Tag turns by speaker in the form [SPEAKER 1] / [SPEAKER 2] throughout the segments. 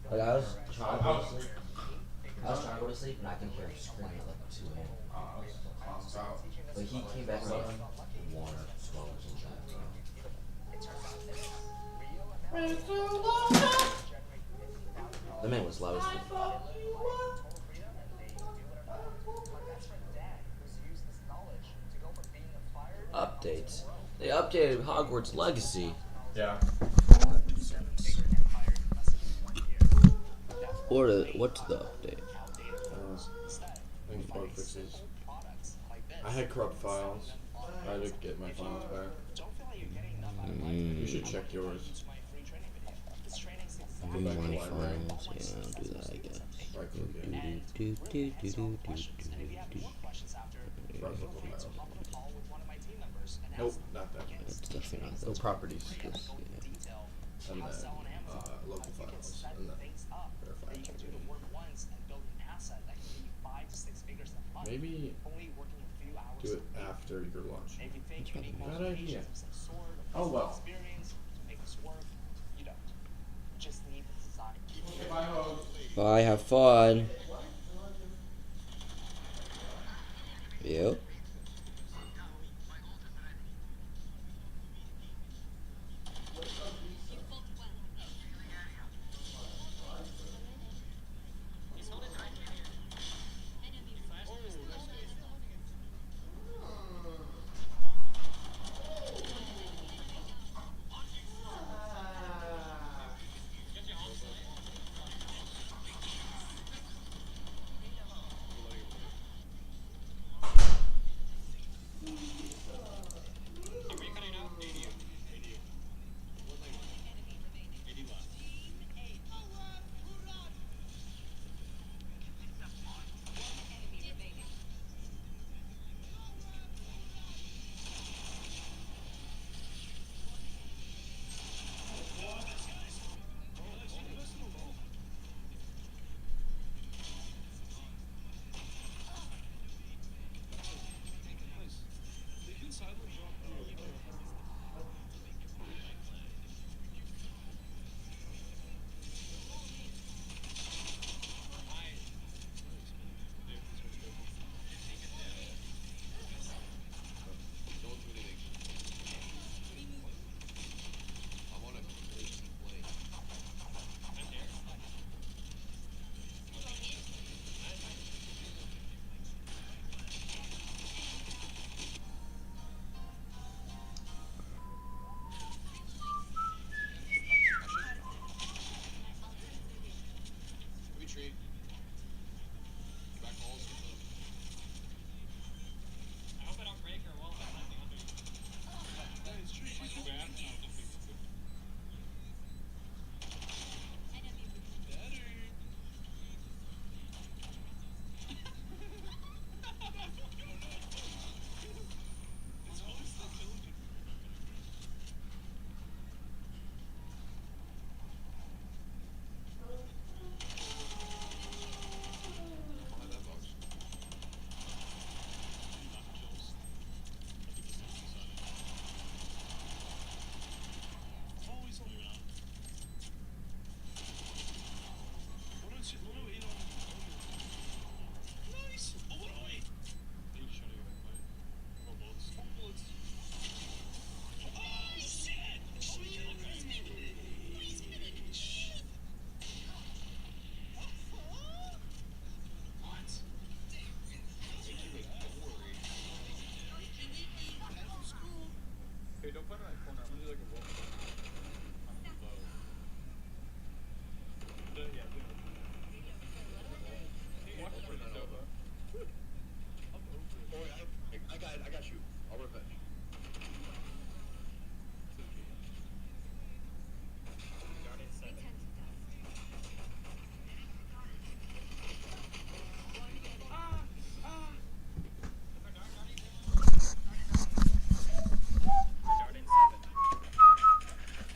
[SPEAKER 1] Like I was trying to go to sleep. I was trying to go to sleep and I can hear him screaming at like 2 a.m. But he came back around 1 or 12 or something like that, bro. The man was loud as fuck. Updates. They updated Hogwarts Legacy.
[SPEAKER 2] Yeah.
[SPEAKER 1] What's the update?
[SPEAKER 2] I think bug fixes. I had corrupt files. I had to get my files back. You should check yours. Go
[SPEAKER 1] View
[SPEAKER 2] back to
[SPEAKER 1] my
[SPEAKER 2] library.
[SPEAKER 1] files. Yeah, I'll do that, I guess.
[SPEAKER 2] Right click it. Browse local files. Nope, not that.
[SPEAKER 1] It's definitely not
[SPEAKER 2] Go
[SPEAKER 1] those.
[SPEAKER 2] properties.
[SPEAKER 1] This,
[SPEAKER 2] And then local files. And then verify activity. Maybe do it after your lunch. Bad idea. Oh well. Bye, Hope.
[SPEAKER 1] Bye, have fun. You?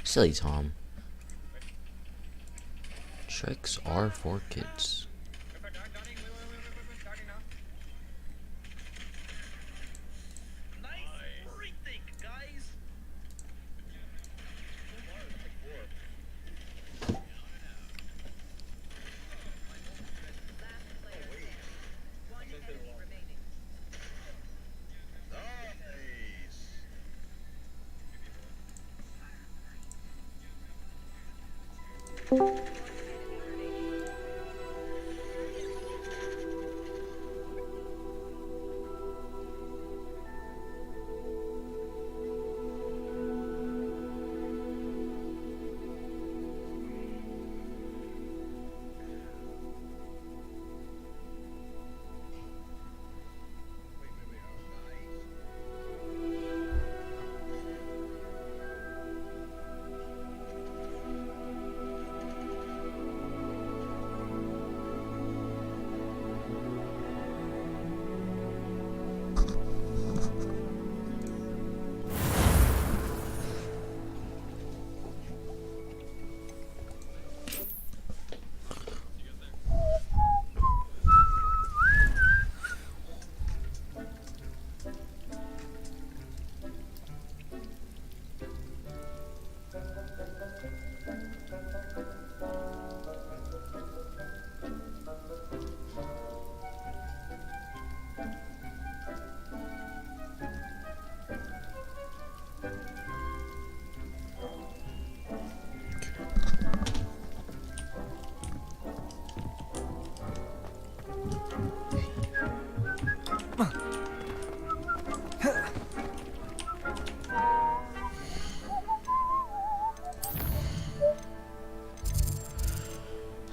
[SPEAKER 1] Silly Tom. Tricks are for kids.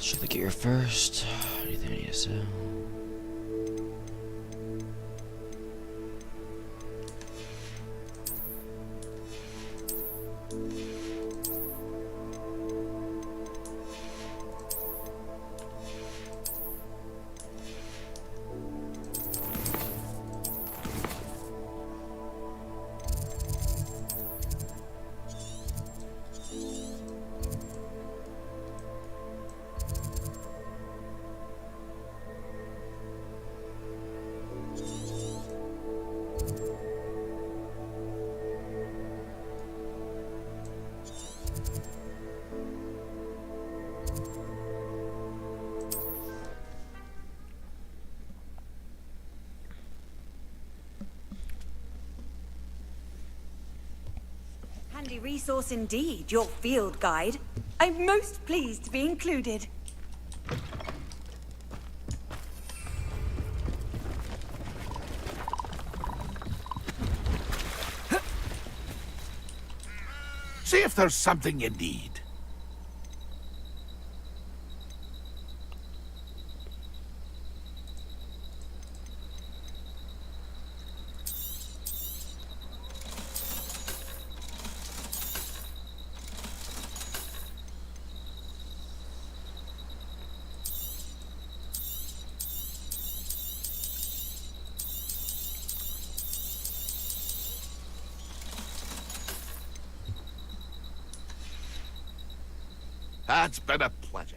[SPEAKER 1] Should look at your first. Anything I need to sell?
[SPEAKER 3] Handy resource indeed, your field guide. I'm most pleased to be included.
[SPEAKER 4] See if there's something you need. It's been a pleasure.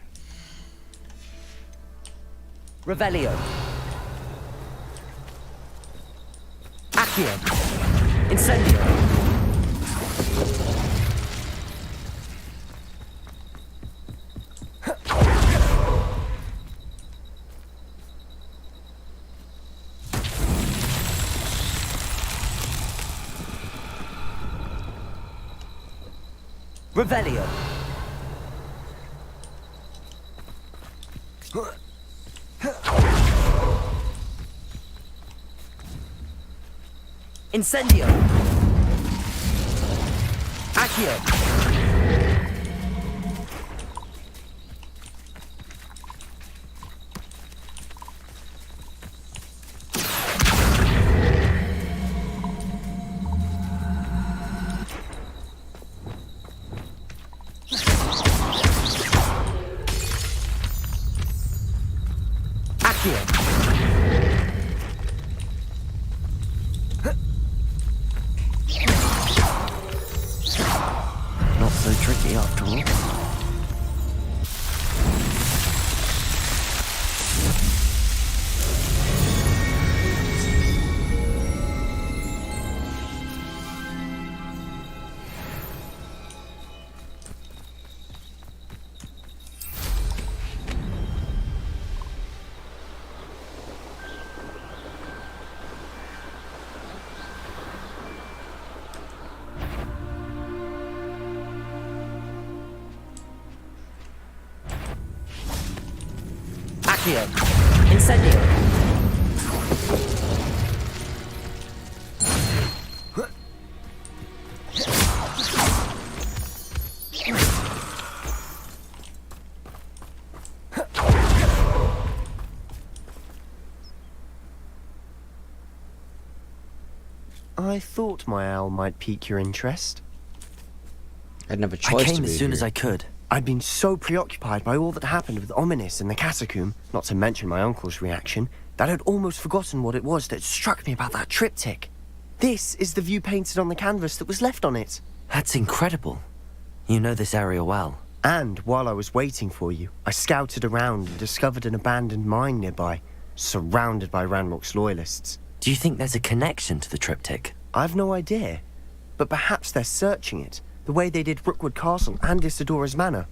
[SPEAKER 5] Revelio. Accio. Incendio. Revelio. Incendio. Accio. Not so tricky after all. Accio. Incendio.
[SPEAKER 6] I thought my owl might pique your interest.
[SPEAKER 7] I'd never choice
[SPEAKER 5] I came
[SPEAKER 7] to
[SPEAKER 5] as
[SPEAKER 7] be
[SPEAKER 5] soon
[SPEAKER 7] here.
[SPEAKER 5] as I could.
[SPEAKER 6] I'd been so preoccupied by all that happened with Ominis and the catacomb, not to mention my uncle's reaction, that I'd almost forgotten what it was that struck me about that triptych. This is the view painted on the canvas that was left on it.
[SPEAKER 5] That's incredible. You know this area well.
[SPEAKER 6] And while I was waiting for you, I scouted around and discovered an abandoned mine nearby, surrounded by Ranrock's loyalists.
[SPEAKER 5] Do you think there's a connection to the triptych?
[SPEAKER 6] I've no idea, but perhaps they're searching it, the way they did Rookwood Castle and Isidora's Manor.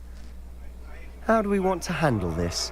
[SPEAKER 6] How do we want to handle this?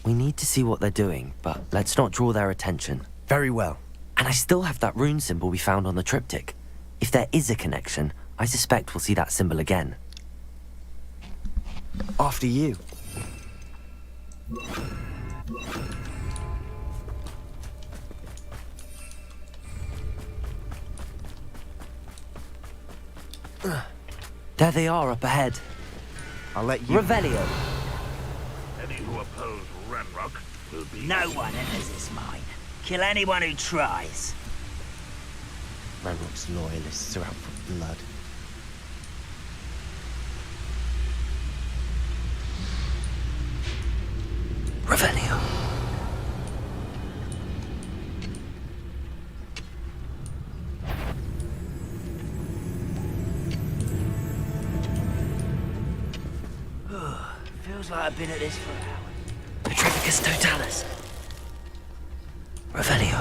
[SPEAKER 5] We need to see what they're doing, but let's not draw their attention.
[SPEAKER 6] Very well.
[SPEAKER 5] And I still have that rune symbol we found on the triptych. If there is a connection, I suspect we'll see that symbol again.
[SPEAKER 6] After you.
[SPEAKER 5] There they are up ahead.
[SPEAKER 6] I'll let you...
[SPEAKER 5] Revelio.
[SPEAKER 4] Any who oppose Ranrock will be...
[SPEAKER 8] No one enters this mine. Kill anyone who tries.
[SPEAKER 6] Ranrock's loyalists are out for blood.
[SPEAKER 5] Revelio.
[SPEAKER 8] Feels like I've been at this for hours.
[SPEAKER 5] Petrificus totalis. Revelio.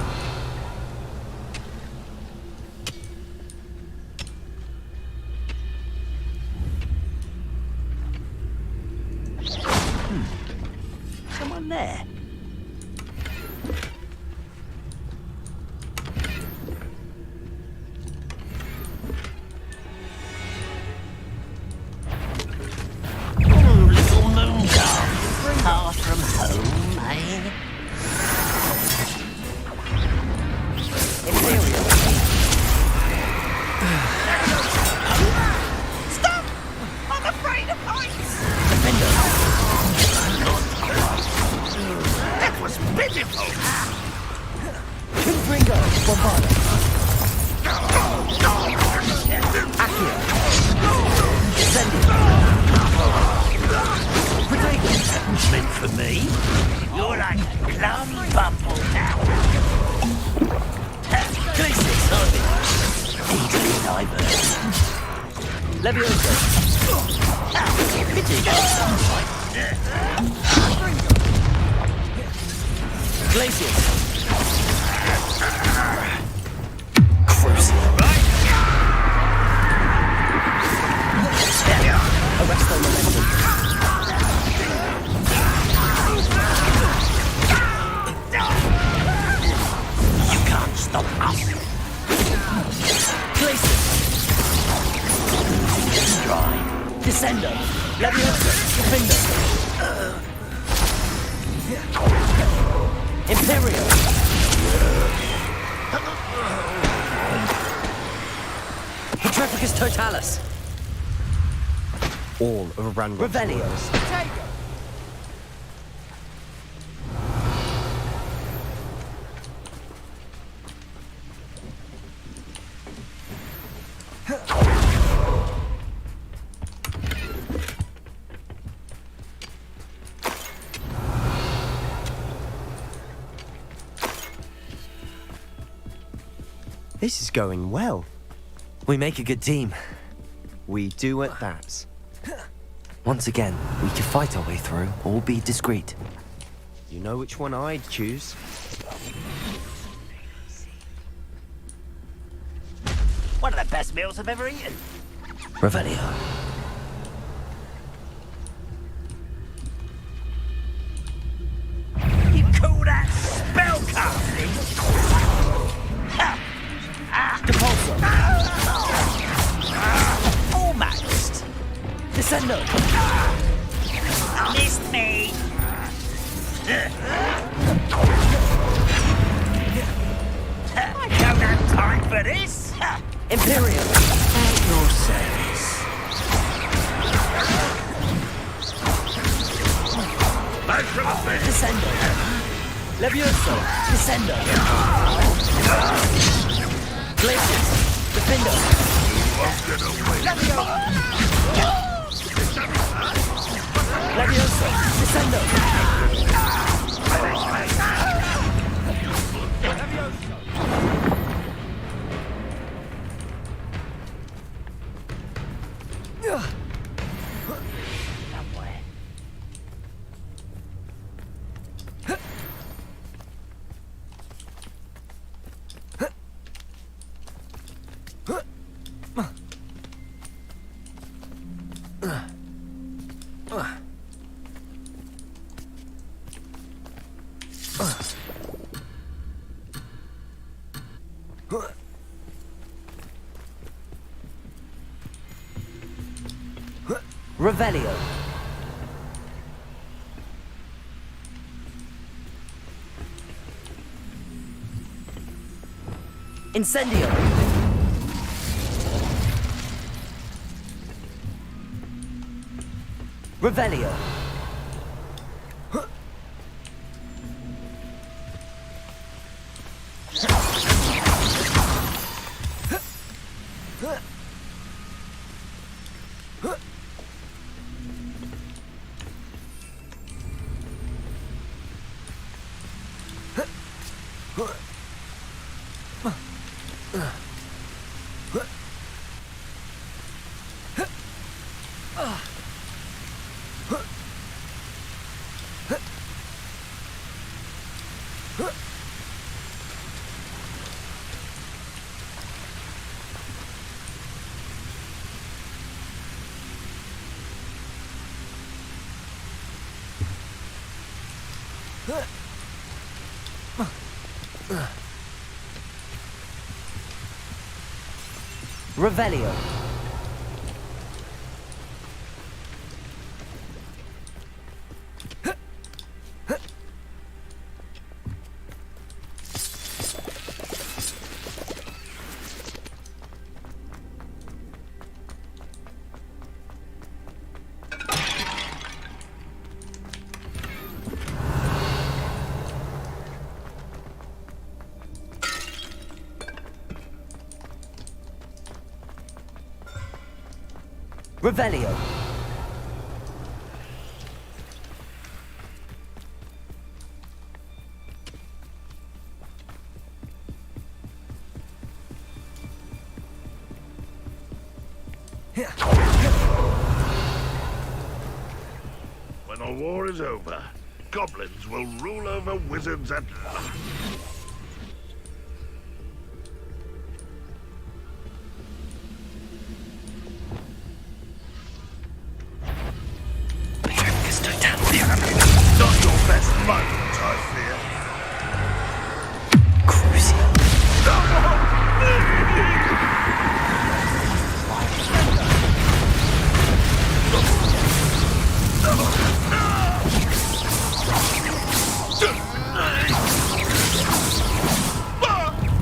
[SPEAKER 8] Someone there. Oh, little moon dove. Far from home, eh? Stop! I'm afraid of heights!
[SPEAKER 4] That was pitiful!
[SPEAKER 5] Ringo. Bombarda. Accio. Incendio.
[SPEAKER 8] That meant for me. You're like a cloudy bumble now. Glacis, easily diverted.
[SPEAKER 5] Levioso.
[SPEAKER 8] Pity.
[SPEAKER 5] Glacius. Crucial. Arresto momentum.
[SPEAKER 8] You can't stop us.
[SPEAKER 5] Glacius.
[SPEAKER 8] Dry.
[SPEAKER 5] Descendo. Levioso. Defendo. Imperio. Petrificus totalis.
[SPEAKER 6] All of Ranrock's
[SPEAKER 5] Revelio.
[SPEAKER 6] loyalists. This is going well.
[SPEAKER 5] We make a good team.
[SPEAKER 6] We do at that.
[SPEAKER 5] Once again, we can fight our way through or be discreet.
[SPEAKER 6] You know which one I'd choose.
[SPEAKER 8] One of the best meals I've ever eaten.
[SPEAKER 5] Revelio.
[SPEAKER 8] You call that spellcasting?
[SPEAKER 5] Depulso.
[SPEAKER 8] Almost.
[SPEAKER 5] Descendo.
[SPEAKER 8] Missed me. I don't have time for this.
[SPEAKER 5] Imperium.
[SPEAKER 8] At your service.
[SPEAKER 4] Back from the bed.
[SPEAKER 5] Descendo. Levioso. Descendo. Glacius. Defendo. Levioso. Descendo. Revelio. Incendio. Revelio. Revelio. Revelio.
[SPEAKER 4] When the war is over, goblins will rule over wizards at last. Not your best moment, I fear.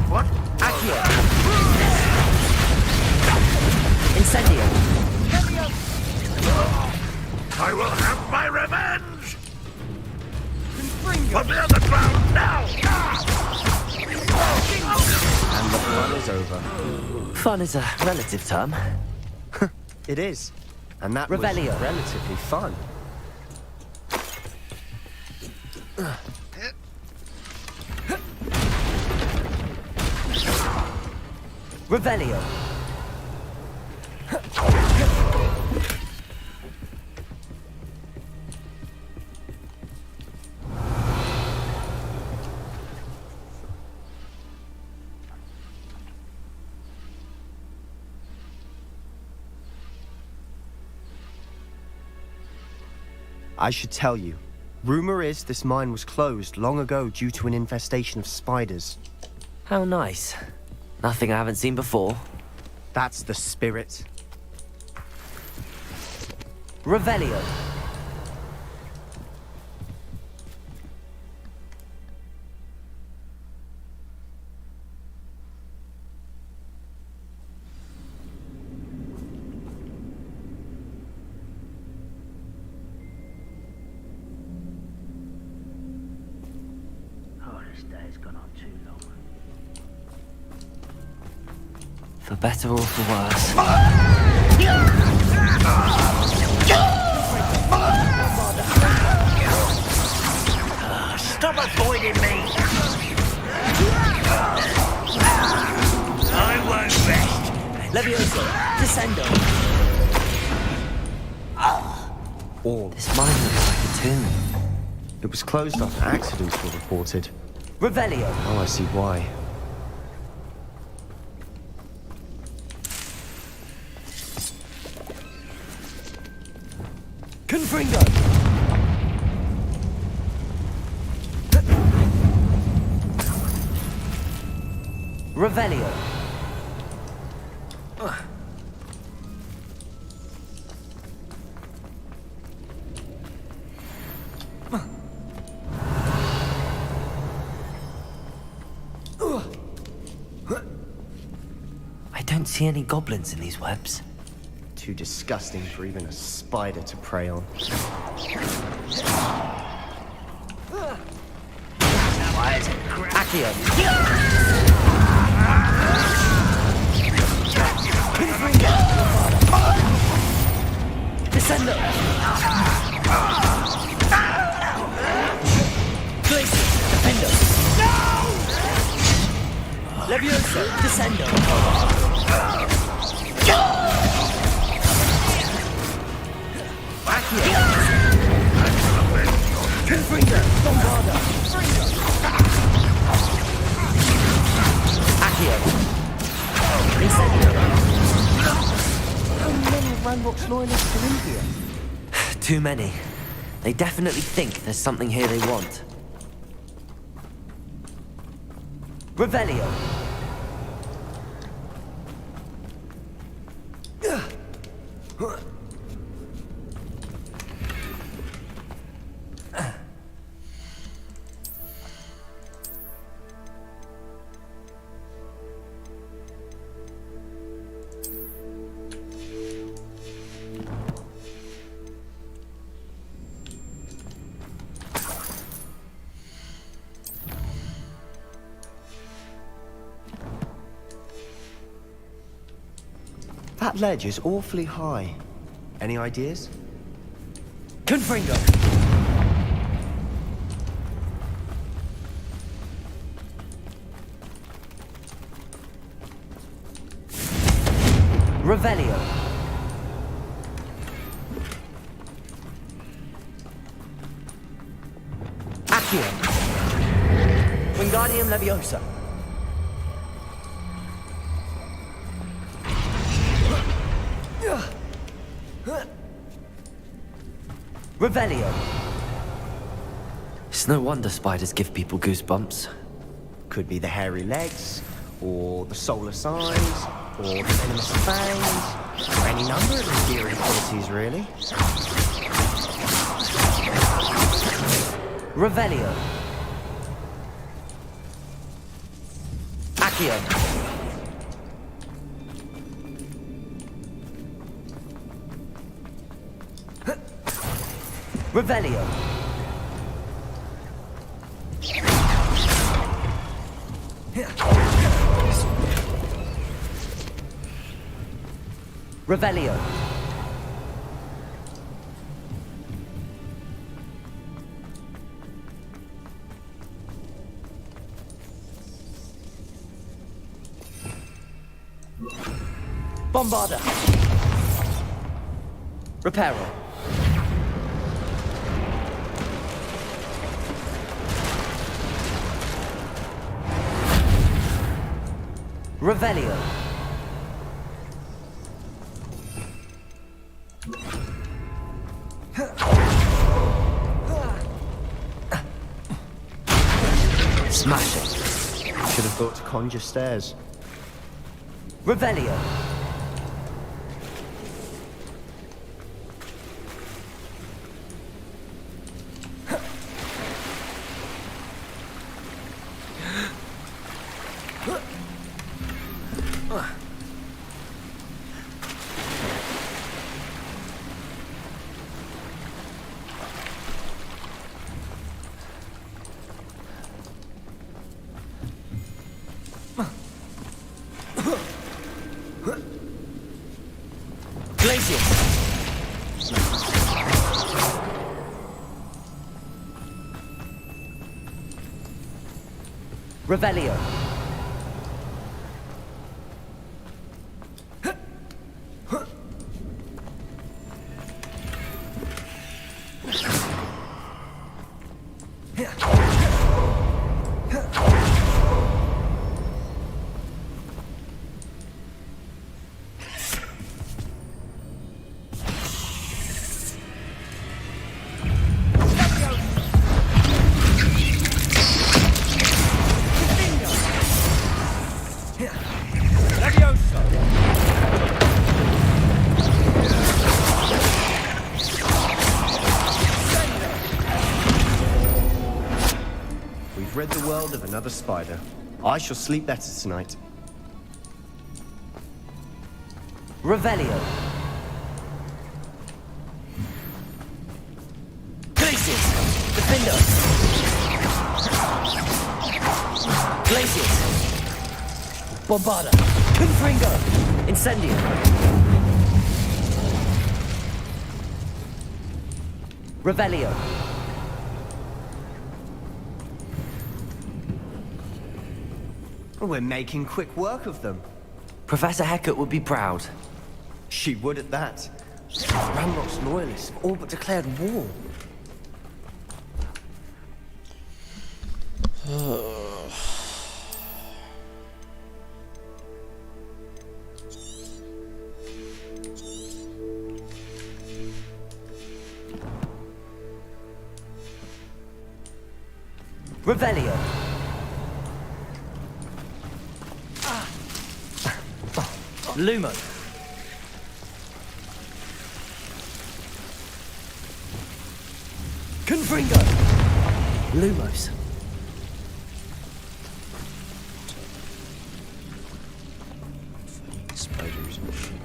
[SPEAKER 4] What?
[SPEAKER 5] Accio. Incendio.
[SPEAKER 4] I will have my revenge! On the other ground now!
[SPEAKER 6] And the fun is over.
[SPEAKER 5] Fun is a relative term.
[SPEAKER 6] It is. And that
[SPEAKER 5] Revelio.
[SPEAKER 6] was relatively fun.
[SPEAKER 5] Revelio.
[SPEAKER 6] I should tell you. Rumor is this mine was closed long ago due to an infestation of spiders.
[SPEAKER 5] How nice. Nothing I haven't seen before.
[SPEAKER 6] That's the spirit.
[SPEAKER 5] Revelio.
[SPEAKER 8] Oh, this day's gone on too long.
[SPEAKER 5] For better or for worse.
[SPEAKER 8] Stop avoiding me! I won't rest.
[SPEAKER 5] Levioso, descendo.
[SPEAKER 6] All.
[SPEAKER 5] This mine looks like a tomb.
[SPEAKER 6] It was closed after accidents were reported.
[SPEAKER 5] Revelio.
[SPEAKER 6] Oh, I see why.
[SPEAKER 5] Confringo. Revelio. I don't see any goblins in these webs.
[SPEAKER 6] Too disgusting for even a spider to prey on.
[SPEAKER 5] Accio. Descendo. Glacier, defendo. Levioso, descendo. Accio. Confringo, bombarda. Accio. Incendio.
[SPEAKER 6] How many Ranrock's loyalists are in here?
[SPEAKER 5] Too many. They definitely think there's something here they want. Revelio.
[SPEAKER 6] That ledge is awfully high. Any ideas?
[SPEAKER 5] Confringo. Revelio. Accio. Wingardium Leviosa. Revelio. It's no wonder spiders give people goosebumps.
[SPEAKER 6] Could be the hairy legs, or the solar signs, or the venomous fangs, or any number of endearing qualities, really.
[SPEAKER 5] Revelio. Accio. Revelio. Revelio. Bombarda. Reparo. Revelio.
[SPEAKER 6] thought to conjure stairs.
[SPEAKER 5] Revelio. Revelio.
[SPEAKER 6] We've rid the world of another spider. I shall sleep better tonight.
[SPEAKER 5] Revelio. Glacius. Defender. Glacius. Bombarda. Confringo. Incendio. Revelio.
[SPEAKER 6] We're making quick work of them.
[SPEAKER 5] Professor Hecat would be proud.
[SPEAKER 6] She would at that. Ranrock's loyalists have all but declared war.
[SPEAKER 5] Revelio. Lumo. Confringo. Lumos.
[SPEAKER 7] Spiders and shit.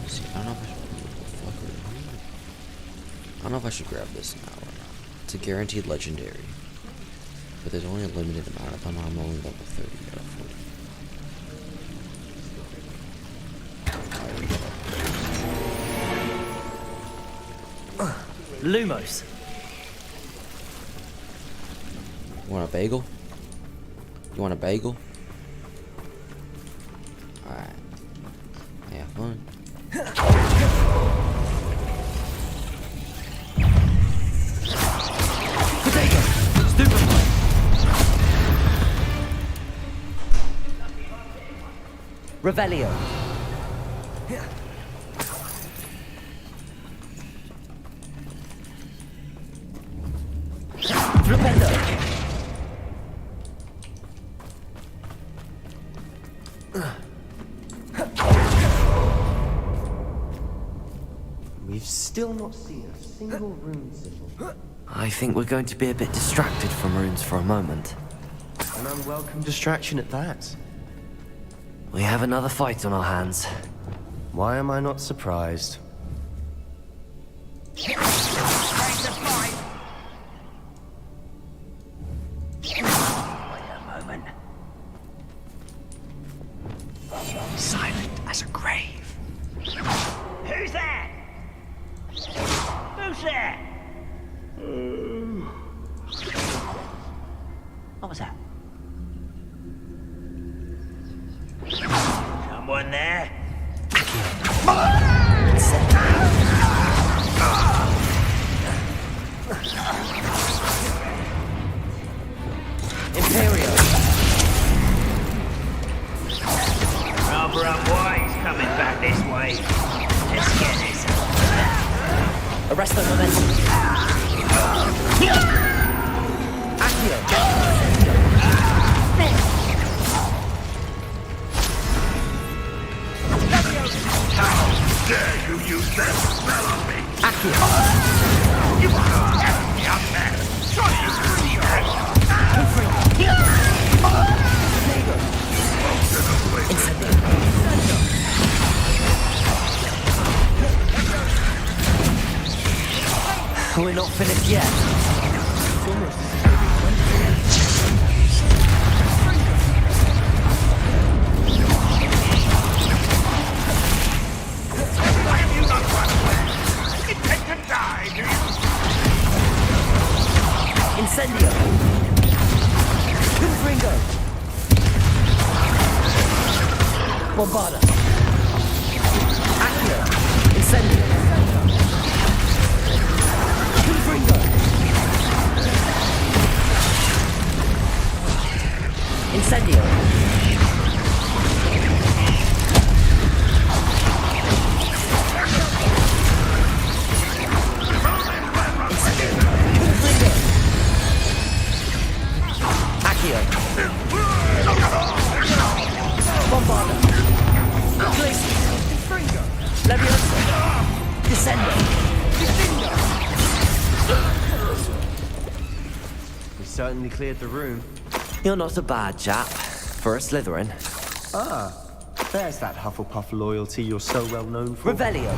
[SPEAKER 7] See, I don't know if I don't know if I should grab this now or not. It's a guaranteed legendary. But there's only a limited amount of them. I'm only level 30 out of 40.
[SPEAKER 5] Lumos.
[SPEAKER 7] You want a bagel? You want a bagel? Alright. Have fun.
[SPEAKER 5] Potato. Stupefy. Revelio. Flipendo.
[SPEAKER 6] We've still not seen a single rune symbol.
[SPEAKER 5] I think we're going to be a bit distracted from runes for a moment.
[SPEAKER 6] An unwelcome distraction at that.
[SPEAKER 5] We have another fight on our hands.
[SPEAKER 6] Why am I not surprised?
[SPEAKER 8] Silent as a grave. Who's that? Who's that? What was that? Someone there?
[SPEAKER 5] Imperio.
[SPEAKER 8] Rather unwise coming back this way. Let's get this.
[SPEAKER 5] Arrest the momentum. not finished yet.
[SPEAKER 4] Why have you not run away? Intend to die, do you?
[SPEAKER 5] Incendio. Confringo. Bombarda. Accio. Incendio. Confringo. Incendio. Bombarda. Glacier. Leviosa. Descendo.
[SPEAKER 6] We certainly cleared the room.
[SPEAKER 5] You're not a bad chap for a Slytherin.
[SPEAKER 6] Ah, there's that Hufflepuff loyalty you're so well known for.
[SPEAKER 5] Revelio.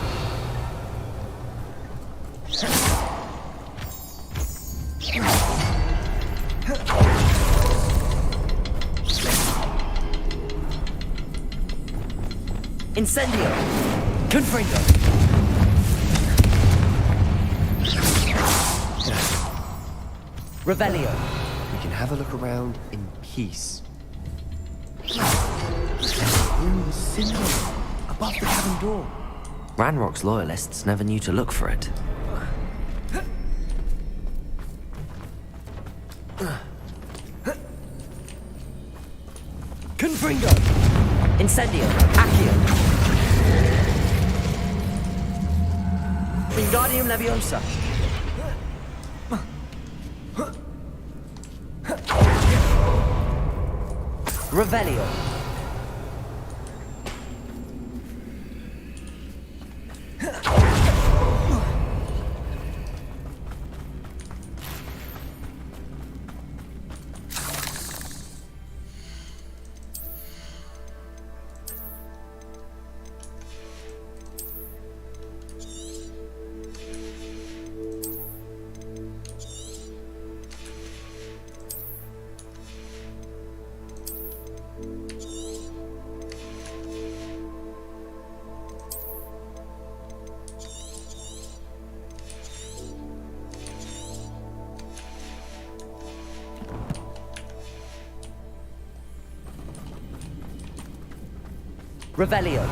[SPEAKER 5] Incendio. Confringo. Revelio.
[SPEAKER 6] We can have a look around in peace. Above the cabin door.
[SPEAKER 5] Ranrock's loyalists never knew to look for it. Confringo. Incendio. Accio. Wingardium Leviosa. Revelio. Revelio.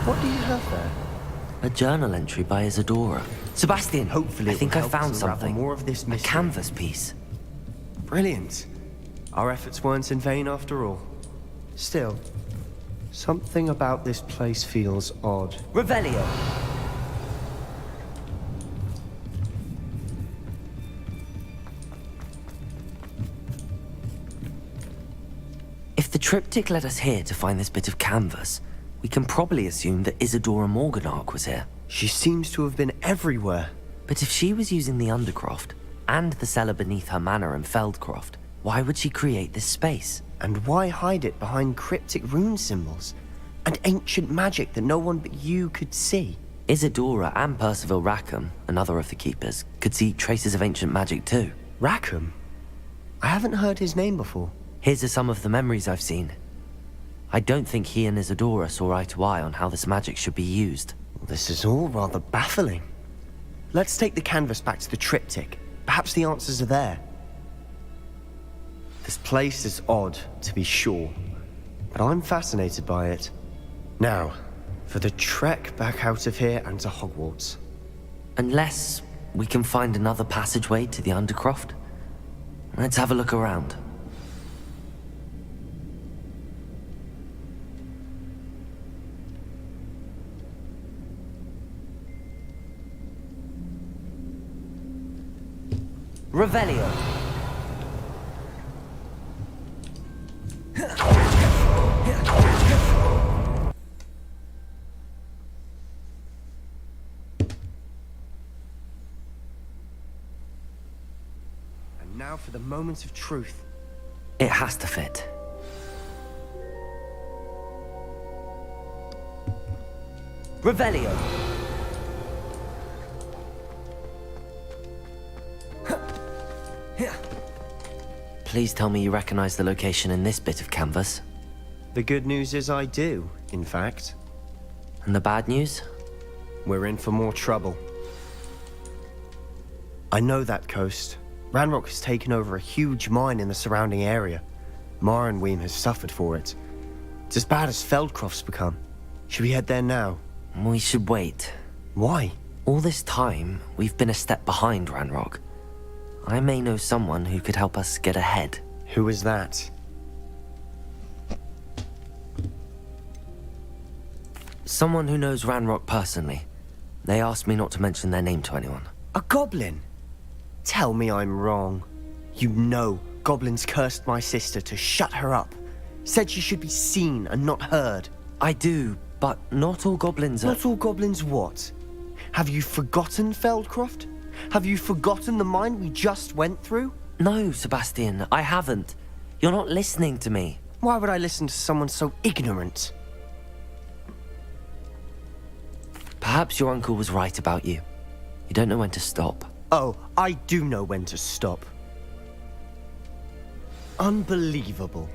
[SPEAKER 6] What do you have there?
[SPEAKER 5] A journal entry by Isadora. Sebastian,
[SPEAKER 6] Hopefully
[SPEAKER 5] I
[SPEAKER 6] it
[SPEAKER 5] think
[SPEAKER 6] will
[SPEAKER 5] I
[SPEAKER 6] help
[SPEAKER 5] found
[SPEAKER 6] us unravel
[SPEAKER 5] something.
[SPEAKER 6] more of this
[SPEAKER 5] A
[SPEAKER 6] mystery.
[SPEAKER 5] canvas piece.
[SPEAKER 6] Brilliant. Our efforts weren't in vain after all. Still, something about this place feels odd.
[SPEAKER 5] Revelio. If the triptych led us here to find this bit of canvas, we can probably assume that Isadora Morganach was here.
[SPEAKER 6] She seems to have been everywhere.
[SPEAKER 5] But if she was using the Undercroft and the cellar beneath her manor in Feldcroft, why would she create this space?
[SPEAKER 6] And why hide it behind cryptic rune symbols? And ancient magic that no one but you could see?
[SPEAKER 5] Isadora and Percival Rackham, another of the Keepers, could see traces of ancient magic too.
[SPEAKER 6] Rackham? I haven't heard his name before.
[SPEAKER 5] Here's some of the memories I've seen. I don't think he and Isadora saw eye to eye on how this magic should be used.
[SPEAKER 6] This is all rather baffling. Let's take the canvas back to the triptych. Perhaps the answers are there. This place is odd, to be sure, but I'm fascinated by it. Now, for the trek back out of here and to Hogwarts.
[SPEAKER 5] Unless we can find another passageway to the Undercroft. Let's have a look around. Revelio.
[SPEAKER 6] Now for the moment of truth.
[SPEAKER 5] It has to fit. Revelio. Please tell me you recognize the location in this bit of canvas.
[SPEAKER 6] The good news is I do, in fact.
[SPEAKER 5] And the bad news?
[SPEAKER 6] We're in for more trouble. I know that coast. Ranrock has taken over a huge mine in the surrounding area. Marenweem has suffered for it. It's as bad as Feldcroft's become. Should we head there now?
[SPEAKER 5] We should wait.
[SPEAKER 6] Why?
[SPEAKER 5] All this time, we've been a step behind Ranrock. I may know someone who could help us get ahead.
[SPEAKER 6] Who is that?
[SPEAKER 5] Someone who knows Ranrock personally. They asked me not to mention their name to anyone.
[SPEAKER 6] A goblin? Tell me I'm wrong. You know goblins cursed my sister to shut her up. Said she should be seen and not heard.
[SPEAKER 5] I do, but not all goblins are...
[SPEAKER 6] Not all goblins what? Have you forgotten Feldcroft? Have you forgotten the mine we just went through?
[SPEAKER 5] No, Sebastian, I haven't. You're not listening to me.
[SPEAKER 6] Why would I listen to someone so ignorant?
[SPEAKER 5] Perhaps your uncle was right about you. You don't know when to stop.
[SPEAKER 6] Oh, I do know when to stop. Unbelievable.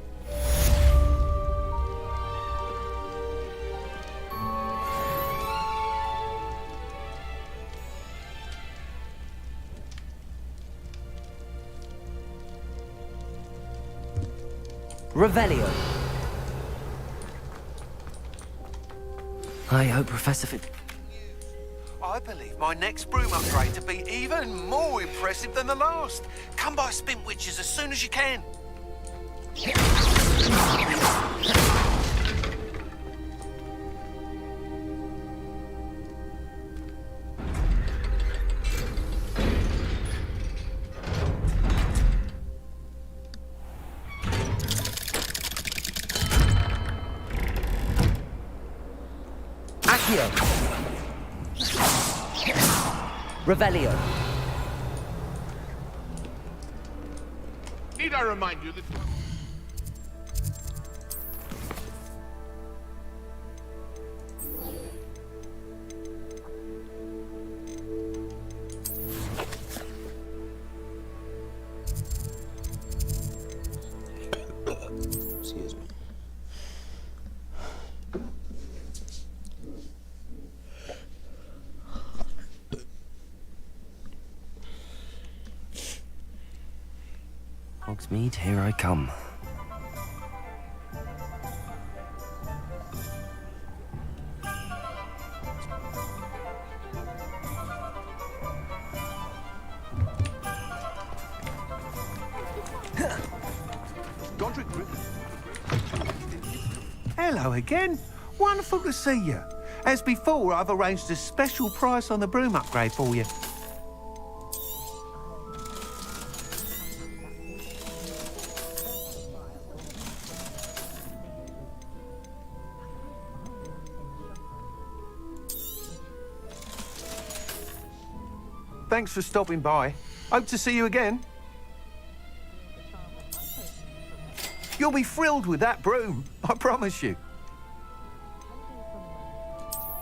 [SPEAKER 5] Revelio. I hope Professor Fit...
[SPEAKER 9] I believe my next broom upgrade to be even more impressive than the last. Come by Spin Witches as soon as you can.
[SPEAKER 5] Accio. Revelio.
[SPEAKER 4] Need I remind you that...
[SPEAKER 7] Excuse me.
[SPEAKER 5] Hogsmeade, here I come.
[SPEAKER 9] Hello again. Wonderful to see you. As before, I've arranged a special price on the broom upgrade for you. Thanks for stopping by. Hope to see you again. You'll be thrilled with that broom, I promise you.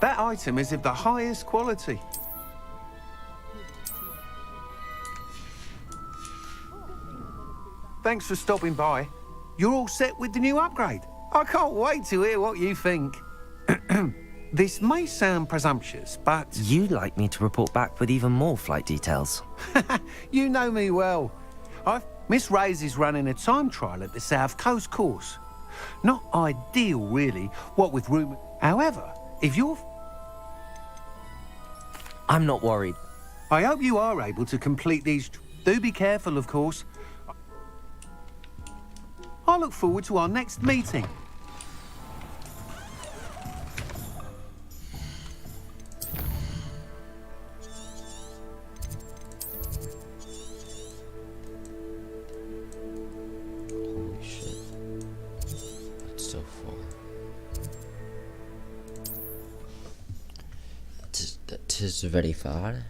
[SPEAKER 9] That item is of the highest quality. Thanks for stopping by. You're all set with the new upgrade. I can't wait to hear what you think. This may sound presumptuous, but...
[SPEAKER 5] You'd like me to report back with even more flight details.
[SPEAKER 9] You know me well. Miss Ray's is running a time trial at the South Coast course. Not ideal, really, what with room... However, if you're...
[SPEAKER 5] I'm not worried.
[SPEAKER 9] I hope you are able to complete these... Do be careful, of course. I look forward to our next meeting.
[SPEAKER 7] Holy shit. That's so far. Tis very far.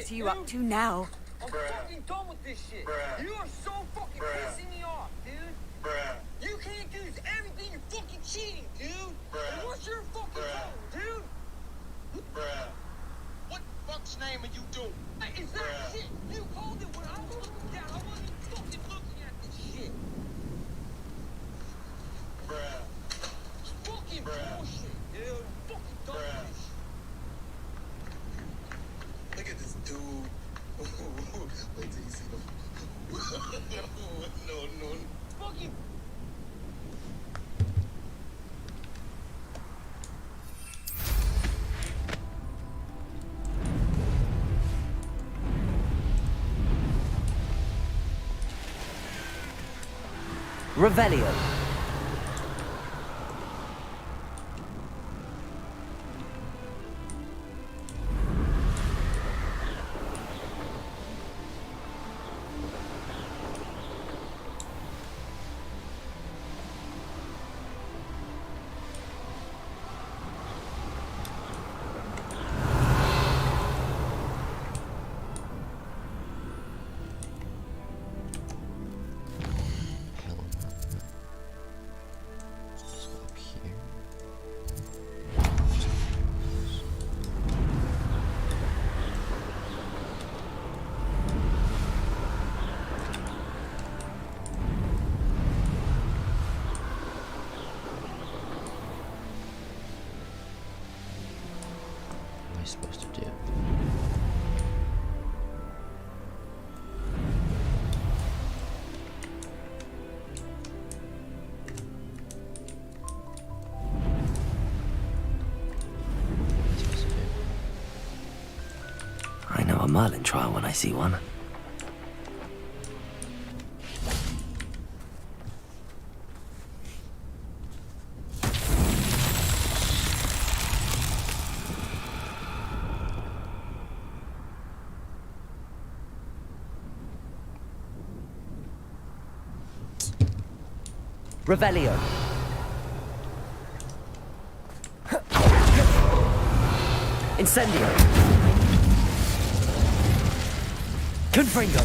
[SPEAKER 3] What are you up to now?
[SPEAKER 10] I'm fucking done with this shit. You are so fucking pissing me off, dude. You can't do everything. You're fucking cheating, dude. And what's your fucking problem, dude? What the fuck's name are you doing? Is that shit? You called it when I was looking down. I wasn't fucking looking at this shit. It's fucking bullshit, dude. I'm fucking done with this shit. Look at this dude. Wait till you see the. No. Fucking.
[SPEAKER 5] Revelio.
[SPEAKER 7] Supposed to do.
[SPEAKER 5] I know a Merlin trial when I see one. Revelio. Incendio. Confringo.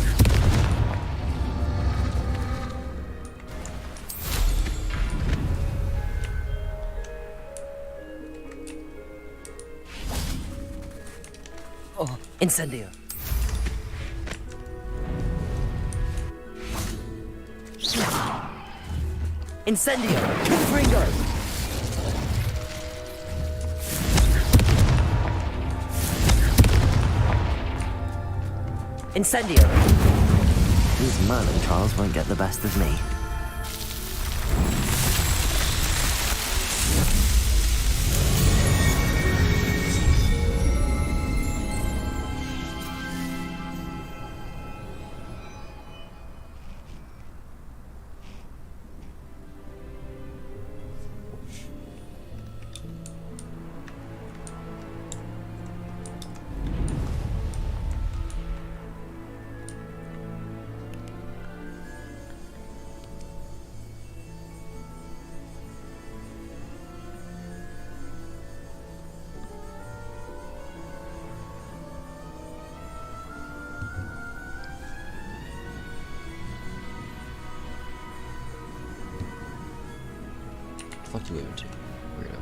[SPEAKER 5] Oh, Incendio. Incendio! Confringo! Incendio! These Merlin trials won't get the best of me.
[SPEAKER 7] What the fuck do we go to? Weirdo.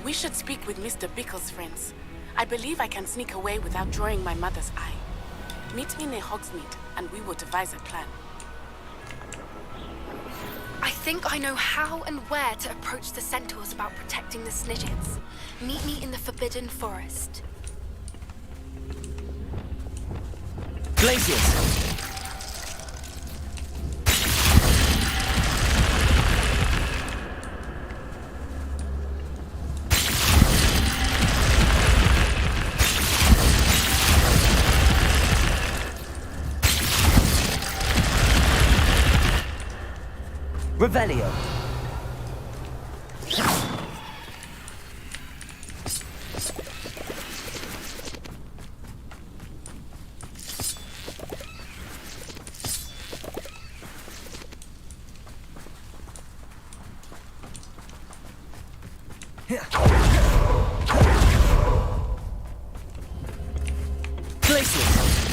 [SPEAKER 11] We should speak with Mr. Bickle's friends. I believe I can sneak away without drawing my mother's eye. Meet me near Hogsmeade, and we will devise a plan.
[SPEAKER 12] I think I know how and where to approach the centaurs about protecting the Snidgets. Meet me in the Forbidden Forest.
[SPEAKER 5] Glacius! Revelio. Glacius!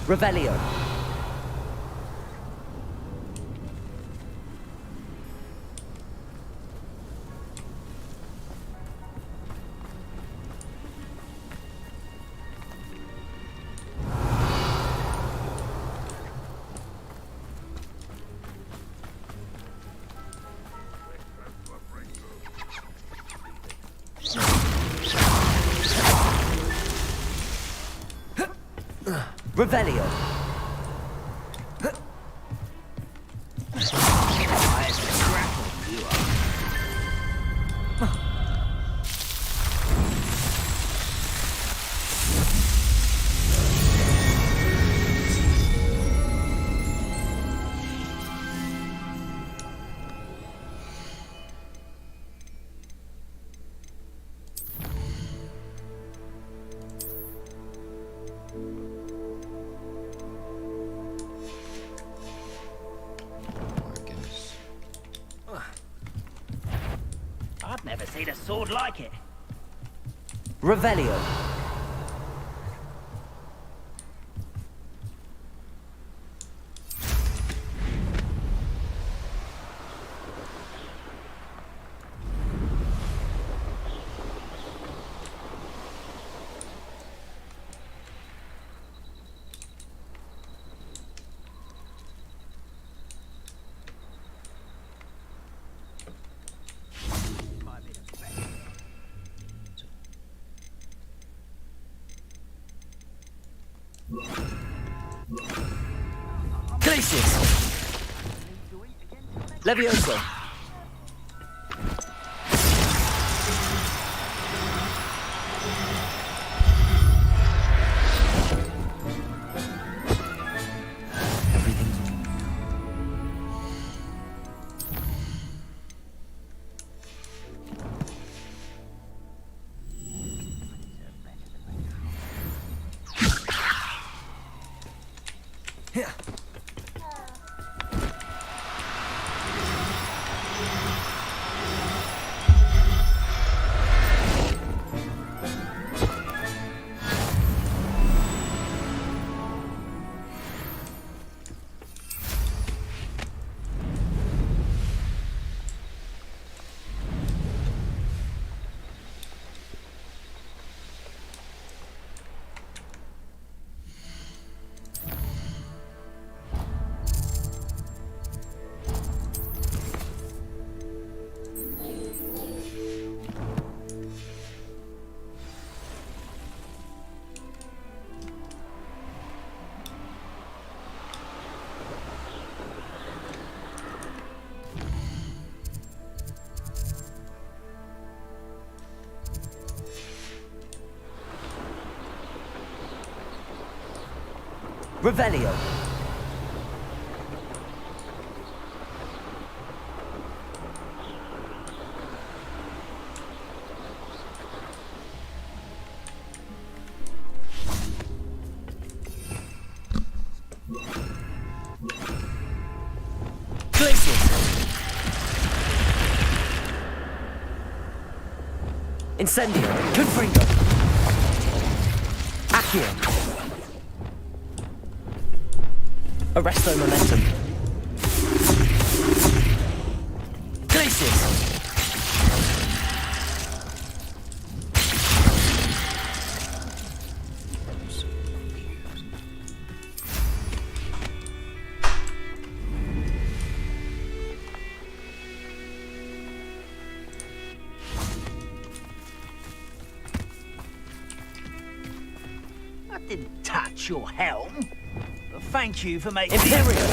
[SPEAKER 5] Revelio. Revelio.
[SPEAKER 8] I've never seen a sword like it.
[SPEAKER 5] Revelio. Glacius. Levioso. Yeah. Revelio. Glacius. Incendio. Confringo. Accio. Arresto momentum. Glacius.
[SPEAKER 8] I didn't touch your helm. But thank you for making
[SPEAKER 5] Imperial!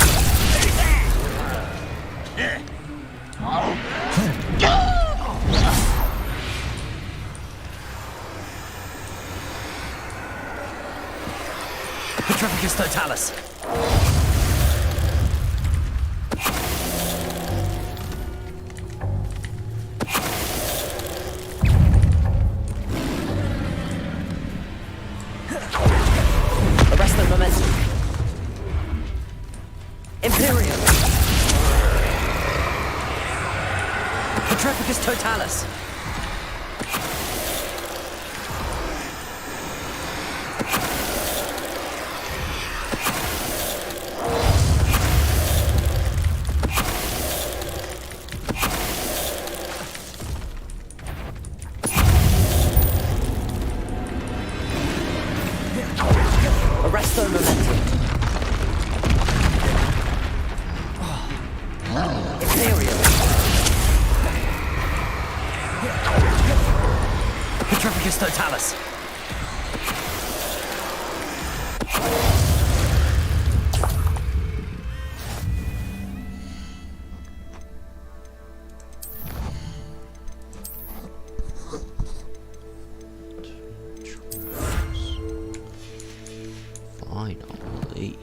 [SPEAKER 5] Petrificus Totalis! Arrest the momentum. Imperial! Petrificus Totalis! Arrest the momentum. Imperial. Petrificus Totalis.
[SPEAKER 7] Finally.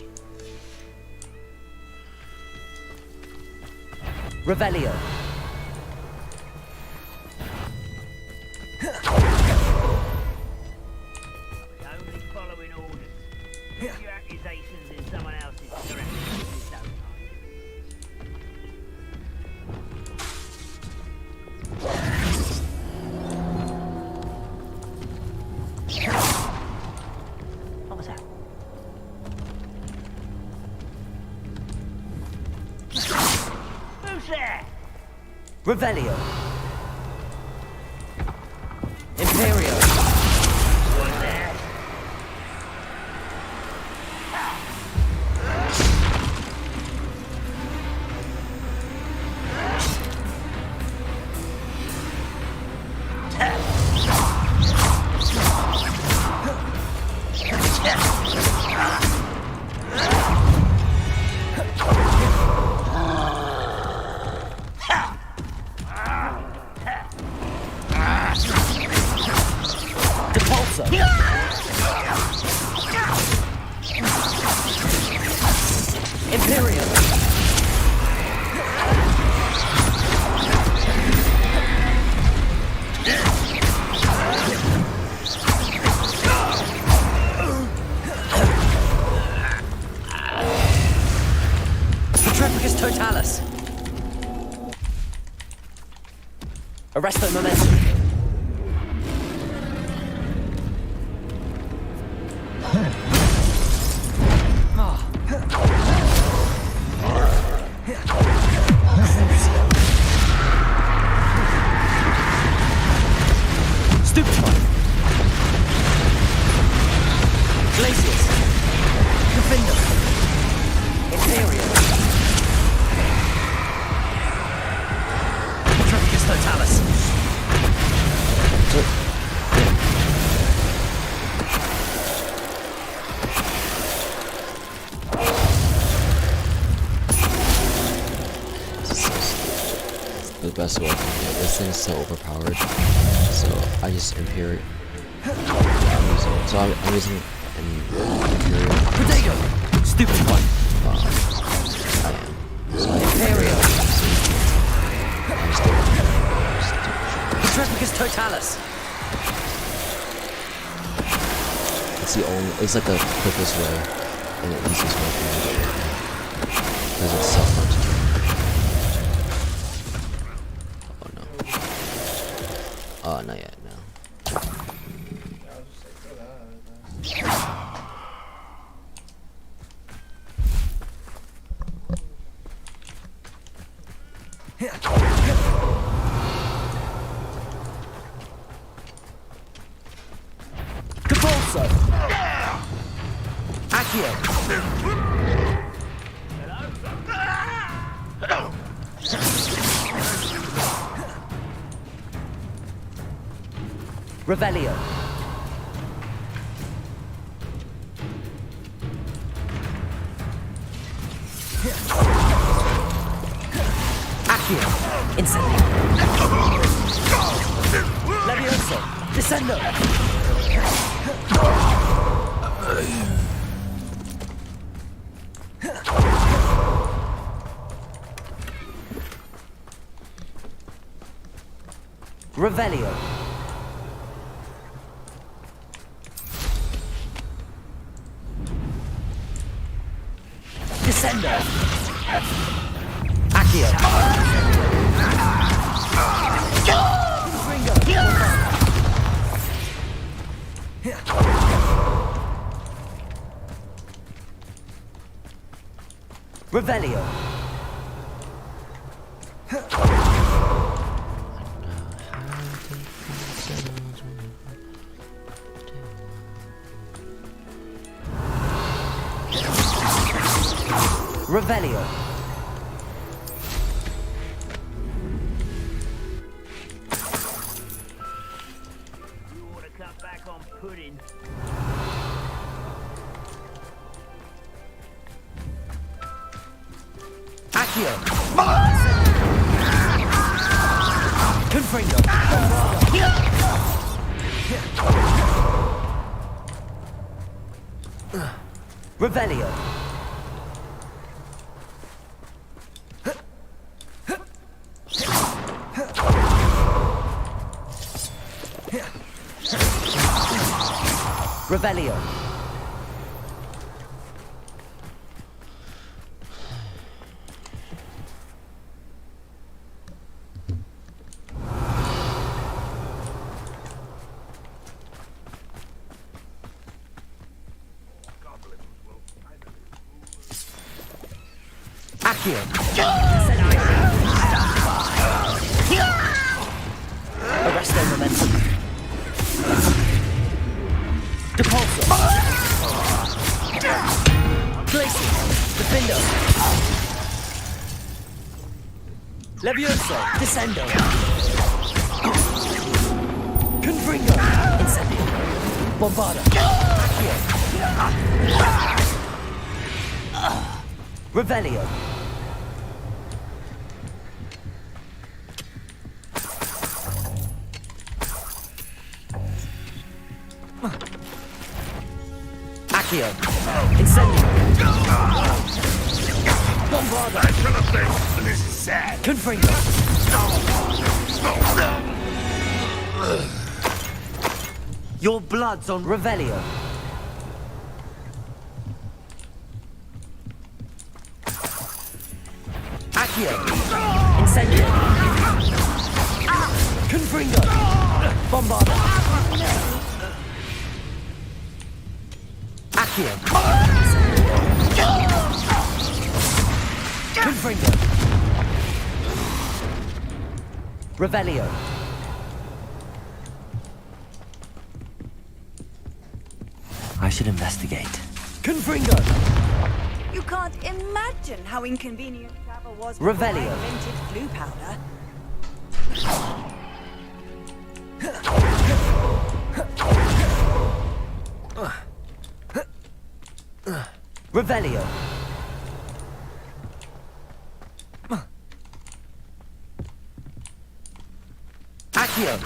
[SPEAKER 5] Revelio.
[SPEAKER 8] only following orders. Put your accusations in someone else's direction. This don't What was that? Who's there?
[SPEAKER 5] Revelio. Imperial.
[SPEAKER 8] What's that?
[SPEAKER 5] Depulsor. Imperial. Petrificus Totalis. Arresto momentum. Stupefy. Glacius. Defender. Imperial. Petrificus Totalis.
[SPEAKER 7] The best way I can do it. This thing is so overpowered. So I just Imperial. I'm using an Imperial.
[SPEAKER 5] Protego. Stupefy.
[SPEAKER 7] I am. So
[SPEAKER 5] Imperial.
[SPEAKER 7] I still
[SPEAKER 5] Petrificus Totalis.
[SPEAKER 7] It's like the quickest way and the easiest way for me to do it. Because it's so hard to do. Not yet, no.
[SPEAKER 5] Depulsor. Accio. Revelio. Accio. Incendio. Levioso. Descendo. Revelio. Descendo. Accio. Revelio. Revelio.
[SPEAKER 8] You ought to cut back on pudding.
[SPEAKER 5] Accio. Confringo. Revelio. Revelio. Accio. Arresto momentum. Depulso. Glacius. Defendo. Levioso. Descendo. Confringo. Incendio. Bombarda. Accio. Revelio. Accio. Incendio. Bombarda.
[SPEAKER 4] I should have said this is sad.
[SPEAKER 5] Confringo. Your blood's on Revelio. Accio. Incendio. Confringo. Bombarda. Accio. Confringo. Revelio. I should investigate. Confringo.
[SPEAKER 3] You can't imagine how inconvenient travel was before I
[SPEAKER 5] Revelio.
[SPEAKER 3] invented flu powder.
[SPEAKER 5] Revelio. Accio.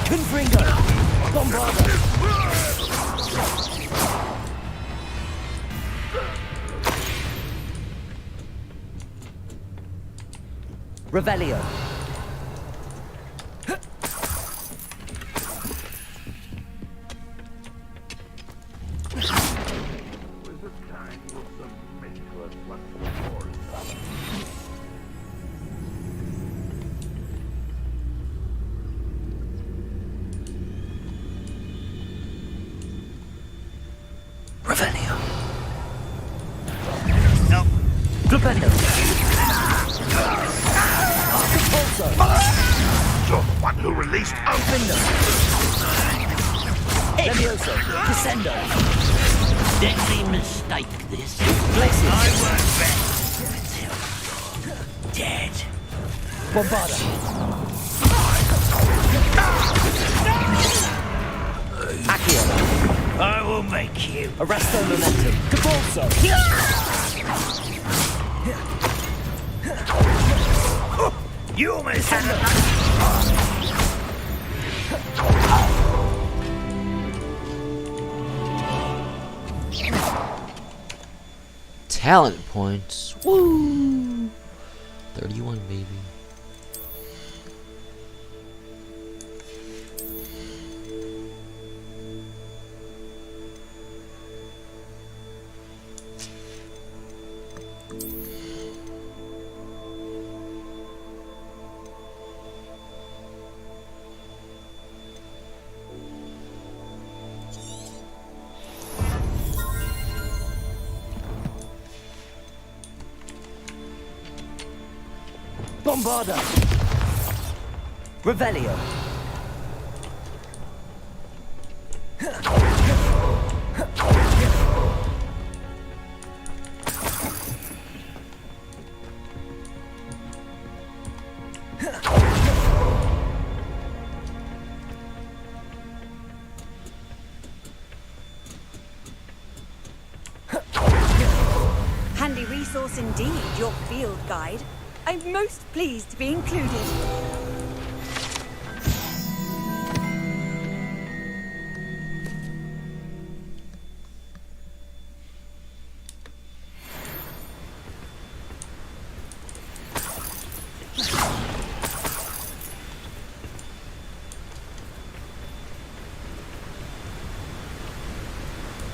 [SPEAKER 5] Confringo. Bombarda. Revelio. Revelio.
[SPEAKER 8] No.
[SPEAKER 5] Flipendo. Depulso.
[SPEAKER 4] You're the one who released us.
[SPEAKER 13] Levioso, Descendo. Deadly mistake, this.
[SPEAKER 8] Glacius.
[SPEAKER 13] I work best until you're dead.
[SPEAKER 8] Bombarda.
[SPEAKER 13] Accio.
[SPEAKER 8] I will make you.
[SPEAKER 13] Arresto Momentum. Cabalso.
[SPEAKER 8] You almost had a...
[SPEAKER 7] Talent points. Woo! 31, baby.
[SPEAKER 13] Bombarda. Revelio.
[SPEAKER 3] Handy resource indeed, your field guide. I'm most pleased to be included.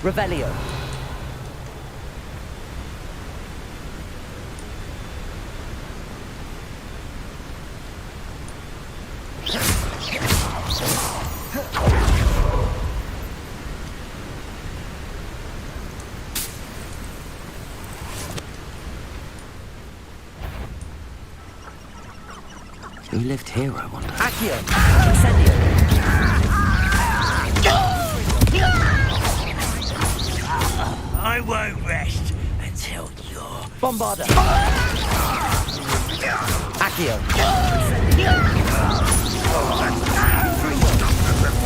[SPEAKER 13] Revelio.
[SPEAKER 5] Who lived here, I wonder?
[SPEAKER 13] Accio. Incendio.
[SPEAKER 8] I won't rest until you're...
[SPEAKER 13] Bombarda. Accio.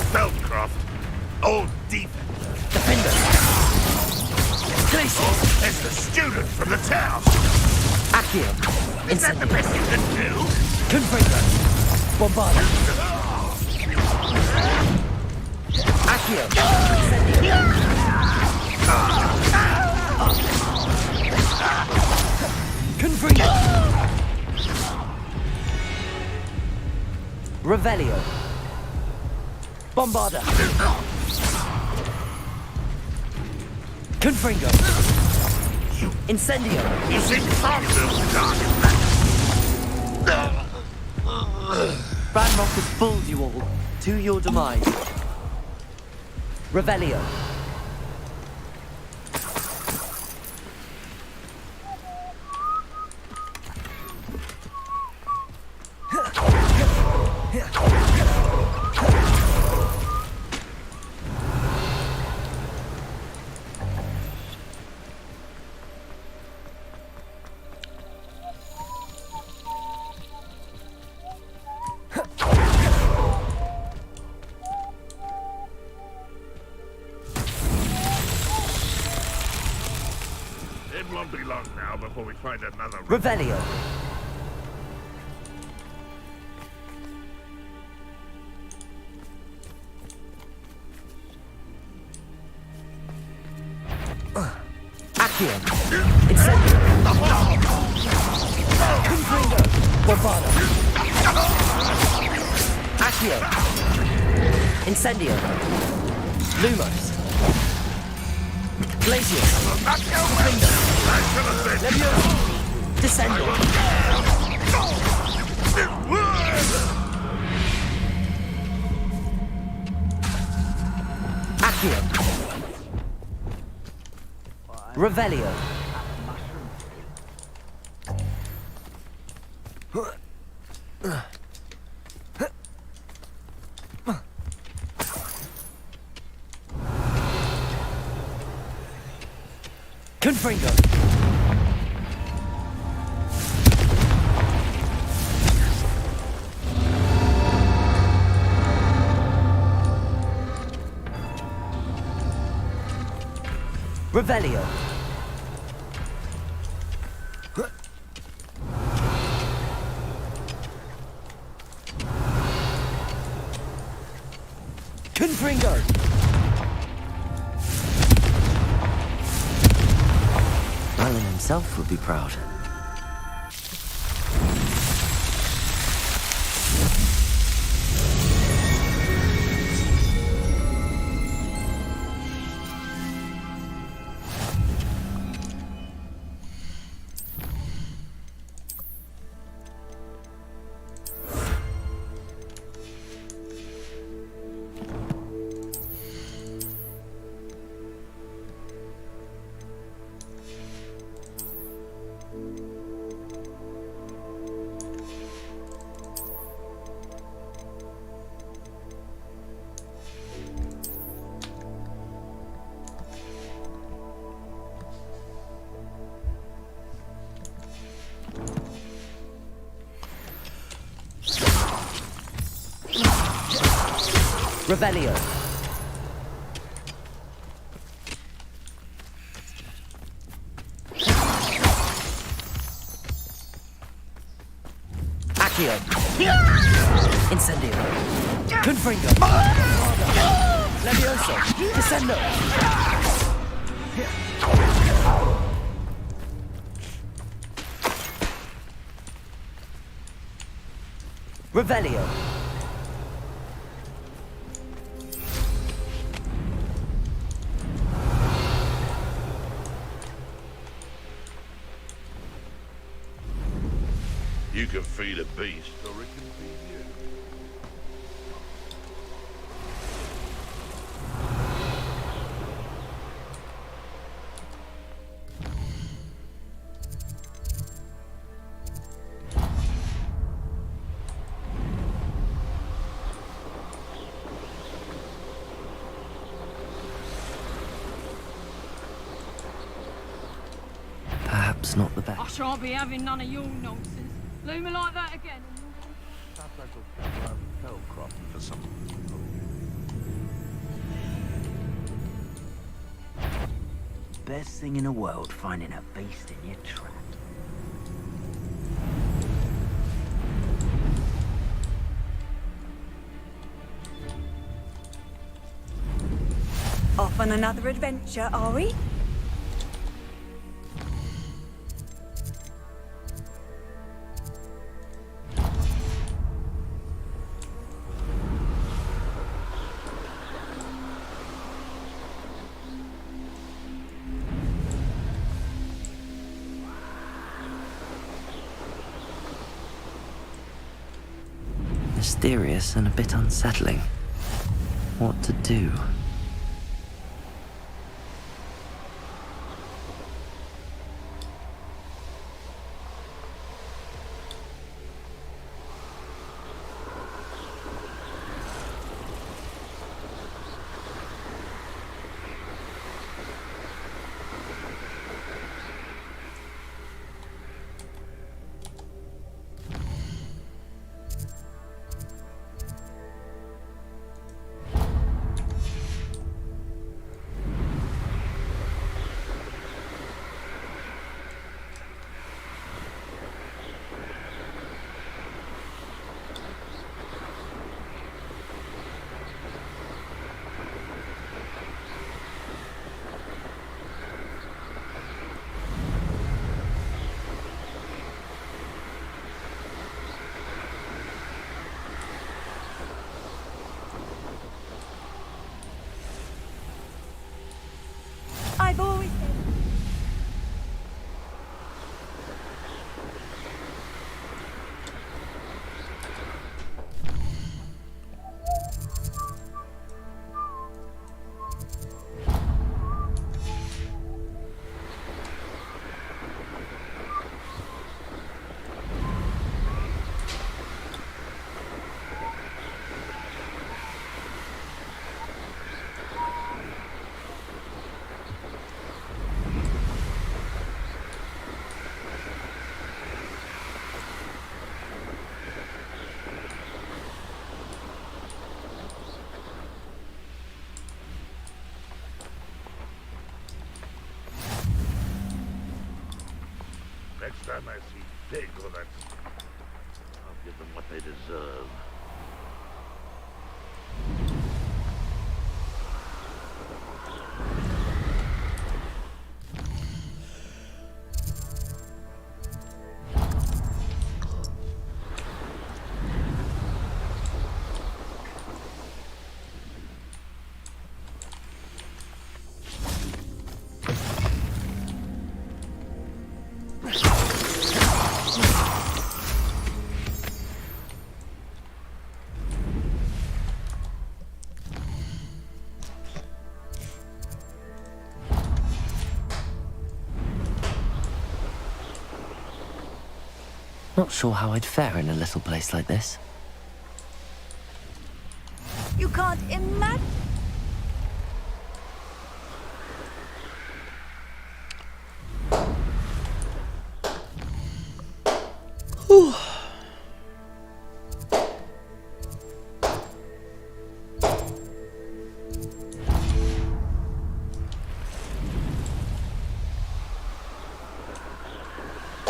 [SPEAKER 4] Spellcraft. Old defense.
[SPEAKER 13] Defender.
[SPEAKER 4] Glacius. It's the student from the town.
[SPEAKER 13] Accio.
[SPEAKER 4] Is that the best you can do?
[SPEAKER 13] Confringo. Bombarda. Accio. Confringo. Revelio. Bombarda. Confringo. Incendio.
[SPEAKER 4] You seem confident, dark.
[SPEAKER 13] Ranrock has fooled you all to your demise. Revelio.
[SPEAKER 4] It won't be long now before we find another.
[SPEAKER 13] Revelio. Accio. Incendio. Confringo. Bombarda. Accio. Incendio. Lumos. Glacius. Confringo. Levioso. Descendo. Accio. Revelio.
[SPEAKER 5] Confringo. Revelio. Confringo. Merlin himself would be proud. Revelio. Accio. Incendio. Confringo. Levioso. Descendo. Revelio.
[SPEAKER 4] You can feed a beast, or it can feed you.
[SPEAKER 5] Perhaps not the
[SPEAKER 14] I
[SPEAKER 5] best.
[SPEAKER 14] shan't be having none of your nonsense. Leave me like that again.
[SPEAKER 4] For some.
[SPEAKER 13] Best thing in the world, finding a beast in your trap.
[SPEAKER 3] Off on another adventure, are we?
[SPEAKER 5] Mysterious and a bit unsettling. What to do?
[SPEAKER 4] Next time I see pig or that, I'll give them what they deserve.
[SPEAKER 5] Not sure how I'd fare in a little place like this.
[SPEAKER 3] You can't imagine.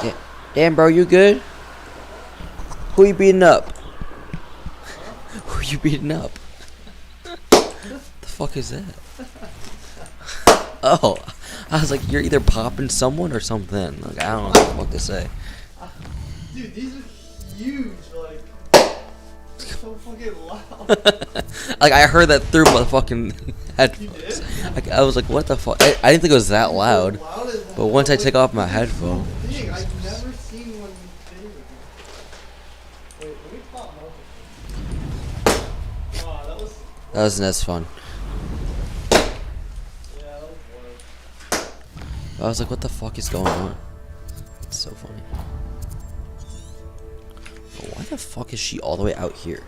[SPEAKER 7] Yeah. Damn, bro, you good? Who you beating up? Who you beating up? The fuck is that? Oh, I was like, you're either popping someone or something. Like, I don't know what the fuck to say.
[SPEAKER 2] Dude, these are huge. Like, so fucking loud.
[SPEAKER 7] Like, I heard that through my fucking headphones. I was like, what the fuck? I didn't think it was that loud. But once I take off my headphone.
[SPEAKER 2] I've never seen one big. Wait, let me pop multiple. Oh, that was
[SPEAKER 7] That's fun.
[SPEAKER 2] Yeah, that was wild.
[SPEAKER 7] I was like, what the fuck is going on? It's so funny. But why the fuck is she all the way out here?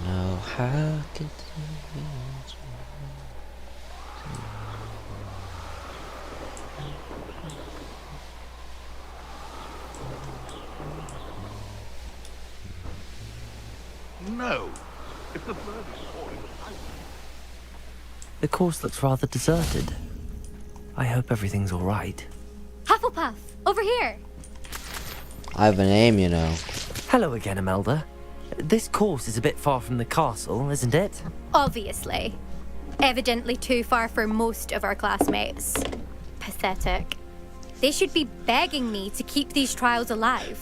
[SPEAKER 7] No, how could
[SPEAKER 4] No. If the bird is falling behind me.
[SPEAKER 5] The course looks rather deserted. I hope everything's all right.
[SPEAKER 12] Hufflepuff, over here.
[SPEAKER 7] I have a name, you know.
[SPEAKER 5] Hello again, Imelda. This course is a bit far from the castle, isn't it?
[SPEAKER 12] Obviously. Evidently too far for most of our classmates. Pathetic. They should be begging me to keep these trials alive,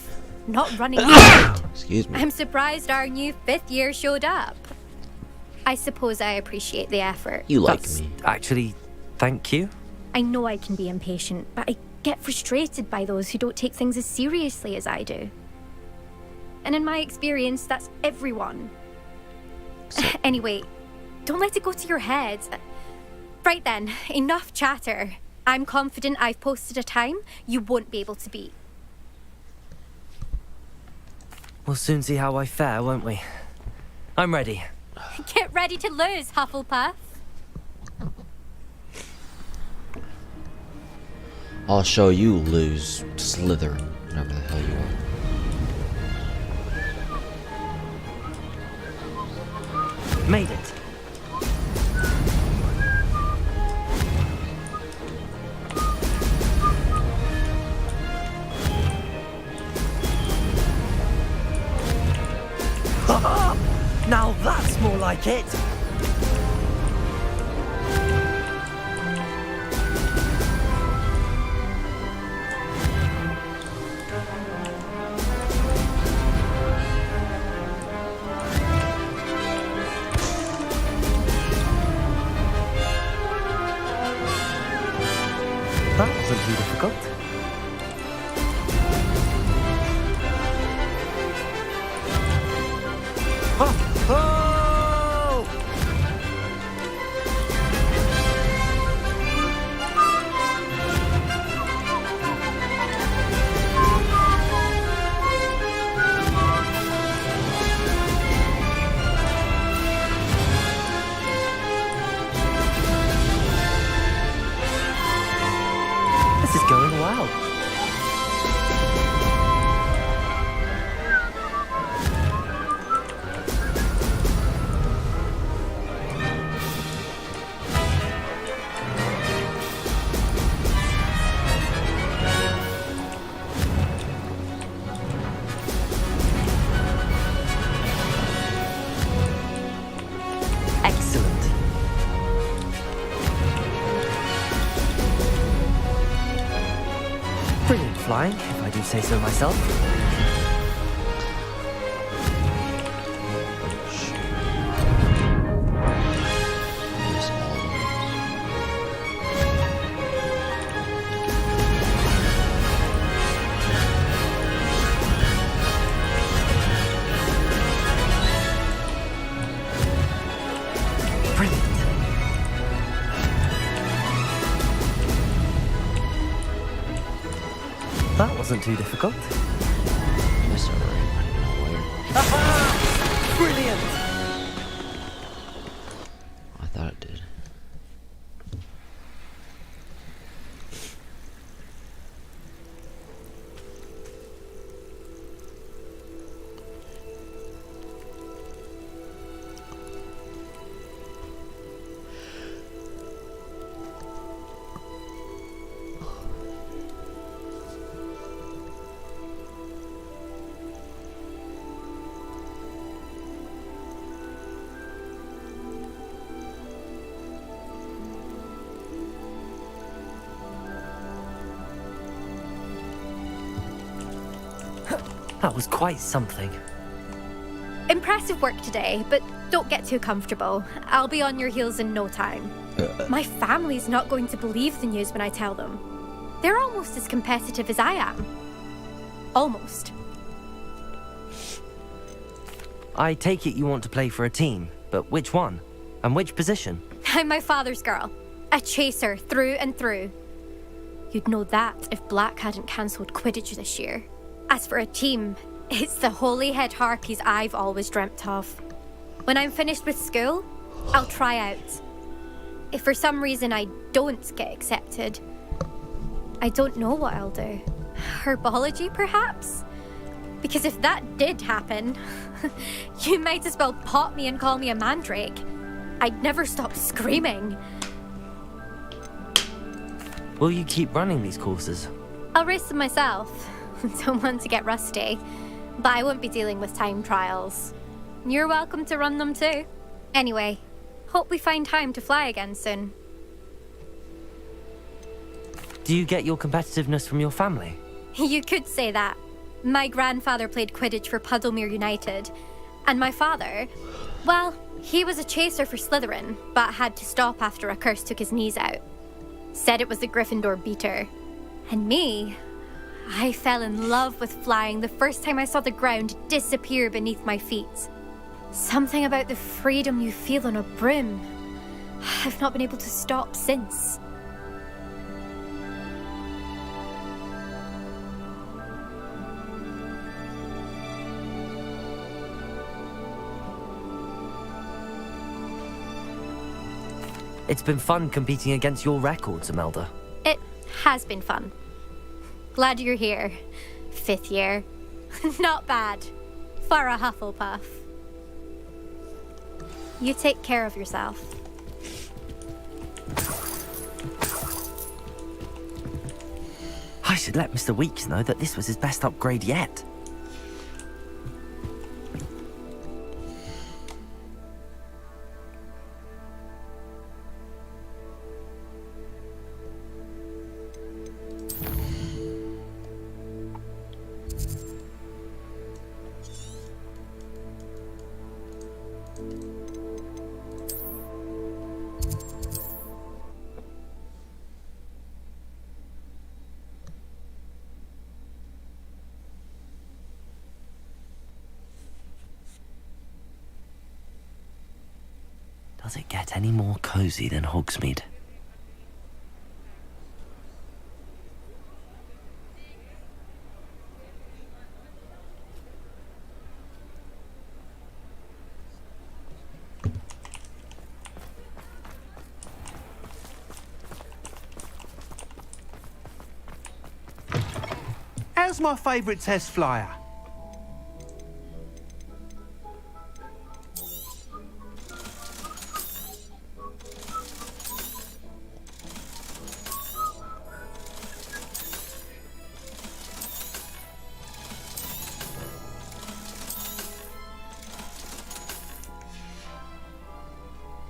[SPEAKER 12] not running out.
[SPEAKER 7] Excuse me.
[SPEAKER 12] I'm surprised our new 5th year showed up. I suppose I appreciate the effort.
[SPEAKER 7] You like
[SPEAKER 5] That's
[SPEAKER 7] me.
[SPEAKER 5] Actually, thank you.
[SPEAKER 12] I know I can be impatient, but I get frustrated by those who don't take things as seriously as I do. And in my experience, that's everyone. Anyway, don't let it go to your head. Right then, enough chatter. I'm confident I've posted a time you won't be able to beat.
[SPEAKER 5] We'll soon see how I fare, won't we? I'm ready.
[SPEAKER 12] Get ready to lose, Hufflepuff.
[SPEAKER 7] I'll show you, lose, Slytherin, whatever the hell you are.
[SPEAKER 5] Made it. Now that's more like it. That wasn't too difficult. Oh!
[SPEAKER 6] Wow.
[SPEAKER 5] Excellent. Brilliant flying, if I do say so myself. Brilliant. That wasn't too difficult.
[SPEAKER 7] Missed it right.
[SPEAKER 5] Brilliant!
[SPEAKER 7] I thought it did.
[SPEAKER 5] That was quite something.
[SPEAKER 12] Impressive work today, but don't get too comfortable. I'll be on your heels in no time. My family's not going to believe the news when I tell them. They're almost as competitive as I am. Almost.
[SPEAKER 5] I take it you want to play for a team, but which one? And which position?
[SPEAKER 12] I'm my father's girl. A chaser through and through. You'd know that if Black hadn't cancelled Quidditch this year. As for a team, it's the Holyhead Harpies I've always dreamt of. When I'm finished with school, I'll try out. If for some reason I don't get accepted, I don't know what I'll do. Herbology, perhaps? Because if that did happen, you might as well pop me and call me a mandrake. I'd never stop screaming.
[SPEAKER 5] Will you keep running these courses?
[SPEAKER 12] I'll race them myself. Don't want to get rusty, but I won't be dealing with time trials. You're welcome to run them too. Anyway, hope we find time to fly again soon.
[SPEAKER 5] Do you get your competitiveness from your family?
[SPEAKER 12] You could say that. My grandfather played Quidditch for Puddlemere United, and my father, well, he was a chaser for Slytherin, but had to stop after a curse took his knees out. Said it was the Gryffindor beater. And me, I fell in love with flying the first time I saw the ground disappear beneath my feet. Something about the freedom you feel on a broom. I've not been able to stop since.
[SPEAKER 5] It's been fun competing against your records, Imelda.
[SPEAKER 12] It has been fun. Glad you're here. 5th year. Not bad. For a Hufflepuff. You take care of yourself.
[SPEAKER 5] I should let Mr. Weeks know that this was his best upgrade yet. Does it get any more cozy than Hogsmeade?
[SPEAKER 9] How's my favourite test flyer?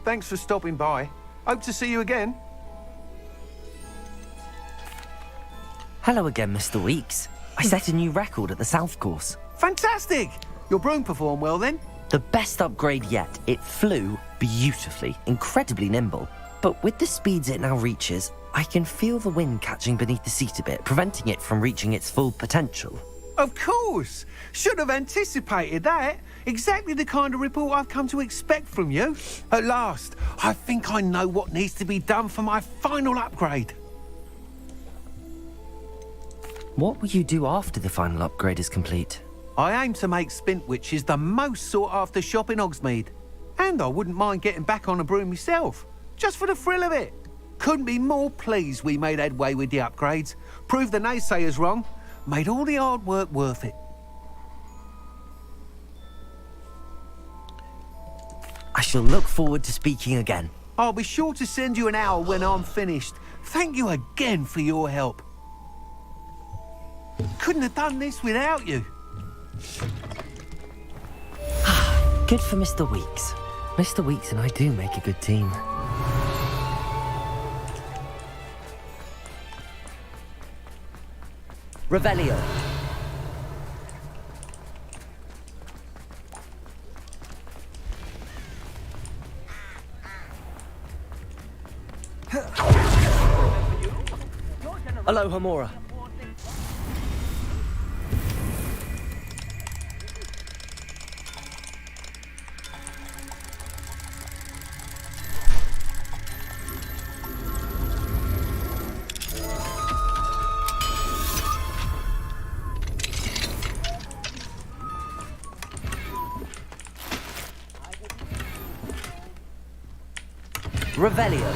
[SPEAKER 9] Thanks for stopping by. Hope to see you again.
[SPEAKER 5] Hello again, Mr. Weeks. I set a new record at the South Course.
[SPEAKER 9] Fantastic! Your broom performed well then?
[SPEAKER 5] The best upgrade yet. It flew beautifully, incredibly nimble. But with the speeds it now reaches, I can feel the wind catching beneath the seat a bit, preventing it from reaching its full potential.
[SPEAKER 9] Of course! Should have anticipated that. Exactly the kind of report I've come to expect from you. At last, I think I know what needs to be done for my final upgrade.
[SPEAKER 5] What will you do after the final upgrade is complete?
[SPEAKER 9] I aim to make Spintwitches the most sought-after shop in Hogsmeade. And I wouldn't mind getting back on a broom myself, just for the thrill of it. Couldn't be more pleased we made headway with the upgrades, proved the naysayers wrong, made all the hard work worth it.
[SPEAKER 5] I shall look forward to speaking again.
[SPEAKER 9] I'll be sure to send you an owl when I'm finished. Thank you again for your help. Couldn't have done this without you.
[SPEAKER 5] Good for Mr. Weeks. Mr. Weeks and I do make a good team. Revelio. Aloha Mora. Revelio.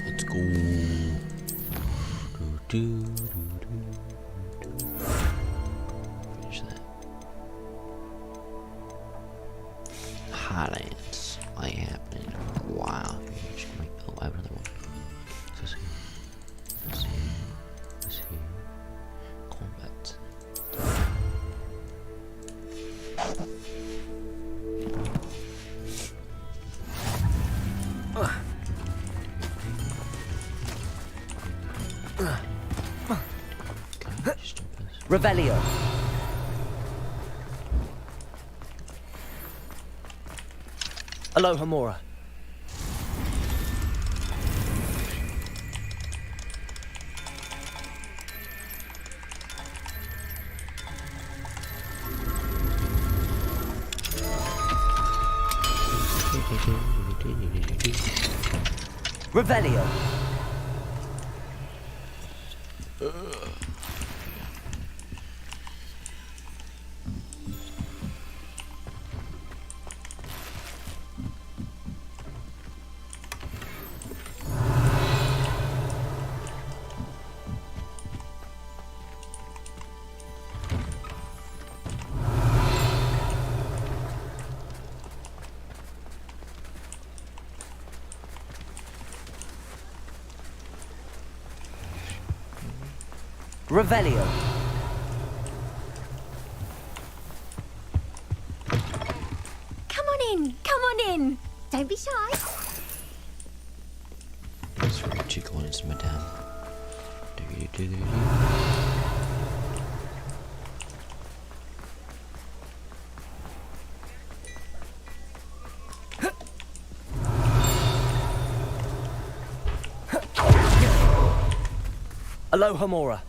[SPEAKER 7] Let's go. Finish that. Highlands. I happening. Wow. Just gonna make the live another one. So see. Let's see. Let's see. Combat.
[SPEAKER 5] Revelio. Aloha Mora. Revelio. Revelio.
[SPEAKER 12] Come on in, come on in. Don't be shy.
[SPEAKER 7] That's right, chicken wants madame. Diggity.
[SPEAKER 5] Aloha Mora.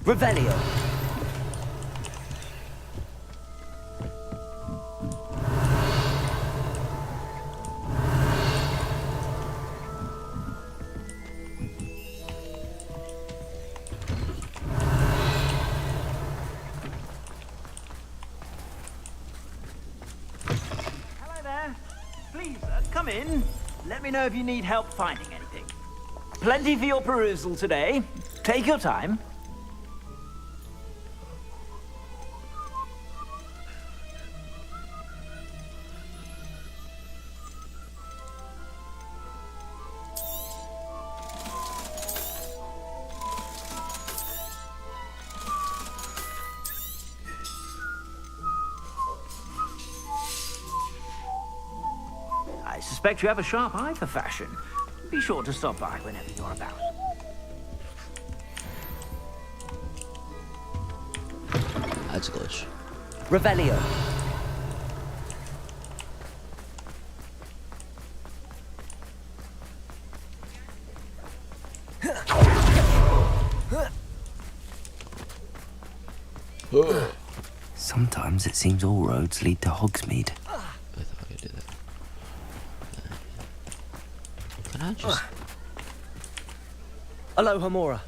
[SPEAKER 13] Revelio. Hello there. Please, come in. Let me know if you need help finding anything. Plenty for your perusal today. Take your time. I suspect you have a sharp eye for fashion. Be sure to stop by whenever you're about.
[SPEAKER 7] That's a glitch.
[SPEAKER 13] Revelio.
[SPEAKER 5] Sometimes it seems all roads lead to Hogsmeade.
[SPEAKER 7] I thought I could do that. Can I just...
[SPEAKER 13] Aloha Mora.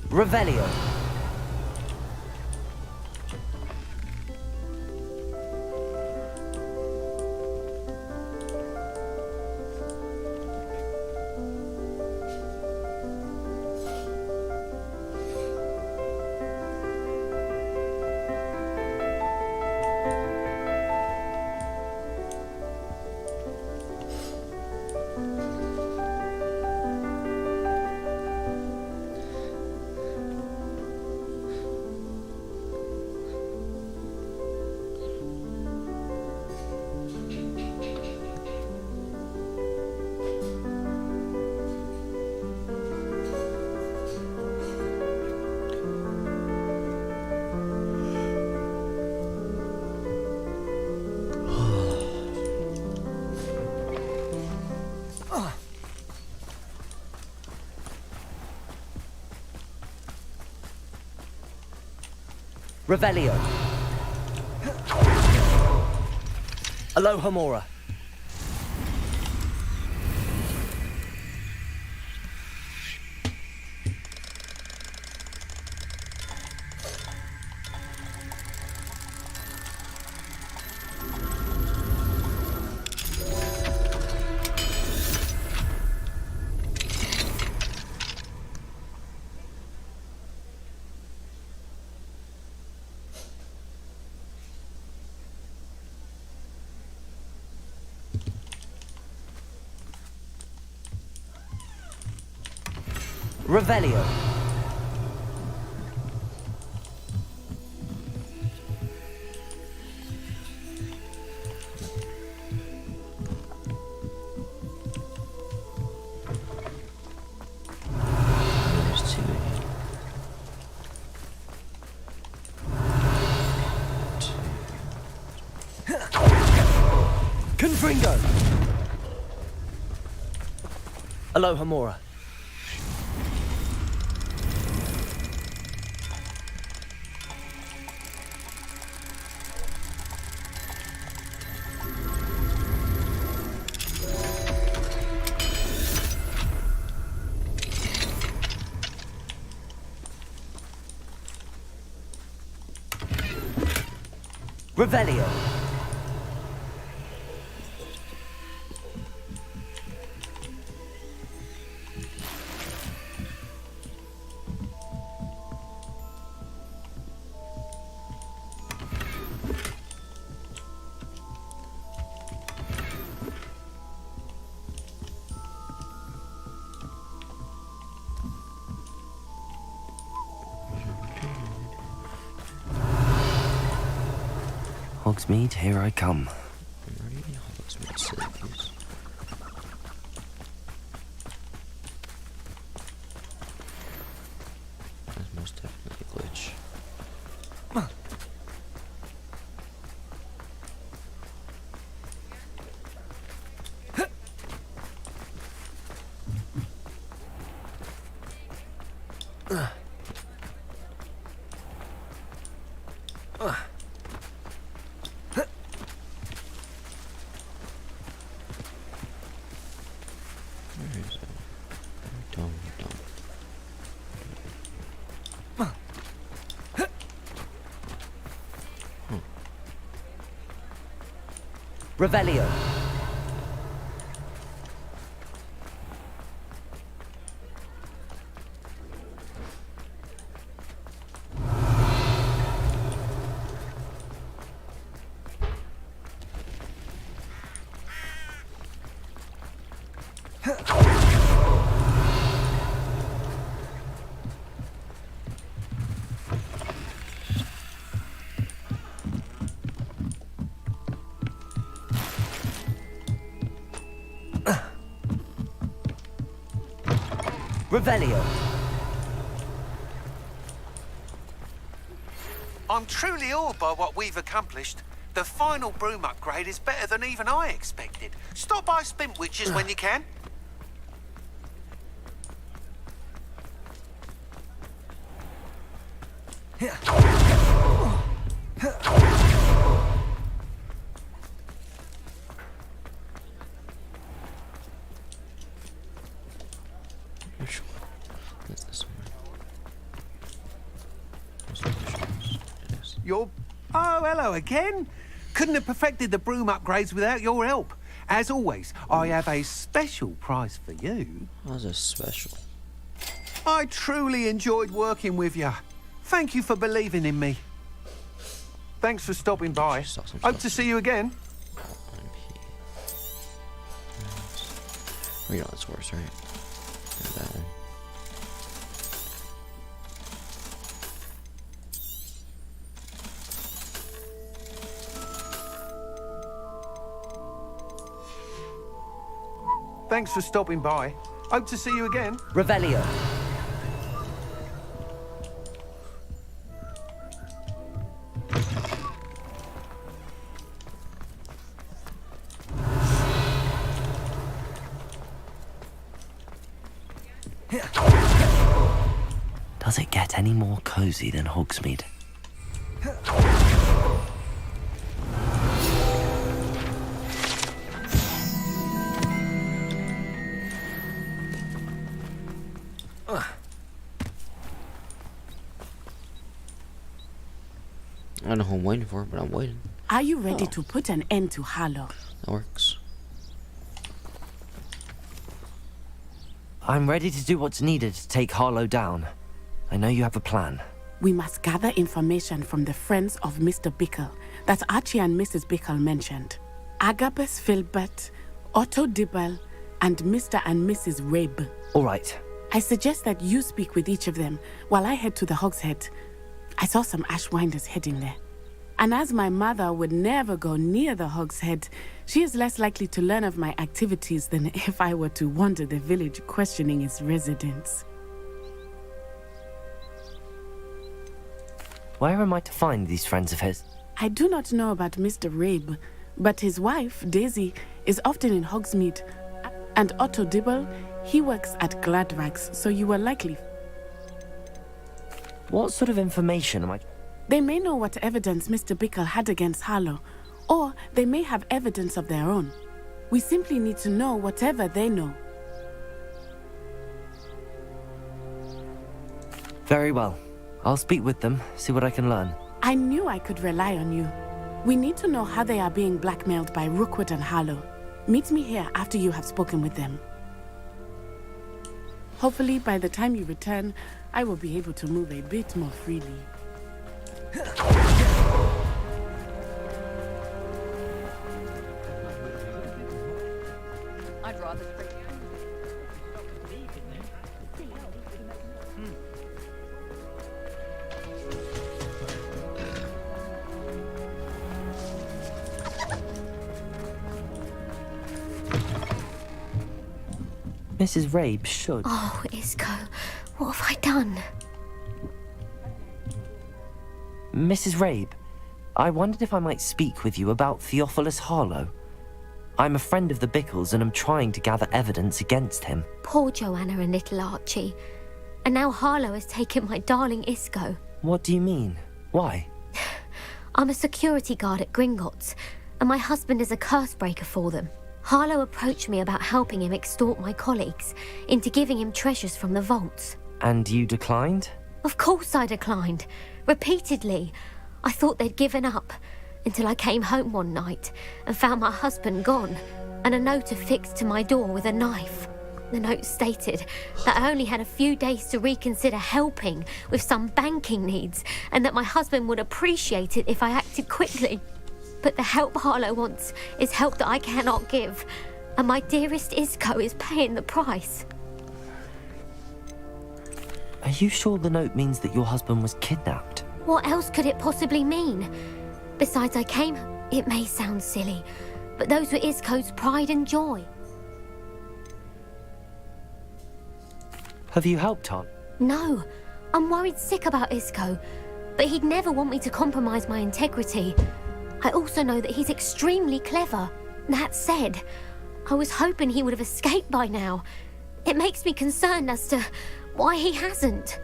[SPEAKER 13] Revelio. Revelio. Aloha Mora. Revelio.
[SPEAKER 7] There's two.
[SPEAKER 13] Confringo. Aloha Mora. Revelio.
[SPEAKER 5] Hogsmeade, here I come.
[SPEAKER 7] I'm ready. Hogsmeade cities. That's most definitely a glitch.
[SPEAKER 5] Revelio. Revelio.
[SPEAKER 9] I'm truly awed by what we've accomplished. The final broom upgrade is better than even I expected. Stop by Spintwitches when you can. You're... Oh, hello again. Couldn't have perfected the broom upgrades without your help. As always, I have a special prize for you.
[SPEAKER 7] How's a special?
[SPEAKER 9] I truly enjoyed working with you. Thank you for believing in me. Thanks for stopping by. Hope to see you again.
[SPEAKER 7] You know it's worse, right? And that one.
[SPEAKER 9] Thanks for stopping by. Hope to see you again.
[SPEAKER 5] Revelio. Does it get any more cozy than Hogsmeade?
[SPEAKER 7] I don't know who I'm waiting for, but I'm waiting.
[SPEAKER 11] Are you ready to put an end to Harlow?
[SPEAKER 7] That works.
[SPEAKER 5] I'm ready to do what's needed to take Harlow down. I know you have a plan.
[SPEAKER 11] We must gather information from the friends of Mr. Bickle that Archie and Mrs. Bickle mentioned. Agabus Filbert, Otto Dibble, and Mr. and Mrs. Rabe.
[SPEAKER 5] All right.
[SPEAKER 11] I suggest that you speak with each of them while I head to the Hogshead. I saw some Ashwinders heading there. And as my mother would never go near the Hogshead, she is less likely to learn of my activities than if I were to wander the village questioning its residents.
[SPEAKER 5] Where am I to find these friends of his?
[SPEAKER 11] I do not know about Mr. Rabe, but his wife, Daisy, is often in Hogsmeade. And Otto Dibble, he works at Gladrags, so you are likely...
[SPEAKER 5] What sort of information am I...
[SPEAKER 11] They may know what evidence Mr. Bickle had against Harlow, or they may have evidence of their own. We simply need to know whatever they know.
[SPEAKER 5] Very well. I'll speak with them, see what I can learn.
[SPEAKER 11] I knew I could rely on you. We need to know how they are being blackmailed by Rookwood and Harlow. Meet me here after you have spoken with them. Hopefully, by the time you return, I will be able to move a bit more freely.
[SPEAKER 14] I'd rather break
[SPEAKER 5] Mrs. Rabe should.
[SPEAKER 15] Oh, Isco, what have I done?
[SPEAKER 5] Mrs. Rabe, I wondered if I might speak with you about Theophilus Harlow. I'm a friend of the Bickles and am trying to gather evidence against him.
[SPEAKER 15] Poor Joanna and little Archie. And now Harlow has taken my darling Isco.
[SPEAKER 5] What do you mean? Why?
[SPEAKER 15] I'm a security guard at Gringotts, and my husband is a curse breaker for them. Harlow approached me about helping him extort my colleagues into giving him treasures from the vaults.
[SPEAKER 5] And you declined?
[SPEAKER 15] Of course I declined. Repeatedly. I thought they'd given up, until I came home one night and found my husband gone, and a note affixed to my door with a knife. The note stated that I only had a few days to reconsider helping with some banking needs, and that my husband would appreciate it if I acted quickly. But the help Harlow wants is help that I cannot give, and my dearest Isco is paying the price.
[SPEAKER 5] Are you sure the note means that your husband was kidnapped?
[SPEAKER 15] What else could it possibly mean? Besides, it may sound silly, but those were Isco's pride and joy.
[SPEAKER 5] Have you helped Harlow?
[SPEAKER 15] No, I'm worried sick about Isco, but he'd never want me to compromise my integrity. I also know that he's extremely clever. That said, I was hoping he would have escaped by now. It makes me concerned as to why he hasn't.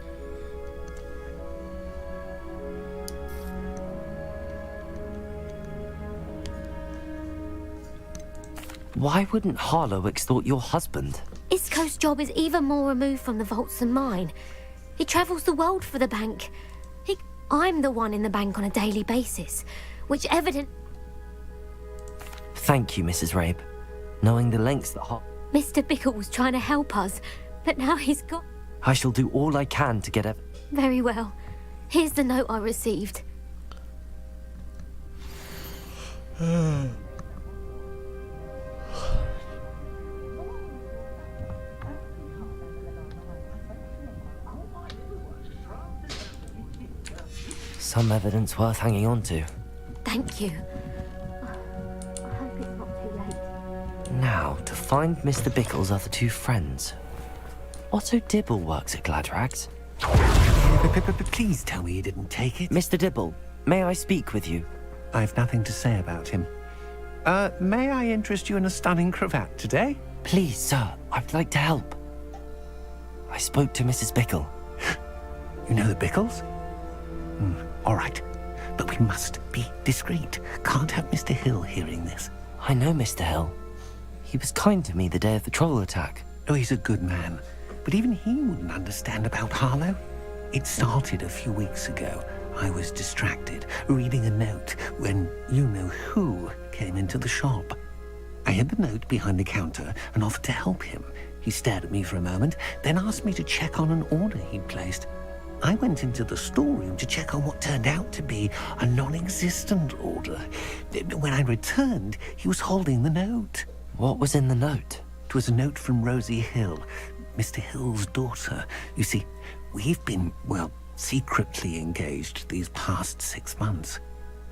[SPEAKER 5] Why wouldn't Harlow extort your husband?
[SPEAKER 15] Isco's job is even more removed from the vaults than mine. He travels the world for the bank. I'm the one in the bank on a daily basis, which
[SPEAKER 5] Thank you, Mrs. Rabe. Knowing the lengths that
[SPEAKER 15] Mr. Bickle was trying to help us, but now he's got...
[SPEAKER 5] I shall do all I can to get
[SPEAKER 15] Very well. Here's the note I received.
[SPEAKER 5] Some evidence worth hanging on to.
[SPEAKER 15] Thank you. I hope it's not too late.
[SPEAKER 5] Now, to find Mr. Bickle's other two friends. Otto Dibble works at Gladrags.
[SPEAKER 9] Please tell me you didn't take it.
[SPEAKER 5] Mr. Dibble, may I speak with you?
[SPEAKER 9] I've nothing to say about him. May I interest you in a stunning cravat today?
[SPEAKER 5] Please, sir, I'd like to help. I spoke to Mrs. Bickle.
[SPEAKER 9] You know the Bickles? All right, but we must be discreet. Can't have Mr. Hill hearing this.
[SPEAKER 5] I know Mr. Hill. He was kind to me the day of the troll attack.
[SPEAKER 9] Oh, he's a good man, but even he wouldn't understand about Harlow. It started a few weeks ago. I was distracted, reading a note, when you-know-who came into the shop. I hid the note behind the counter and offered to help him. He stared at me for a moment, then asked me to check on an order he'd placed. I went into the storeroom to check on what turned out to be a non-existent order. When I returned, he was holding the note.
[SPEAKER 5] What was in the note?
[SPEAKER 9] It was a note from Rosie Hill, Mr. Hill's daughter. You see, we've been, secretly engaged these past 6 months.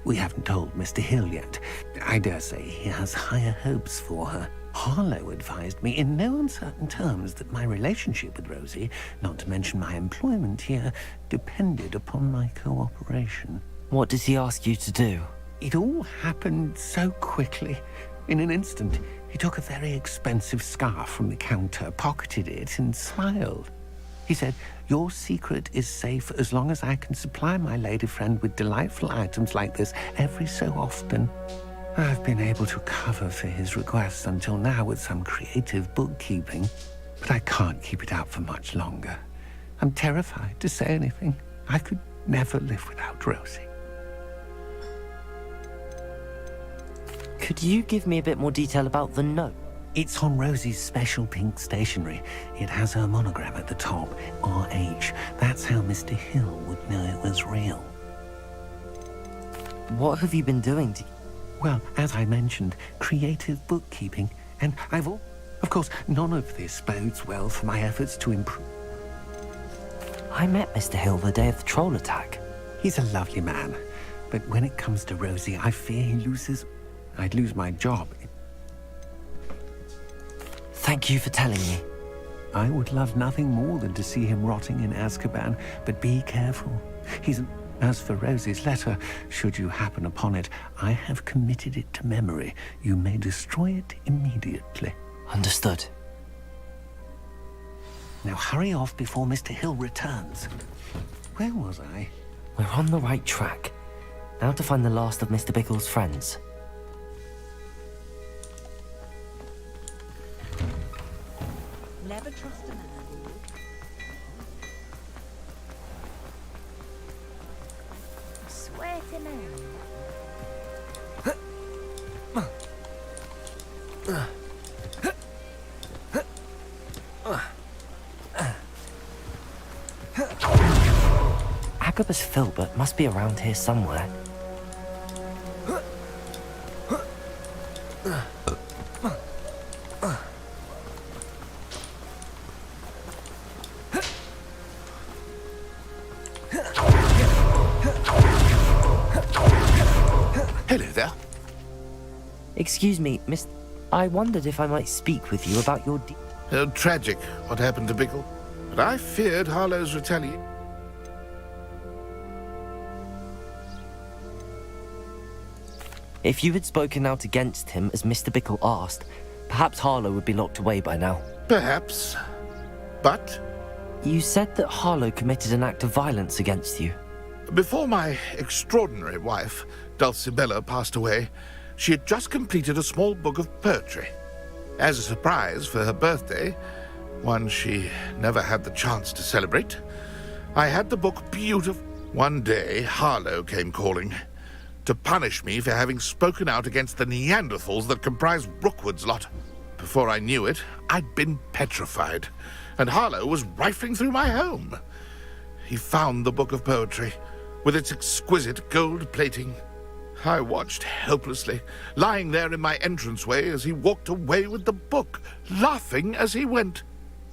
[SPEAKER 9] We haven't told Mr. Hill yet. I dare say he has higher hopes for her. Harlow advised me in no uncertain terms that my relationship with Rosie, not to mention my employment here, depended upon my cooperation.
[SPEAKER 5] What does he ask you to do?
[SPEAKER 9] It all happened so quickly. In an instant, he took a very expensive scarf from the counter, pocketed it, and smiled. He said, "Your secret is safe as long as I can supply my lady friend with delightful items like this every so often." I've been able to cover for his requests until now with some creative bookkeeping, but I can't keep it out for much longer. I'm terrified to say anything. I could never live without Rosie.
[SPEAKER 5] Could you give me a bit more detail about the note?
[SPEAKER 9] It's on Rosie's special pink stationery. It has her monogram at the top, RH. That's how Mr. Hill would know it was real.
[SPEAKER 5] What have you been doing to...
[SPEAKER 9] Well, as I mentioned, creative bookkeeping. And of course, none of this bodes well for my efforts to improve.
[SPEAKER 5] I met Mr. Hill the day of the troll attack.
[SPEAKER 9] He's a lovely man. But when it comes to Rosie, I fear I'd lose my job.
[SPEAKER 5] Thank you for telling me.
[SPEAKER 9] I would love nothing more than to see him rotting in Azkaban, but be careful. As for Rosie's letter, should you happen upon it, I have committed it to memory. You may destroy it immediately.
[SPEAKER 5] Understood.
[SPEAKER 9] Now hurry off before Mr. Hill returns. Where was I?
[SPEAKER 5] We're on the right track. Now to find the last of Mr. Bickle's friends.
[SPEAKER 3] Never trust a man.
[SPEAKER 15] I swear to man.
[SPEAKER 5] Agabus Filbert must be around here somewhere.
[SPEAKER 4] Hello there.
[SPEAKER 5] Excuse me, Miss... I wondered if I might speak with you about your...
[SPEAKER 4] Tragic, what happened to Bickle. But I feared Harlow's retaliation.
[SPEAKER 5] If you had spoken out against him, as Mr. Bickle asked, perhaps Harlow would be locked away by now.
[SPEAKER 4] Perhaps. But?
[SPEAKER 5] You said that Harlow committed an act of violence against you.
[SPEAKER 4] Before my extraordinary wife, Dulcibella, passed away, she had just completed a small book of poetry. As a surprise for her birthday, one she never had the chance to celebrate, I had the book beautiful. One day, Harlow came calling to punish me for having spoken out against the Neanderthals that comprise Rookwood's lot. Before I knew it, I'd been petrified, and Harlow was rifling through my home. He found the book of poetry, with its exquisite gold plating. I watched helplessly, lying there in my entranceway as he walked away with the book, laughing as he went.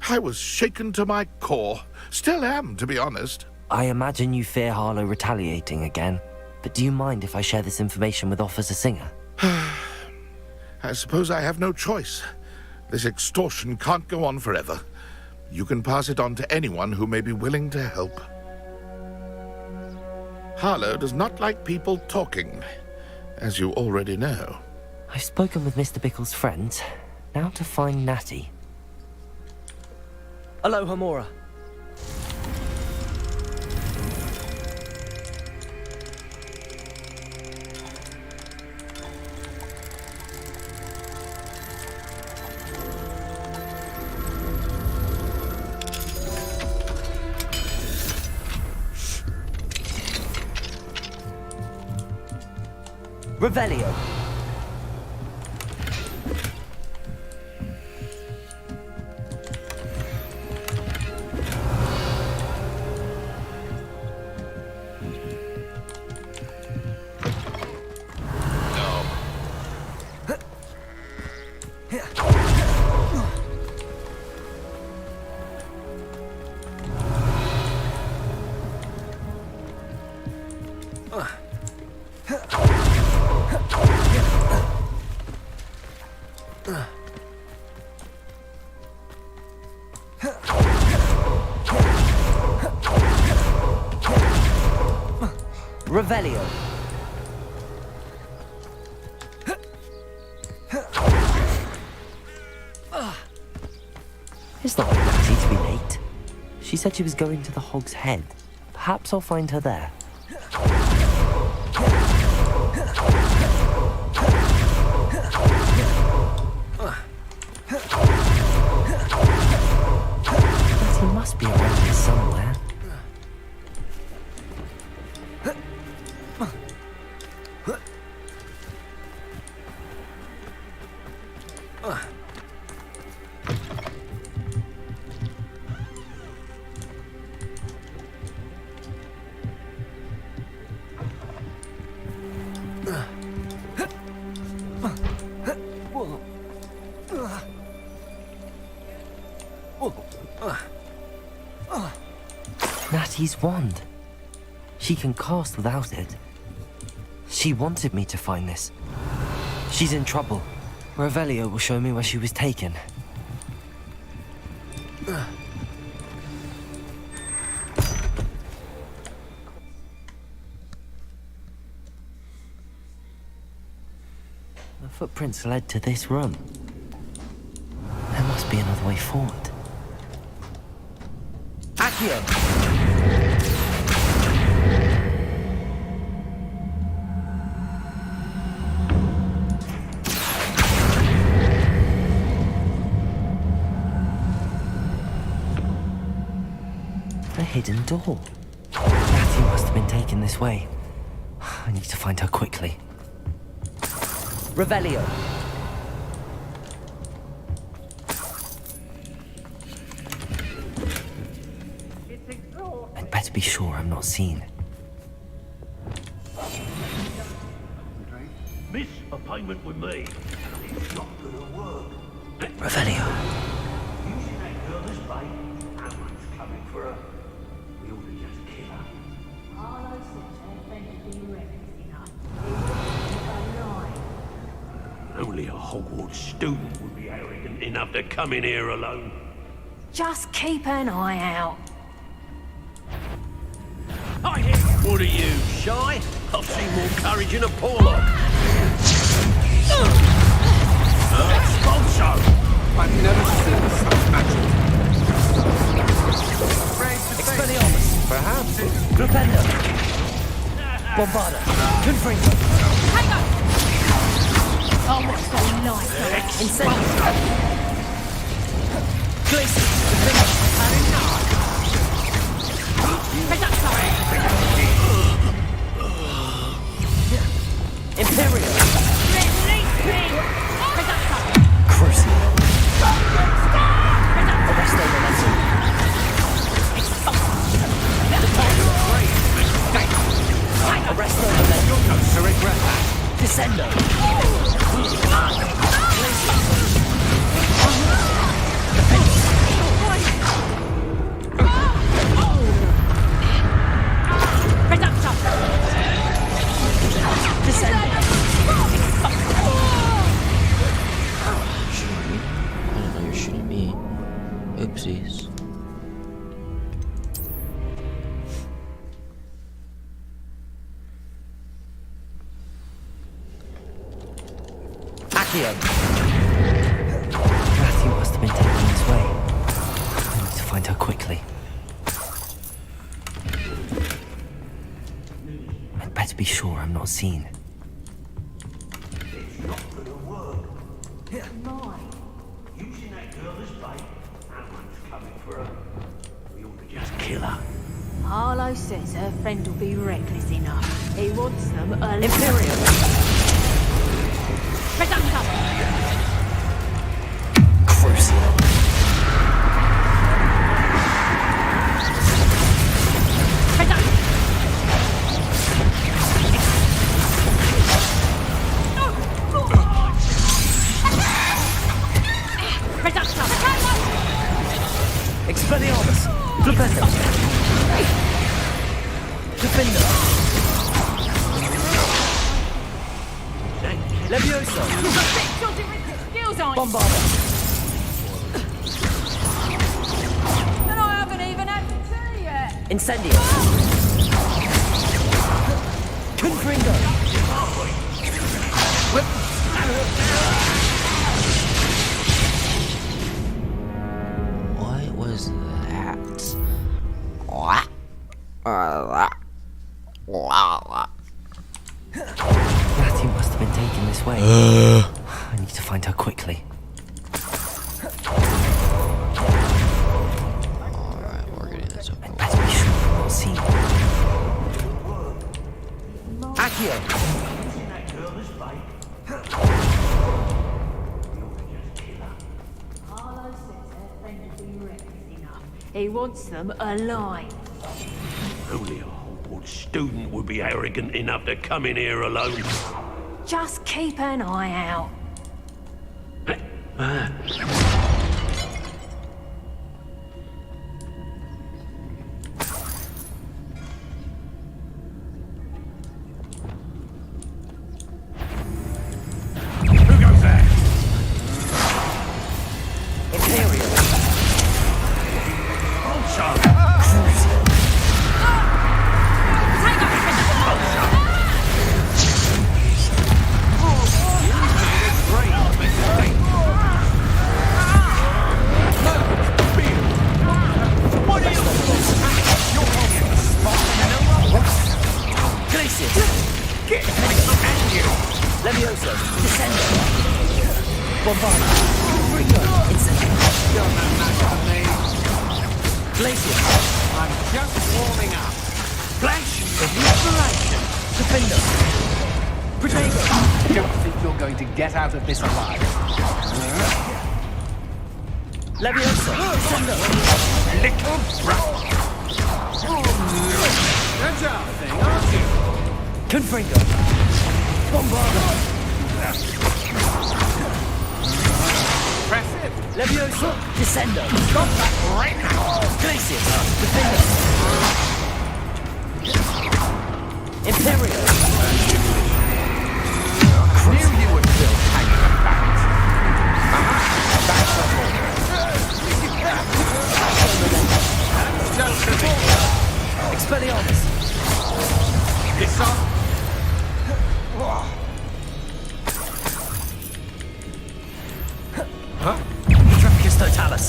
[SPEAKER 4] I was shaken to my core. Still am, to be honest.
[SPEAKER 5] I imagine you fear Harlow retaliating again. But do you mind if I share this information with Officer Singer?
[SPEAKER 4] I suppose I have no choice. This extortion can't go on forever. You can pass it on to anyone who may be willing to help. Harlow does not like people talking, as you already know.
[SPEAKER 5] I've spoken with Mr. Bickle's friends. Now to find Natty.
[SPEAKER 6] Aloha, Mora.
[SPEAKER 5] Revelio. Revelio. It's not like Natty to be late. She said she was going to the Hog's Head. Perhaps I'll find her there. Natty must be around here somewhere. Natty's wand. She can cast without it. She wanted me to find this. She's in trouble. Revelio will show me where she was taken. The footprints led to this room. There must be another way forward. Accio! A hidden door. Natty must have been taken this way. I need to find her quickly. Revelio. I'd better be sure I'm not seen.
[SPEAKER 16] Miss a payment with me. It's not gonna work.
[SPEAKER 5] Revelio.
[SPEAKER 16] Using that girl as bait, how much coming for her? We ought to just kill her.
[SPEAKER 8] Arlo says her friend would be reckless enough.
[SPEAKER 16] Only a Hogwarts student would be arrogant enough to come in here alone.
[SPEAKER 8] Just keep an eye out.
[SPEAKER 16] I hear. What are you, shy? I've seen more courage in a Porlock. Sponsor!
[SPEAKER 9] I've never seen such magic.
[SPEAKER 5] Expelliarmus.
[SPEAKER 9] Perhaps.
[SPEAKER 5] Repender. Bombarda. Confringo.
[SPEAKER 14] Hang on! Oh, what's going like?
[SPEAKER 5] Incendio. Glacier. Imperial. Crucial. Arresto Momentum. Arresto Momentum.
[SPEAKER 9] You'll go to regret that.
[SPEAKER 5] Descendo.
[SPEAKER 7] Oopsies.
[SPEAKER 5] Accio. Matthew must have been taken this way. I need to find her quickly. I'd better be sure I'm not seen.
[SPEAKER 16] It's not gonna work. Using that girl as bait, how much coming for her? We ought to just kill her.
[SPEAKER 8] Arlo says her friend will be reckless enough. He wants them alive.
[SPEAKER 5] Imperial. Crucial. Expelliarmus. Defender. Defender. Levioso. Bombarda.
[SPEAKER 14] And I haven't even had tea yet.
[SPEAKER 5] Incendio. Confringo.
[SPEAKER 7] What was that?
[SPEAKER 5] Matthew must have been taken this way. I need to find her quickly.
[SPEAKER 7] Alright, we're getting this over.
[SPEAKER 5] I'd better be sure I'm not seen. Accio.
[SPEAKER 16] Using that girl as bait. We ought to just kill her.
[SPEAKER 8] Arlo says her friend will be reckless enough. He wants them alive.
[SPEAKER 16] Only a Hogwarts student would be arrogant enough to come in here alone.
[SPEAKER 8] Just keep an eye out.
[SPEAKER 16] Who goes there?
[SPEAKER 5] Imperial.
[SPEAKER 9] Glacier. I'm just warming up. Flash of inspiration. Defender. Protego. Don't think you're going to get out of this alive.
[SPEAKER 5] Leviosa. Descendo.
[SPEAKER 9] Little brat. Agile thing, aren't you?
[SPEAKER 5] Confringo. Bombarda.
[SPEAKER 9] Impressive.
[SPEAKER 5] Leviosa. Descendo.
[SPEAKER 9] Stop that right now.
[SPEAKER 5] Glacier. Defender. Imperial.
[SPEAKER 9] Knew you would still hang the balance. That's the ball. Just a bit.
[SPEAKER 5] Expelliarmus.
[SPEAKER 9] This off.
[SPEAKER 5] Huh? Petrificus Totalis.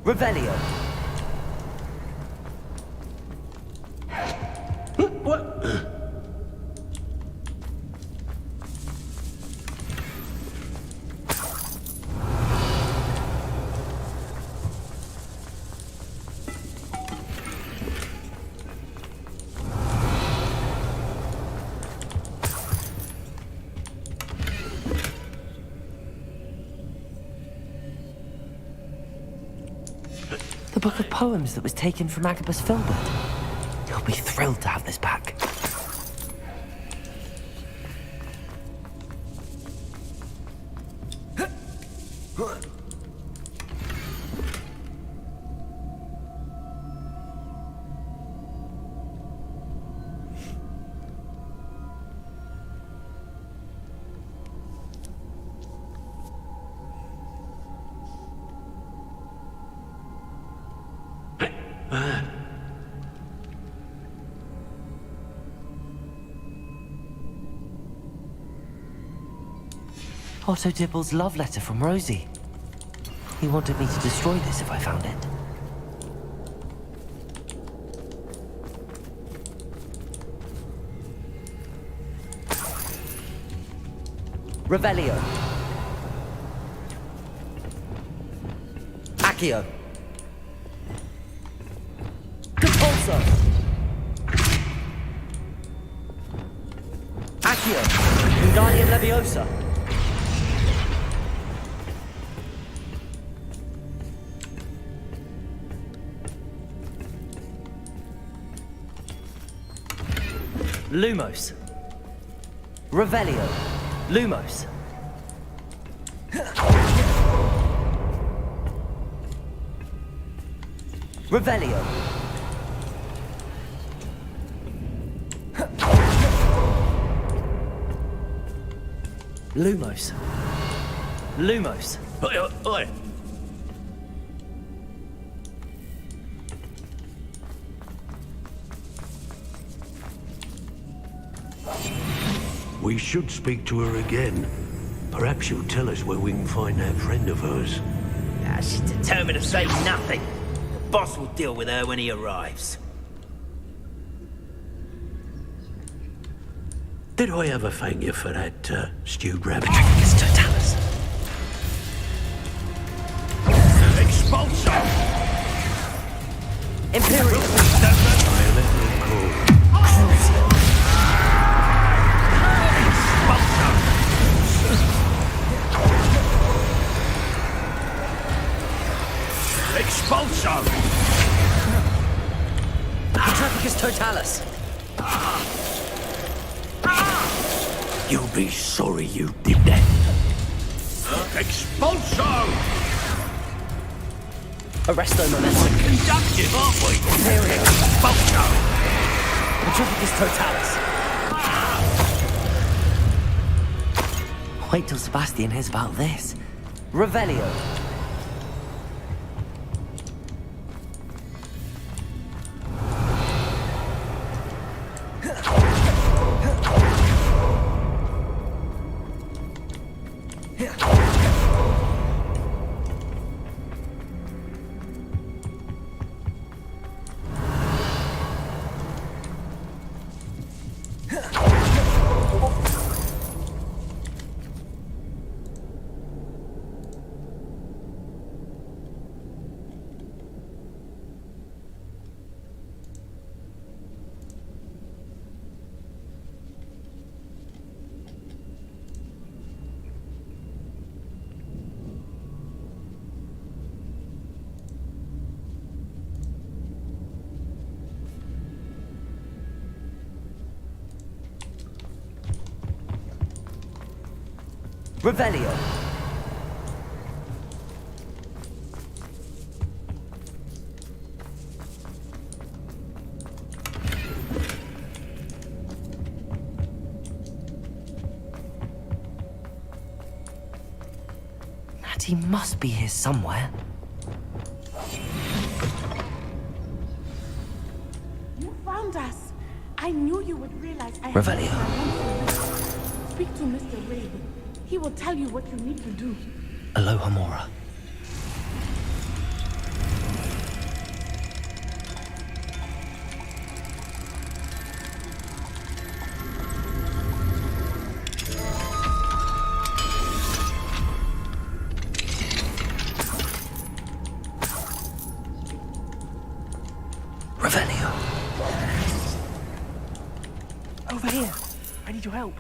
[SPEAKER 5] Revelio.
[SPEAKER 16] What?
[SPEAKER 5] The book of poems that was taken from Agabus Filbert. He'll be thrilled to have this back. Otto Dibble's love letter from Rosie. He wanted me to destroy this if I found it. Revelio. Accio. Compulso. Accio. Wingardium Leviosa. Lumos. Revelio. Lumos. Revelio. Lumos. Lumos.
[SPEAKER 16] Oi. We should speak to her again. Perhaps she'll tell us where we can find that friend of hers.
[SPEAKER 13] She's determined to say nothing. The boss will deal with her when he arrives.
[SPEAKER 16] Did I ever thank you for that stewed rabbit?
[SPEAKER 5] Petrificus Totalis.
[SPEAKER 16] Expulso!
[SPEAKER 5] Imperial.
[SPEAKER 16] Expulso!
[SPEAKER 5] Petrificus Totalis.
[SPEAKER 16] You'll be sorry you did that. Expulso!
[SPEAKER 5] Arresto Momentum.
[SPEAKER 16] Conductive, aren't we?
[SPEAKER 5] Imperial.
[SPEAKER 16] Expulso!
[SPEAKER 5] Petrificus Totalis. Wait till Sebastian hears about this. Revelio. Revelio. Natty must be here somewhere.
[SPEAKER 11] You found us. I knew you would realize I
[SPEAKER 5] Revelio.
[SPEAKER 11] Speak to Mr. Rabe. He will tell you what you need to do.
[SPEAKER 5] Aloha Mora. Revelio.
[SPEAKER 6] Over here. I need your help.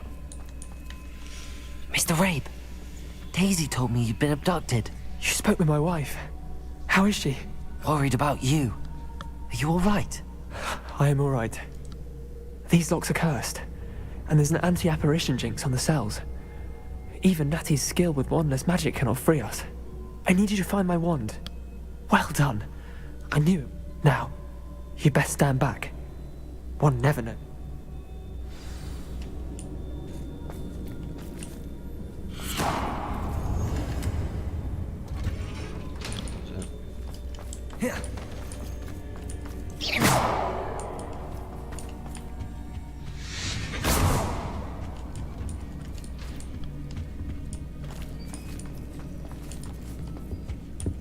[SPEAKER 5] Mr. Rabe, Daisy told me you'd been abducted.
[SPEAKER 6] You spoke with my wife. How is she?
[SPEAKER 5] Worried about you. Are you all right?
[SPEAKER 6] I am all right. These locks are cursed, and there's an anti-apparition jinx on the cells. Even Natty's skill with wandless magic cannot free us. I need you to find my wand. Well done. I knew it. Now, you best stand back. One never knows.
[SPEAKER 5] Here.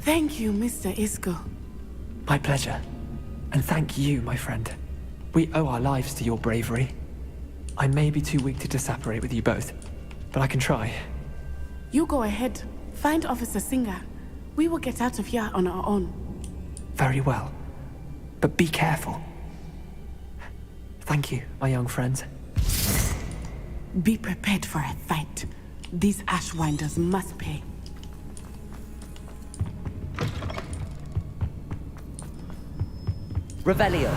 [SPEAKER 11] Thank you, Mr. Isco.
[SPEAKER 6] My pleasure. And thank you, my friend. We owe our lives to your bravery. I may be too weak to disapparate with you both, but I can try.
[SPEAKER 11] You go ahead. Find Officer Singer. We will get out of here on our own.
[SPEAKER 6] Very well. But be careful. Thank you, my young friends.
[SPEAKER 11] Be prepared for a fight. These Ashwinders must pay.
[SPEAKER 5] Revelio.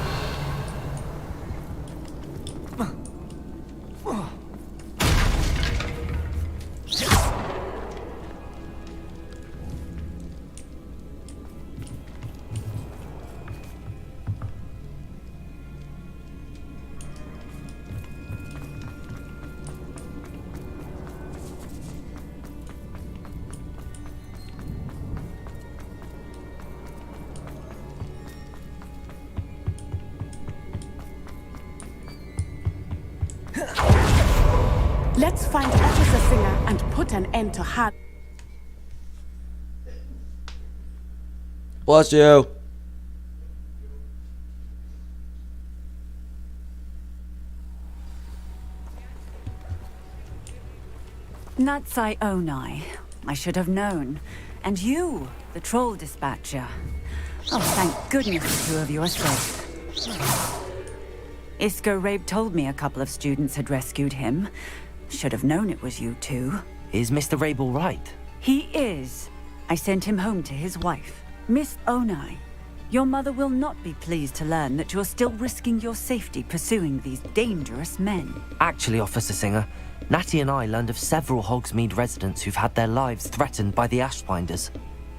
[SPEAKER 11] Let's find Officer Singer and put an end to her.
[SPEAKER 7] Bless you.
[SPEAKER 17] Natsai Onai. I should have known. And you, the troll dispatcher. Oh, thank goodness the two of you are safe. Isco Rabe told me a couple of students had rescued him. Should have known it was you two.
[SPEAKER 5] Is Mr. Rabe all right?
[SPEAKER 17] He is. I sent him home to his wife, Miss Onai. Your mother will not be pleased to learn that you're still risking your safety pursuing these dangerous men.
[SPEAKER 5] Actually, Officer Singer, Natty and I learned of several Hogsmeade residents who've had their lives threatened by the Ashwinders.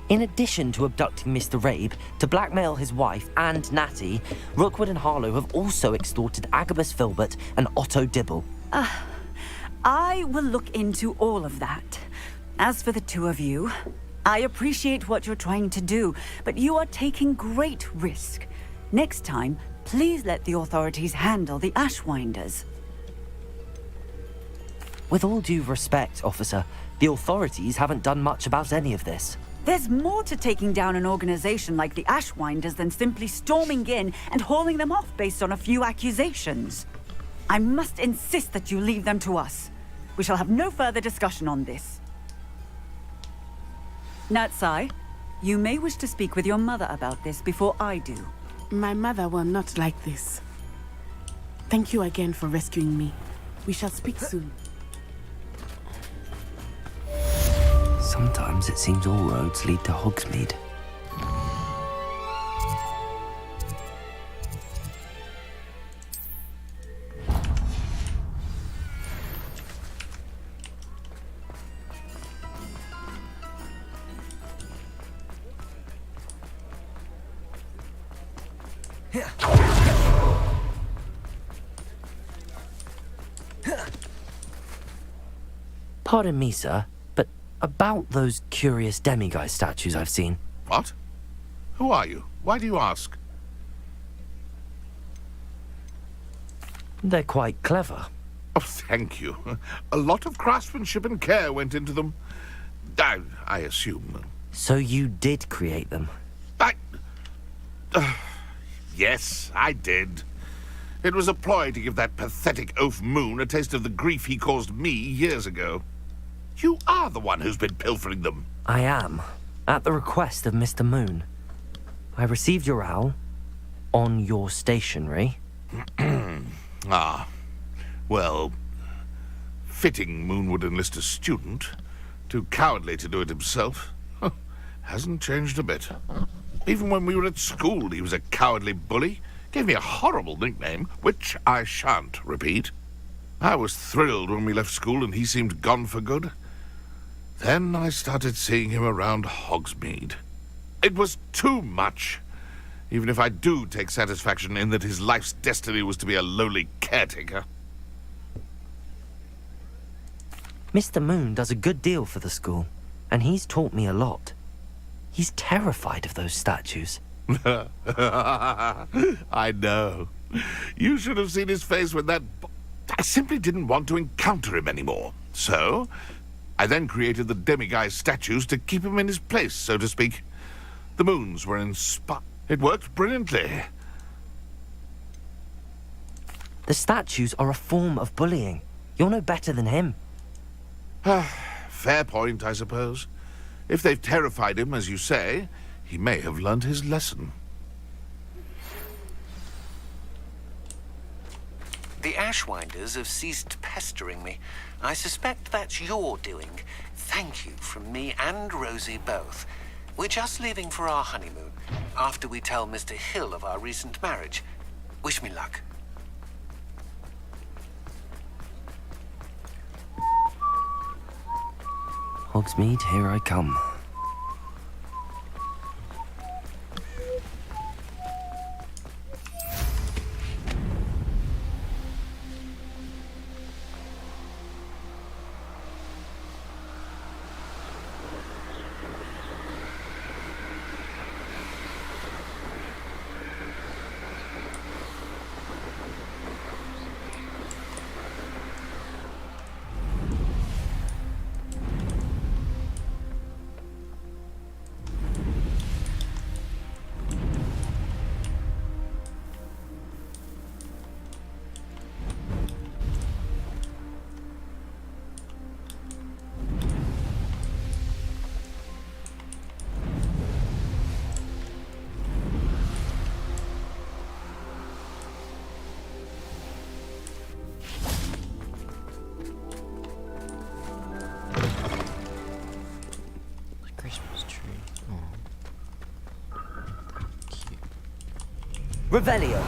[SPEAKER 5] In addition to abducting Mr. Rabe to blackmail his wife and Natty, Rookwood and Harlow have also extorted Agabus Filbert and Otto Dibble.
[SPEAKER 17] I will look into all of that. As for the two of you, I appreciate what you're trying to do, but you are taking great risk. Next time, please let the authorities handle the Ashwinders.
[SPEAKER 5] With all due respect, officer, the authorities haven't done much about any of this.
[SPEAKER 17] There's more to taking down an organization like the Ashwinders than simply storming in and hauling them off based on a few accusations. I must insist that you leave them to us. We shall have no further discussion on this. Natsai, you may wish to speak with your mother about this before I do.
[SPEAKER 11] My mother will not like this. Thank you again for rescuing me. We shall speak soon.
[SPEAKER 5] Sometimes it seems all roads lead to Hogsmeade. Pardon me, sir, but about those curious demiguise statues I've seen.
[SPEAKER 4] What? Who are you? Why do you ask?
[SPEAKER 5] They're quite clever.
[SPEAKER 4] Oh, thank you. A lot of craftsmanship and care went into them. I assume.
[SPEAKER 5] So you did create them?
[SPEAKER 4] Yes, I did. It was a ploy to give that pathetic oaf Moon a taste of the grief he caused me years ago. You are the one who's been pilfering them.
[SPEAKER 5] I am, at the request of Mr. Moon. I received your owl on your stationery.
[SPEAKER 4] Ah, well, fitting Moon would enlist a student. Too cowardly to do it himself. Hasn't changed a bit. Even when we were at school, he was a cowardly bully. Gave me a horrible nickname, which I shan't repeat. I was thrilled when we left school and he seemed gone for good. Then I started seeing him around Hogsmeade. It was too much. Even if I do take satisfaction in that his life's destiny was to be a lowly caretaker.
[SPEAKER 5] Mr. Moon does a good deal for the school, and he's taught me a lot. He's terrified of those statues.
[SPEAKER 4] I know. You should have seen his face when that... I simply didn't want to encounter him anymore. So, I then created the demiguise statues to keep him in his place, so to speak. The Moons were inspired. It worked brilliantly.
[SPEAKER 5] The statues are a form of bullying. You're no better than him.
[SPEAKER 4] Fair point, I suppose. If they've terrified him, as you say, he may have learned his lesson.
[SPEAKER 18] The Ashwinders have ceased pestering me. I suspect that's your doing. Thank you from me and Rosie both. We're just leaving for our honeymoon, after we tell Mr. Hill of our recent marriage. Wish me luck.
[SPEAKER 5] Hogsmeade, here I come. Revelio.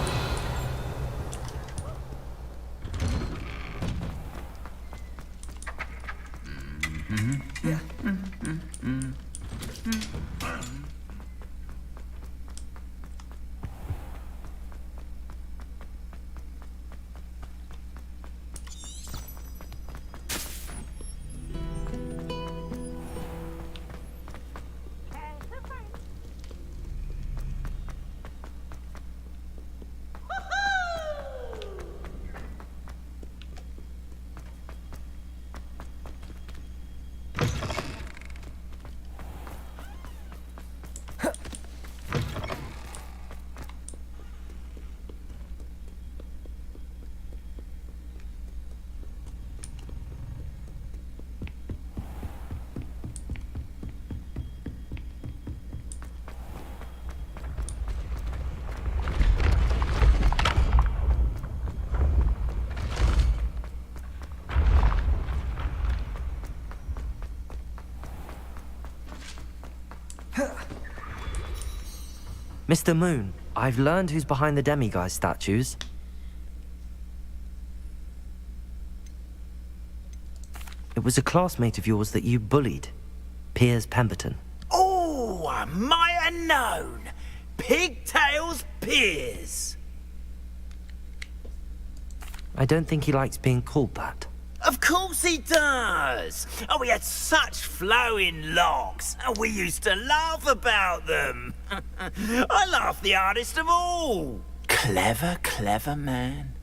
[SPEAKER 5] Mr. Moon, I've learned who's behind the demiguise statues. It was a classmate of yours that you bullied, Piers Pemberton.
[SPEAKER 13] Oh, I might have known. Pigtails
[SPEAKER 19] Piers!
[SPEAKER 5] I don't think he likes being called that.
[SPEAKER 19] Of course he does! Oh, we had such flowing locks, and we used to laugh about them. I laughed the hardest of all. Clever, clever man.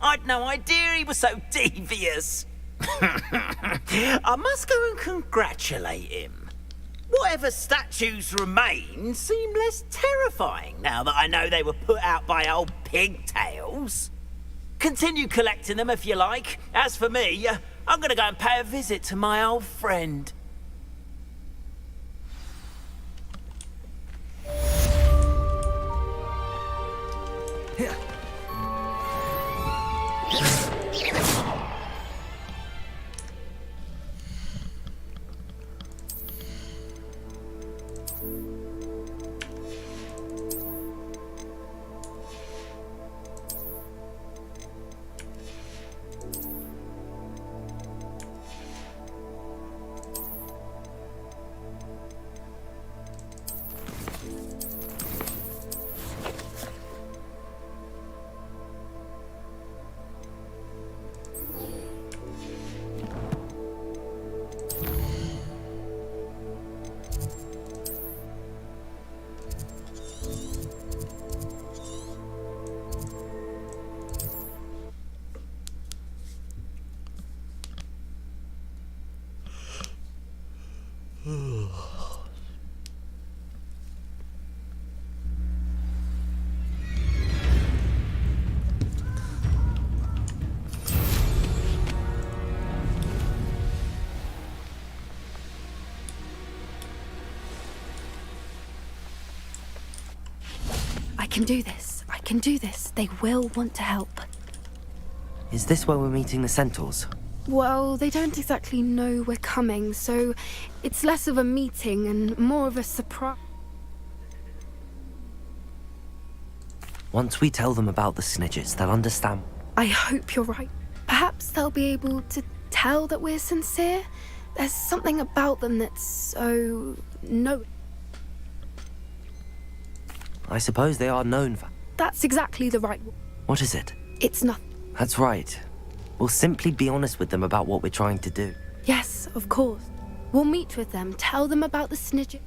[SPEAKER 19] I'd no idea he was so devious. I must go and congratulate him. Whatever statues remain seem less terrifying now that I know they were put out by old pigtails. Continue collecting them if you like. As for me, I'm gonna go and pay a visit to my old friend.
[SPEAKER 11] I can do this. I can do this. They will want to help.
[SPEAKER 5] Is this where we're meeting the centaurs?
[SPEAKER 11] Well, they don't exactly know we're coming, so it's less of a meeting and more of a surprise.
[SPEAKER 5] Once we tell them about the snidgets, they'll understand.
[SPEAKER 11] I hope you're right. Perhaps they'll be able to tell that we're sincere. There's something about them that's so... no.
[SPEAKER 5] I suppose they are known for...
[SPEAKER 11] That's exactly the right word.
[SPEAKER 5] What is it?
[SPEAKER 11] It's nothing.
[SPEAKER 5] That's right. We'll simply be honest with them about what we're trying to do.
[SPEAKER 11] Yes, of course. We'll meet with them, tell them about the snidget.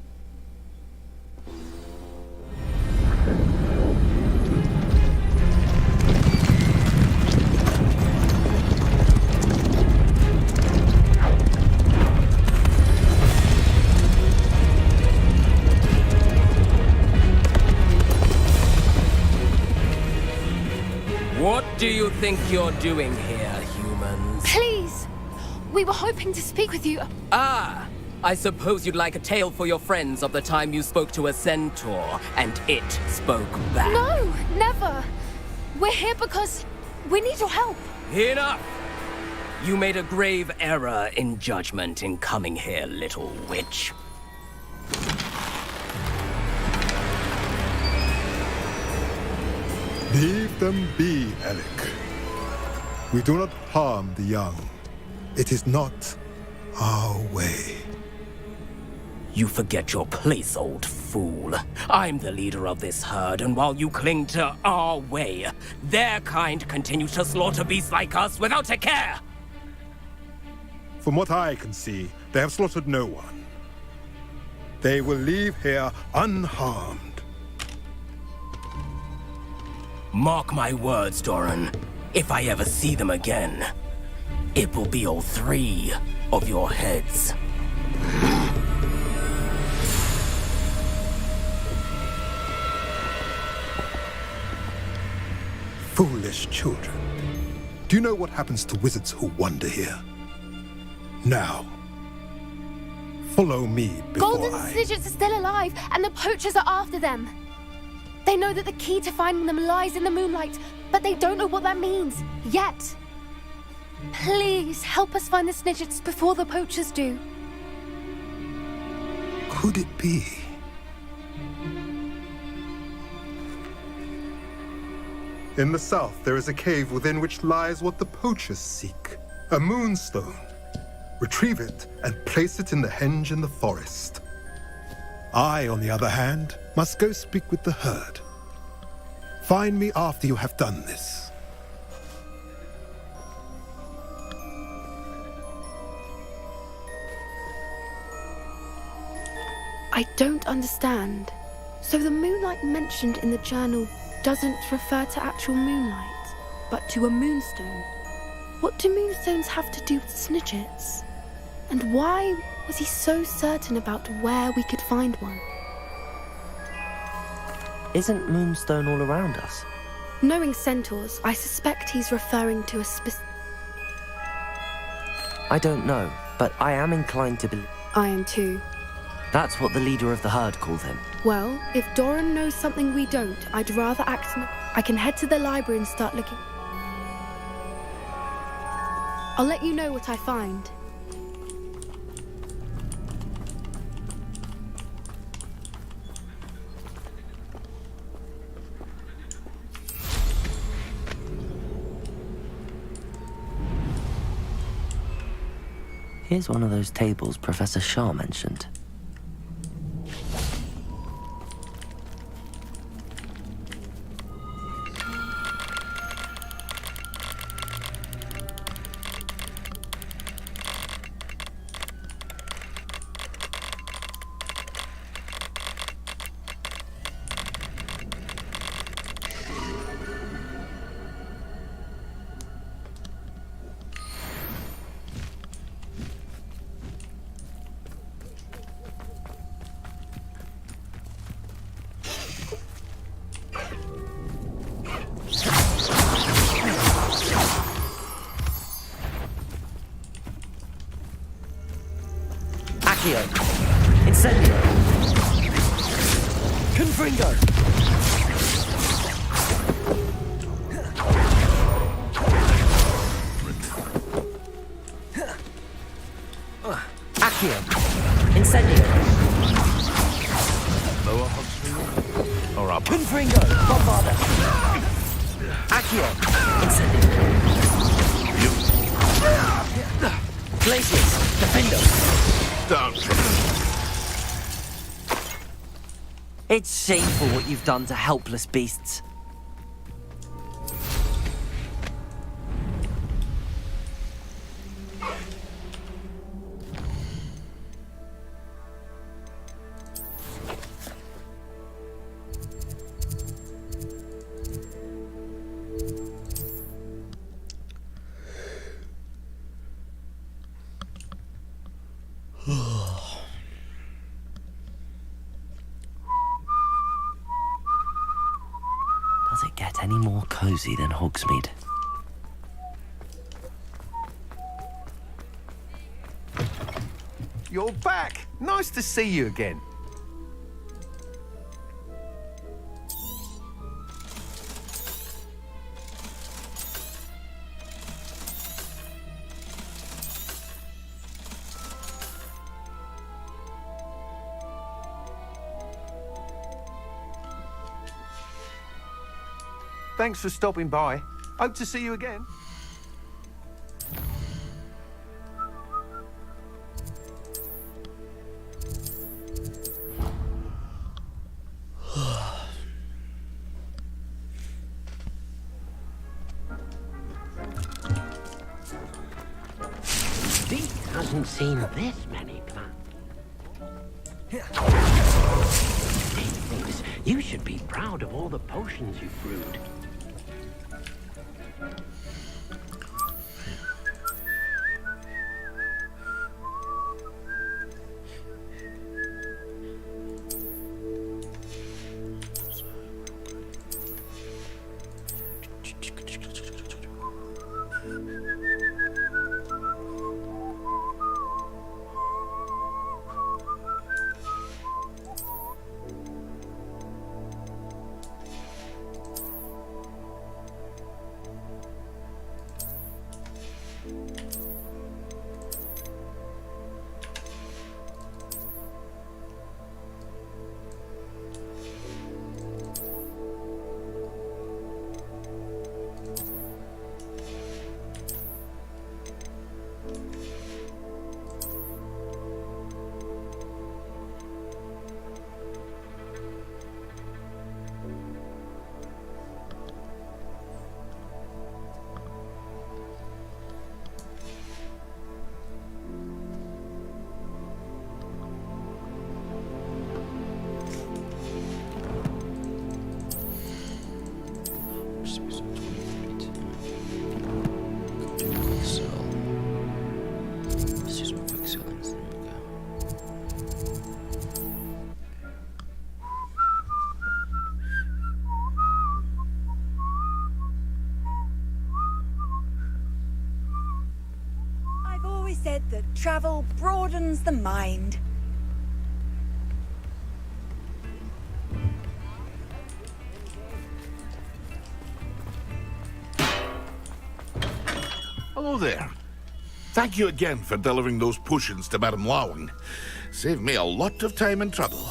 [SPEAKER 20] What do you think you're doing here, humans?
[SPEAKER 11] Please! We were hoping to speak with you.
[SPEAKER 20] Ah! I suppose you'd like a tale for your friends of the time you spoke to a centaur, and it spoke back.
[SPEAKER 11] No, never! We're here because we need your help.
[SPEAKER 20] Enough! You made a grave error in judgment in coming here, little witch.
[SPEAKER 21] Leave them be, Alec. We do not harm the young. It is not our way.
[SPEAKER 20] You forget your place, old fool. I'm the leader of this herd, and while you cling to our way, their kind continue to slaughter beasts like us without a care!
[SPEAKER 21] From what I can see, they have slaughtered no one. They will leave here unharmed.
[SPEAKER 20] Mark my words, Doran. If I ever see them again, it will be all 3 of your heads.
[SPEAKER 21] Foolish children. Do you know what happens to wizards who wander here? Now, follow me before
[SPEAKER 11] Golden Snidgets are still alive, and the poachers are after them. They know that the key to finding them lies in the moonlight, but they don't know what that means, yet. Please, help us find the Snidgets before the poachers do.
[SPEAKER 21] Could it be? In the south, there is a cave within which lies what the poachers seek. A moonstone. Retrieve it and place it in the henge in the forest. I, on the other hand, must go speak with the herd. Find me after you have done this.
[SPEAKER 11] I don't understand. So the moonlight mentioned in the journal doesn't refer to actual moonlight, but to a moonstone. What do moonstones have to do with snitchets? And why was he so certain about where we could find one?
[SPEAKER 5] Isn't moonstone all around us?
[SPEAKER 11] Knowing centaurs, I suspect he's referring to a specific...
[SPEAKER 5] I don't know, but I am inclined to believe...
[SPEAKER 11] I am too.
[SPEAKER 5] That's what the leader of the herd called him.
[SPEAKER 11] Well, if Doran knows something we don't, I'd rather act... I can head to the library and start looking. I'll let you know what I find.
[SPEAKER 5] Here's one of those tables Professor Shah mentioned. Incendio! Confringo! Accio! Incendio!
[SPEAKER 4] Lower Hogsfield? Or up?
[SPEAKER 5] Confringo! Bombarda! Accio! Incendio! Glaciers! Defendo!
[SPEAKER 4] Down.
[SPEAKER 5] It's shameful what you've done to helpless beasts. Does it get any more cozy than Hogsmeade?
[SPEAKER 9] You're back! Nice to see you again. Thanks for stopping by. Hope to see you again.
[SPEAKER 19] Dean hasn't seen this many plants. He thinks you should be proud of all the potions you've brewed.
[SPEAKER 7] just more focus on this. There we go.
[SPEAKER 3] I've always said that travel broadens the mind.
[SPEAKER 4] Hello there. Thank you again for delivering those potions to Madame Lawing. Saved me a lot of time and trouble.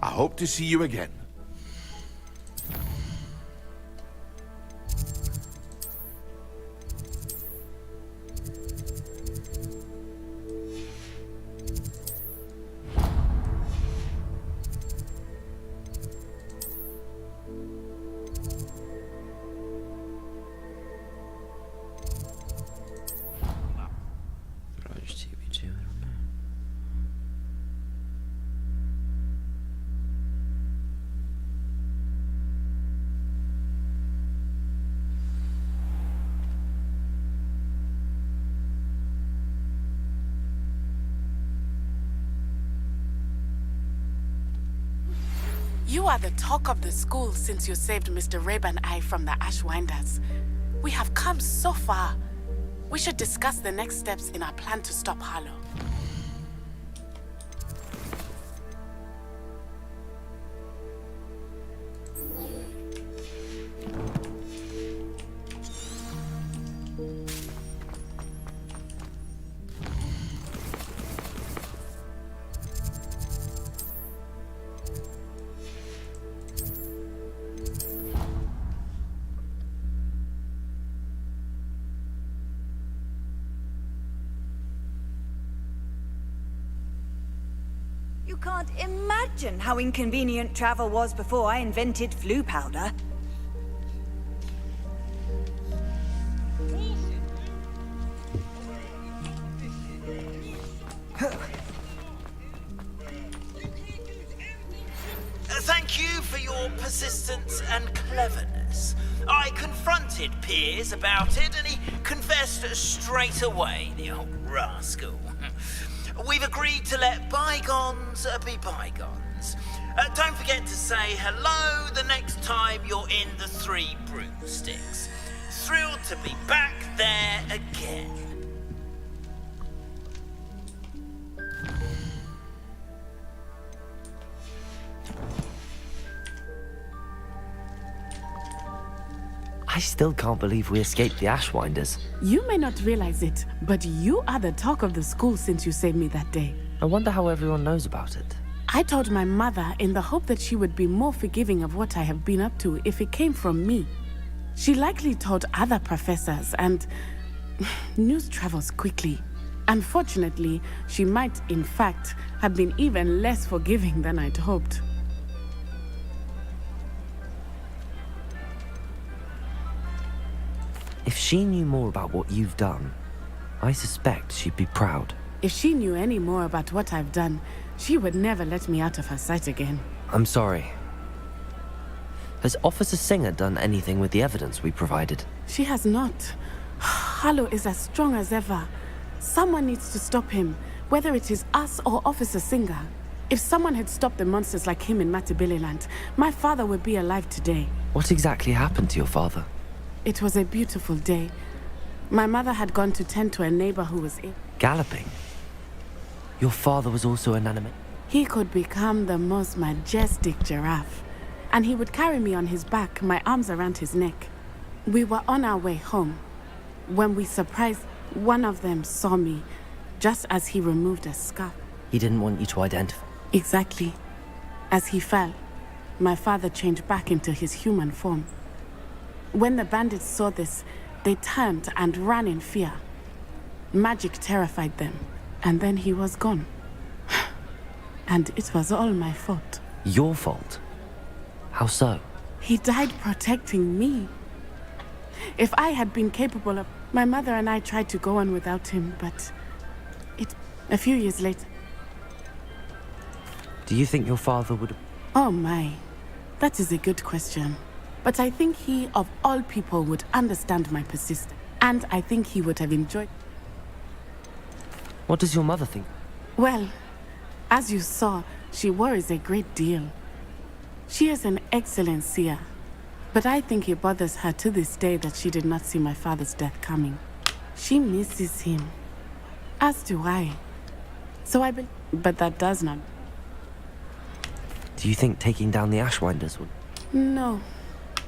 [SPEAKER 4] I hope to see you again.
[SPEAKER 11] You are the talk of the school since you saved Mr. Rabe and I from the Ashwinders. We have come so far. We should discuss the next steps in our plan to stop Harlow.
[SPEAKER 3] You can't imagine how inconvenient travel was before I invented flu powder.
[SPEAKER 19] Thank you for your persistence and cleverness. I confronted Piers about it and he confessed straight away, the old rascal. We've agreed to let bygones be bygones. Don't forget to say hello the next time you're in the Three Broomsticks. Thrilled to be back there again.
[SPEAKER 5] I still can't believe we escaped the Ashwinders.
[SPEAKER 11] You may not realize it, but you are the talk of the school since you saved me that day.
[SPEAKER 5] I wonder how everyone knows about it.
[SPEAKER 11] I told my mother in the hope that she would be more forgiving of what I have been up to if it came from me. She likely told other professors, and news travels quickly. Unfortunately, she might, in fact, have been even less forgiving than I'd hoped.
[SPEAKER 5] If she knew more about what you've done, I suspect she'd be proud.
[SPEAKER 11] If she knew any more about what I've done, she would never let me out of her sight again.
[SPEAKER 5] I'm sorry. Has Officer Singer done anything with the evidence we provided?
[SPEAKER 11] She has not. Harlow is as strong as ever. Someone needs to stop him, whether it is us or Officer Singer. If someone had stopped the monsters like him in Matabeleland, my father would be alive today.
[SPEAKER 5] What exactly happened to your father?
[SPEAKER 11] It was a beautiful day. My mother had gone to tend to a neighbor who was ill.
[SPEAKER 5] Galloping? Your father was also an animal?
[SPEAKER 11] He could become the most majestic giraffe, and he would carry me on his back, my arms around his neck. We were on our way home when we surprised one of them saw me just as he removed a scarf.
[SPEAKER 5] He didn't want you to identify.
[SPEAKER 11] Exactly. As he fell, my father changed back into his human form. When the bandits saw this, they turned and ran in fear. Magic terrified them, and then he was gone. And it was all my fault.
[SPEAKER 5] Your fault? How so?
[SPEAKER 11] He died protecting me. If I had been capable of... My mother and I tried to go on without him, but... A few years later...
[SPEAKER 5] Do you think your father would...
[SPEAKER 11] Oh my. That is a good question. But I think he, of all people, would understand my persistence. And I think he would have enjoyed...
[SPEAKER 5] What does your mother think?
[SPEAKER 11] Well, as you saw, she worries a great deal. She is an excellent seer. But I think it bothers her to this day that she did not see my father's death coming. She misses him. As do I. So I believe... But that does not...
[SPEAKER 5] Do you think taking down the Ashwinders would...
[SPEAKER 11] No.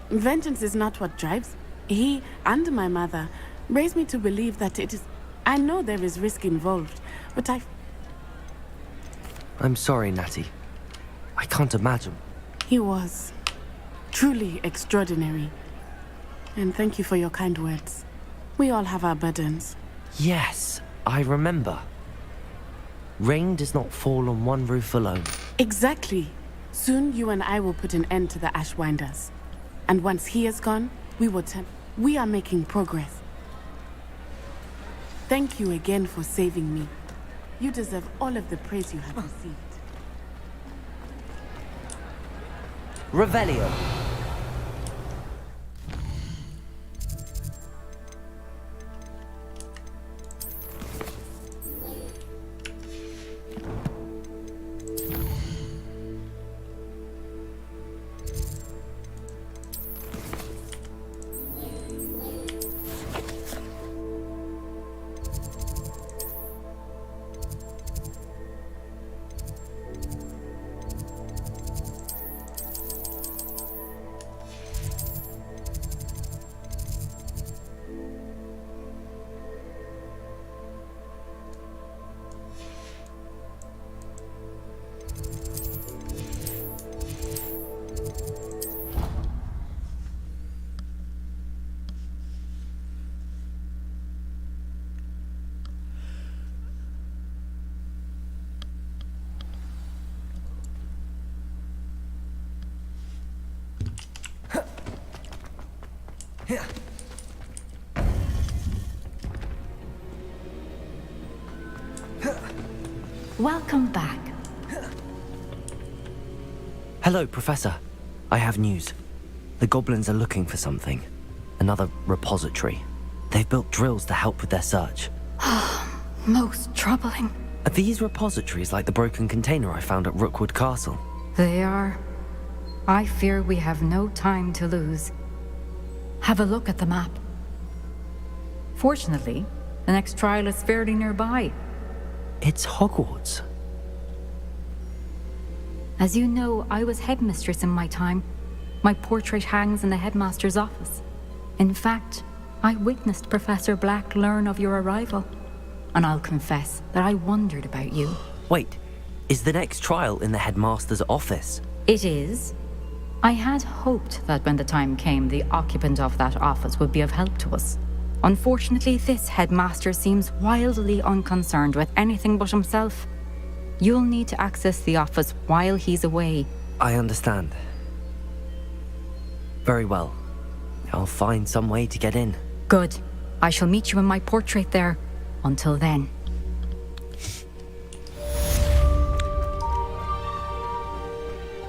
[SPEAKER 11] Vengeance is not what drives. He and my mother raised me to believe that it is... I know there is risk involved, but
[SPEAKER 5] I'm sorry, Natty. I can't imagine.
[SPEAKER 11] He was truly extraordinary. And thank you for your kind words. We all have our burdens.
[SPEAKER 5] Yes, I remember. Rain does not fall on one roof alone.
[SPEAKER 11] Exactly. Soon you and I will put an end to the Ashwinders. And once he is gone, we will turn... We are making progress. Thank you again for saving me. You deserve all of the praise you have received.
[SPEAKER 5] Revelio.
[SPEAKER 1] Welcome back.
[SPEAKER 5] Hello, Professor. I have news. The goblins are looking for something. Another repository. They've built drills to help with their search.
[SPEAKER 1] Most troubling.
[SPEAKER 5] Are these repositories like the broken container I found at Rookwood Castle?
[SPEAKER 1] They are. I fear we have no time to lose. Have a look at the map. Fortunately, the next trial is fairly nearby.
[SPEAKER 5] It's Hogwarts.
[SPEAKER 1] As you know, I was headmistress in my time. My portrait hangs in the headmaster's office. In fact, I witnessed Professor Black learn of your arrival. And I'll confess that I wondered about you.
[SPEAKER 5] Wait, is the next trial in the headmaster's office?
[SPEAKER 1] It is. I had hoped that when the time came, the occupant of that office would be of help to us. Unfortunately, this headmaster seems wildly unconcerned with anything but himself. You'll need to access the office while he's away.
[SPEAKER 5] I understand. Very well. I'll find some way to get in.
[SPEAKER 1] Good. I shall meet you in my portrait there. Until then.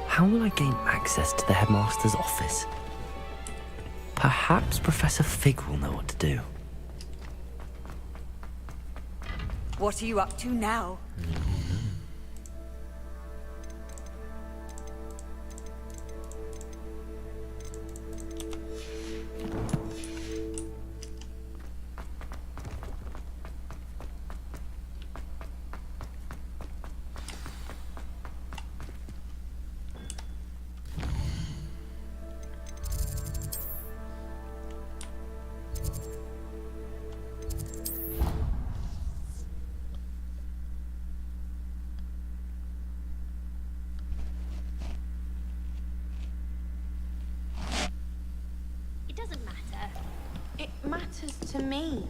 [SPEAKER 5] How will I gain access to the headmaster's office? Perhaps Professor Fig will know what to do.
[SPEAKER 3] What are you up to now?
[SPEAKER 14] Matters to me.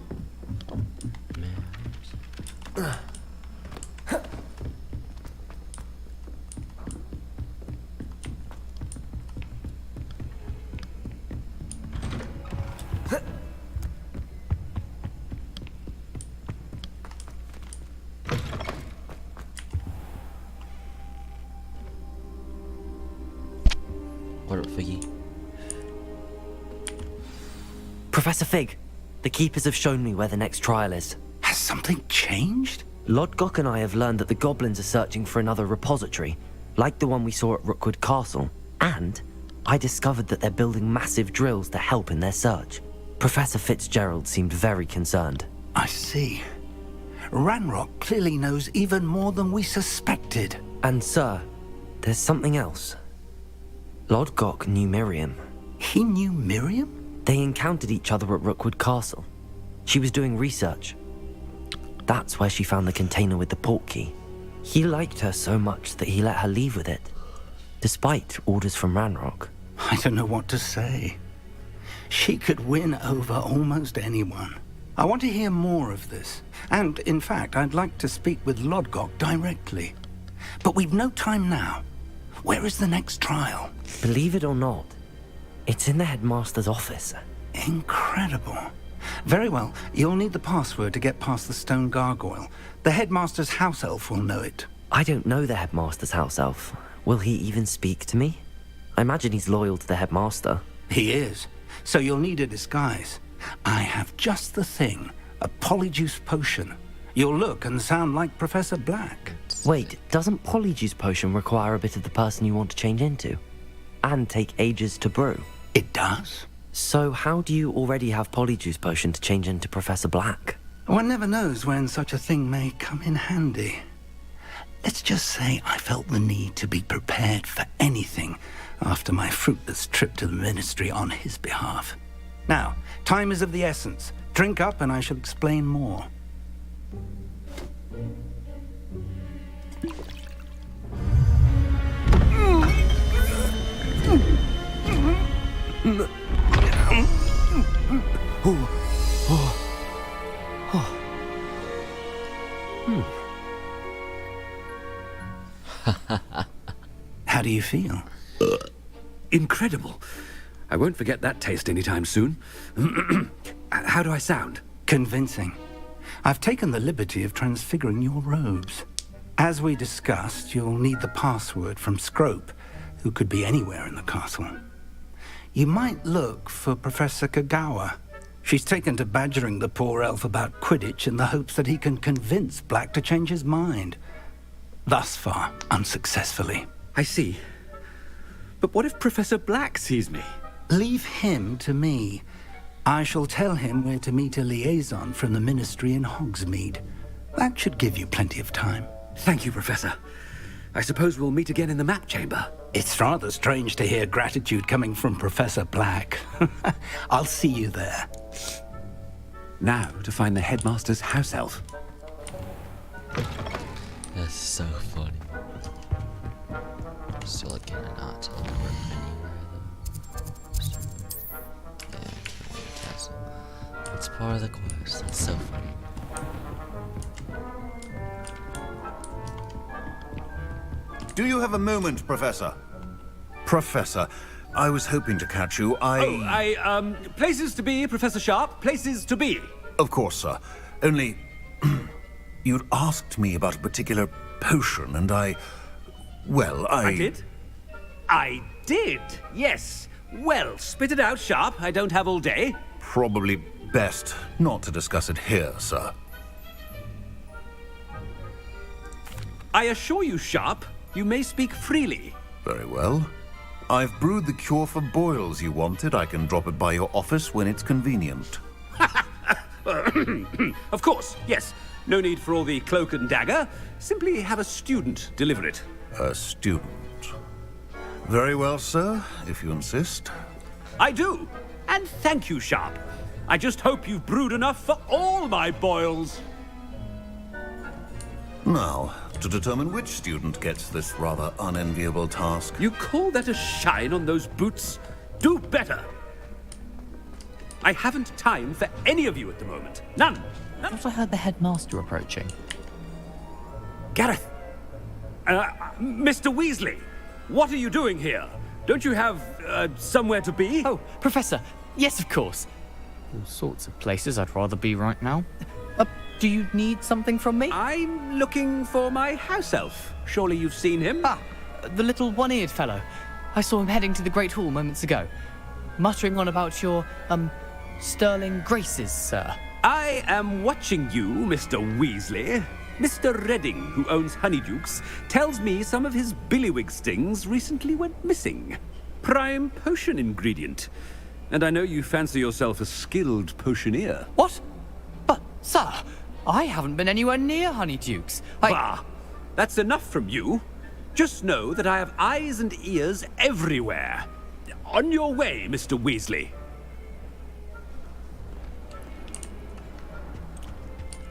[SPEAKER 7] pirate thingy.
[SPEAKER 5] Professor Fig, the Keepers have shown me where the next trial is.
[SPEAKER 18] Has something changed?
[SPEAKER 5] Lodgok and I have learned that the goblins are searching for another repository, like the one we saw at Rookwood Castle, and I discovered that they're building massive drills to help in their search. Professor Fitzgerald seemed very concerned.
[SPEAKER 18] I see. Ranrock clearly knows even more than we suspected.
[SPEAKER 5] And sir, there's something else. Lodgok knew Miriam.
[SPEAKER 18] He knew Miriam?
[SPEAKER 5] They encountered each other at Rookwood Castle. She was doing research. That's where she found the container with the port key. He liked her so much that he let her leave with it, despite orders from Ranrock.
[SPEAKER 18] I don't know what to say. She could win over almost anyone. I want to hear more of this. And, in fact, I'd like to speak with Lodgok directly. But we've no time now. Where is the next trial?
[SPEAKER 5] Believe it or not, it's in the headmaster's office.
[SPEAKER 18] Incredible. Very well. You'll need the password to get past the stone gargoyle. The headmaster's house elf will know it.
[SPEAKER 5] I don't know the headmaster's house elf. Will he even speak to me? I imagine he's loyal to the headmaster.
[SPEAKER 18] He is. So you'll need a disguise. I have just the thing. A polyjuice potion. You'll look and sound like Professor Black.
[SPEAKER 5] Wait, doesn't polyjuice potion require a bit of the person you want to change into? And take ages to brew?
[SPEAKER 18] It does.
[SPEAKER 5] So how do you already have polyjuice potion to change into Professor Black?
[SPEAKER 18] One never knows when such a thing may come in handy. Let's just say I felt the need to be prepared for anything after my fruitless trip to the ministry on his behalf. Now, time is of the essence. Drink up and I shall explain more. How do you feel?
[SPEAKER 10] Incredible. I won't forget that taste anytime soon. How do I sound?
[SPEAKER 18] Convincing. I've taken the liberty of transfiguring your robes. As we discussed, you'll need the password from Scrope, who could be anywhere in the castle. You might look for Professor Kagawa. She's taken to badgering the poor elf about Quidditch in the hopes that he can convince Black to change his mind. Thus far, unsuccessfully.
[SPEAKER 10] I see. But what if Professor Black sees me?
[SPEAKER 18] Leave him to me. I shall tell him where to meet a liaison from the ministry in Hogsmeade. That should give you plenty of time.
[SPEAKER 10] Thank you, Professor. I suppose we'll meet again in the map chamber.
[SPEAKER 18] It's rather strange to hear gratitude coming from Professor Black. I'll see you there.
[SPEAKER 10] Now to find the headmaster's house elf.
[SPEAKER 7] That's so funny. Still like getting an art teleport anywhere though. Yeah, can't wait to castle. It's part of the quest. That's so funny.
[SPEAKER 22] Do you have a moment, Professor? Professor, I was hoping to catch you.
[SPEAKER 10] Places to be, Professor Sharp. Places to be.
[SPEAKER 22] Of course, sir. Only, you'd asked me about a particular potion, and I
[SPEAKER 10] did? I did, yes. Well, spit it out, Sharp. I don't have all day.
[SPEAKER 22] Probably best not to discuss it here, sir.
[SPEAKER 10] I assure you, Sharp, you may speak freely.
[SPEAKER 22] Very well. I've brewed the cure for boils you wanted. I can drop it by your office when it's convenient.
[SPEAKER 10] Of course, yes. No need for all the cloak and dagger. Simply have a student deliver it.
[SPEAKER 22] A student. Very well, sir, if you insist.
[SPEAKER 10] I do. And thank you, Sharp. I just hope you've brewed enough for all my boils.
[SPEAKER 22] Now, to determine which student gets this rather unenviable task.
[SPEAKER 10] You call that a shine on those boots? Do better. I haven't time for any of you at the moment. None.
[SPEAKER 23] I thought I heard the headmaster approaching.
[SPEAKER 10] Gareth. Mr. Weasley, what are you doing here? Don't you have, somewhere to be?
[SPEAKER 23] Oh, Professor. Yes, of course. All sorts of places I'd rather be right now. Do you need something from me?
[SPEAKER 10] I'm looking for my house elf. Surely you've seen him?
[SPEAKER 23] Ah, the little one-eared fellow. I saw him heading to the Great Hall moments ago, muttering on about your, sterling graces, sir.
[SPEAKER 10] I am watching you, Mr. Weasley. Mr. Redding, who owns Honeydukes, tells me some of his billywig stings recently went missing. Prime potion ingredient. And I know you fancy yourself a skilled potioneer.
[SPEAKER 23] What? But, sir, I haven't been anywhere near Honeydukes.
[SPEAKER 10] Bah! That's enough from you. Just know that I have eyes and ears everywhere. On your way, Mr. Weasley.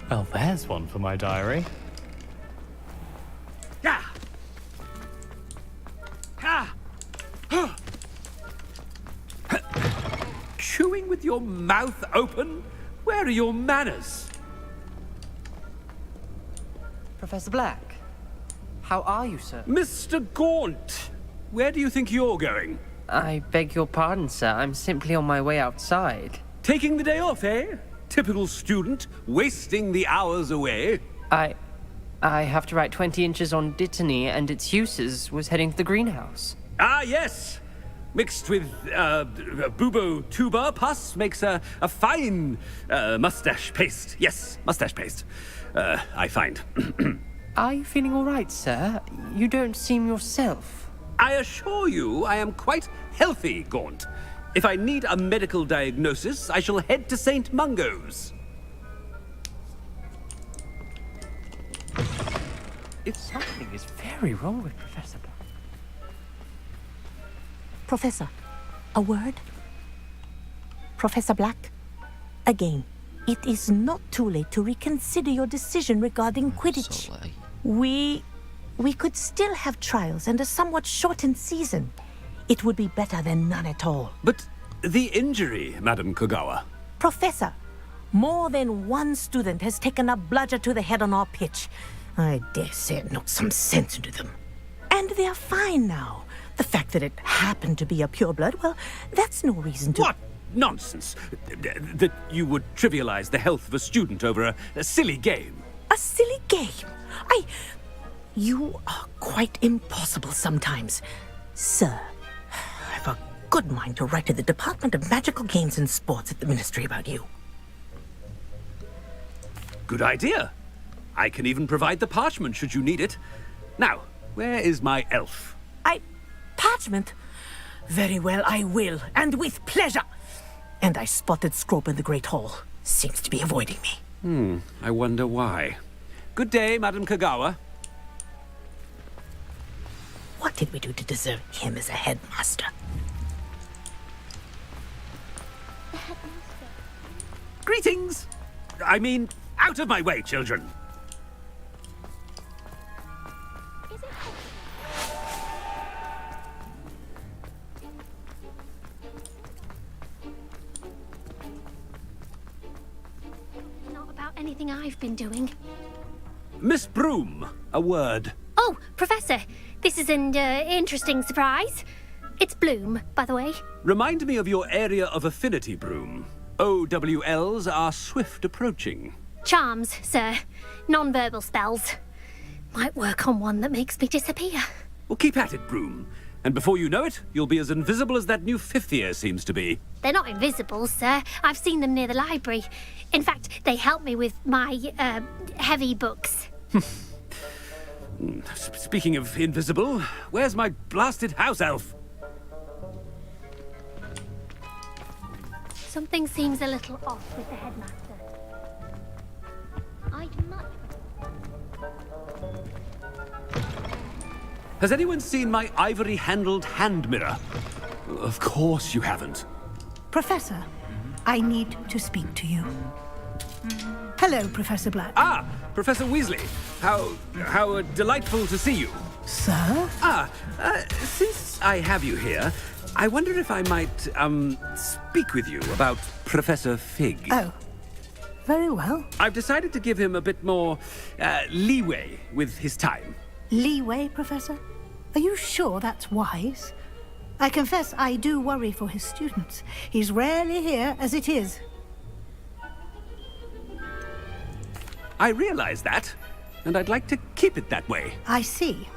[SPEAKER 23] Well, there's one for my diary.
[SPEAKER 10] Yeah. Chewing with your mouth open? Where are your manners?
[SPEAKER 6] Professor Black, how are you, sir?
[SPEAKER 10] Mr. Gaunt, where do you think you're going?
[SPEAKER 6] I beg your pardon, sir. I'm simply on my way outside.
[SPEAKER 10] Taking the day off, eh? Typical student, wasting the hours away.
[SPEAKER 6] I have to write 20 inches on Dittany and its uses was heading to the greenhouse.
[SPEAKER 10] Ah, yes. Mixed with bubo tuber pus makes a fine mustache paste. Yes, mustache paste. I find.
[SPEAKER 6] Are you feeling all right, sir? You don't seem yourself.
[SPEAKER 10] I assure you I am quite healthy, Gaunt. If I need a medical diagnosis, I shall head to St. Mungo's.
[SPEAKER 6] If something is very wrong with Professor Black.
[SPEAKER 2] Professor, a word? Professor Black, again, it is not too late to reconsider your decision regarding Quidditch. We could still have trials and a somewhat shortened season. It would be better than none at all.
[SPEAKER 10] But the injury, Madam Kogawa.
[SPEAKER 2] Professor, more than one student has taken a bludger to the head on our pitch. I dare say it knocked some sense into them. And they're fine now. The fact that it happened to be a pureblood, well, that's no reason to...
[SPEAKER 10] What nonsense! That you would trivialize the health of a student over a silly game.
[SPEAKER 2] A silly game? You are quite impossible sometimes. Sir, I've a good mind to write to the Department of Magical Games and Sports at the Ministry about you.
[SPEAKER 10] Good idea. I can even provide the parchment should you need it. Now, where is my elf?
[SPEAKER 2] Parchment? Very well, I will, and with pleasure. And I spotted Scrope in the Great Hall. Seems to be avoiding me.
[SPEAKER 10] I wonder why. Good day, Madam Kogawa.
[SPEAKER 2] What did we do to deserve him as a headmaster?
[SPEAKER 10] Greetings! I mean, out of my way, children.
[SPEAKER 12] Not about anything I've been doing.
[SPEAKER 10] Miss Broom, a word.
[SPEAKER 12] Oh, Professor, this is an interesting surprise. It's Bloom, by the way.
[SPEAKER 10] Remind me of your area of affinity, Broom. OWLs are swift approaching.
[SPEAKER 12] Charms, sir. Non-verbal spells. Might work on one that makes me disappear.
[SPEAKER 10] Well, keep at it, Broom. And before you know it, you'll be as invisible as that new fifth year seems to be.
[SPEAKER 12] They're not invisible, sir. I've seen them near the library. In fact, they help me with my, heavy books.
[SPEAKER 10] Speaking of invisible, where's my blasted house elf?
[SPEAKER 12] Something seems a little off with the headmaster. I'd much...
[SPEAKER 10] Has anyone seen my ivory-handled hand mirror? Of course you haven't.
[SPEAKER 15] Professor, I need to speak to you. Hello, Professor Black.
[SPEAKER 10] Ah, Professor Weasley. How delightful to see you.
[SPEAKER 15] Sir?
[SPEAKER 10] Since I have you here, I wonder if I might, speak with you about Professor Fig.
[SPEAKER 15] Oh, very well.
[SPEAKER 10] I've decided to give him a bit more, leeway with his time.
[SPEAKER 15] Leeway, Professor? Are you sure that's wise? I confess I do worry for his students. He's rarely here as it is.
[SPEAKER 10] I realize that, and I'd like to keep it that way.
[SPEAKER 15] I see.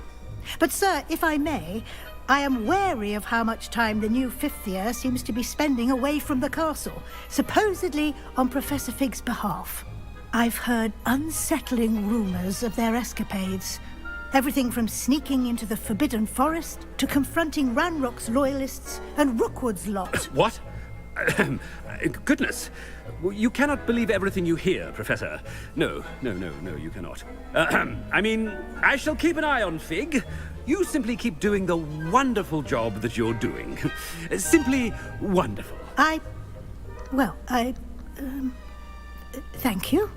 [SPEAKER 15] But, sir, if I may, I am wary of how much time the new fifth year seems to be spending away from the castle, supposedly on Professor Fig's behalf. I've heard unsettling rumors of their escapades. Everything from sneaking into the Forbidden Forest to confronting Ranrock's loyalists and Rookwood's lot.
[SPEAKER 10] What? Goodness. You cannot believe everything you hear, Professor. No, you cannot. I mean, I shall keep an eye on Fig. You simply keep doing the wonderful job that you're doing. Simply wonderful.
[SPEAKER 15] Thank you.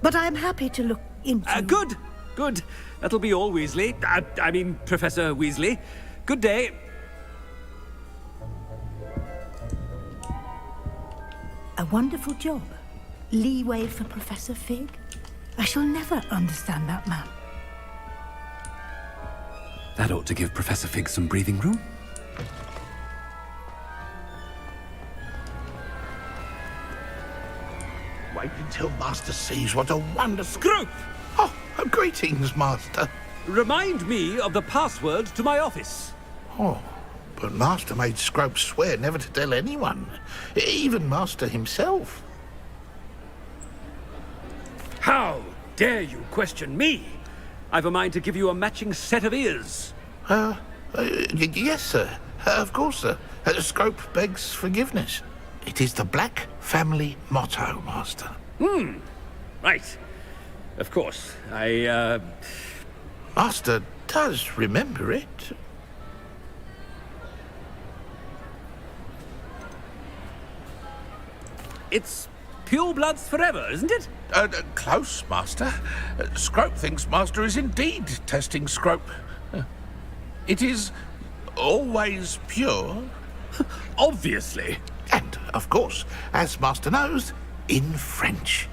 [SPEAKER 15] But I'm happy to look into...
[SPEAKER 10] Good. That'll be all, Weasley. I mean, Professor Weasley. Good day.
[SPEAKER 15] A wonderful job. Leeway for Professor Fig. I shall never understand that man.
[SPEAKER 10] That ought to give Professor Fig some breathing room.
[SPEAKER 4] Wait until Master sees what a wonder... Scrope! Oh, greetings, Master.
[SPEAKER 10] Remind me of the password to my office.
[SPEAKER 4] Oh, but Master made Scrope swear never to tell anyone, even Master himself.
[SPEAKER 10] How dare you question me? I've a mind to give you a matching set of ears.
[SPEAKER 4] Yes, sir. Of course, sir. Scrope begs forgiveness. It is the Black family motto, Master.
[SPEAKER 10] Right. Of course.
[SPEAKER 4] Master does remember it.
[SPEAKER 10] It's pure bloods forever, isn't it?
[SPEAKER 4] Close, Master. Scrope thinks Master is indeed testing Scrope. It is always pure.
[SPEAKER 10] Obviously.
[SPEAKER 4] And, of course, as Master knows, in French.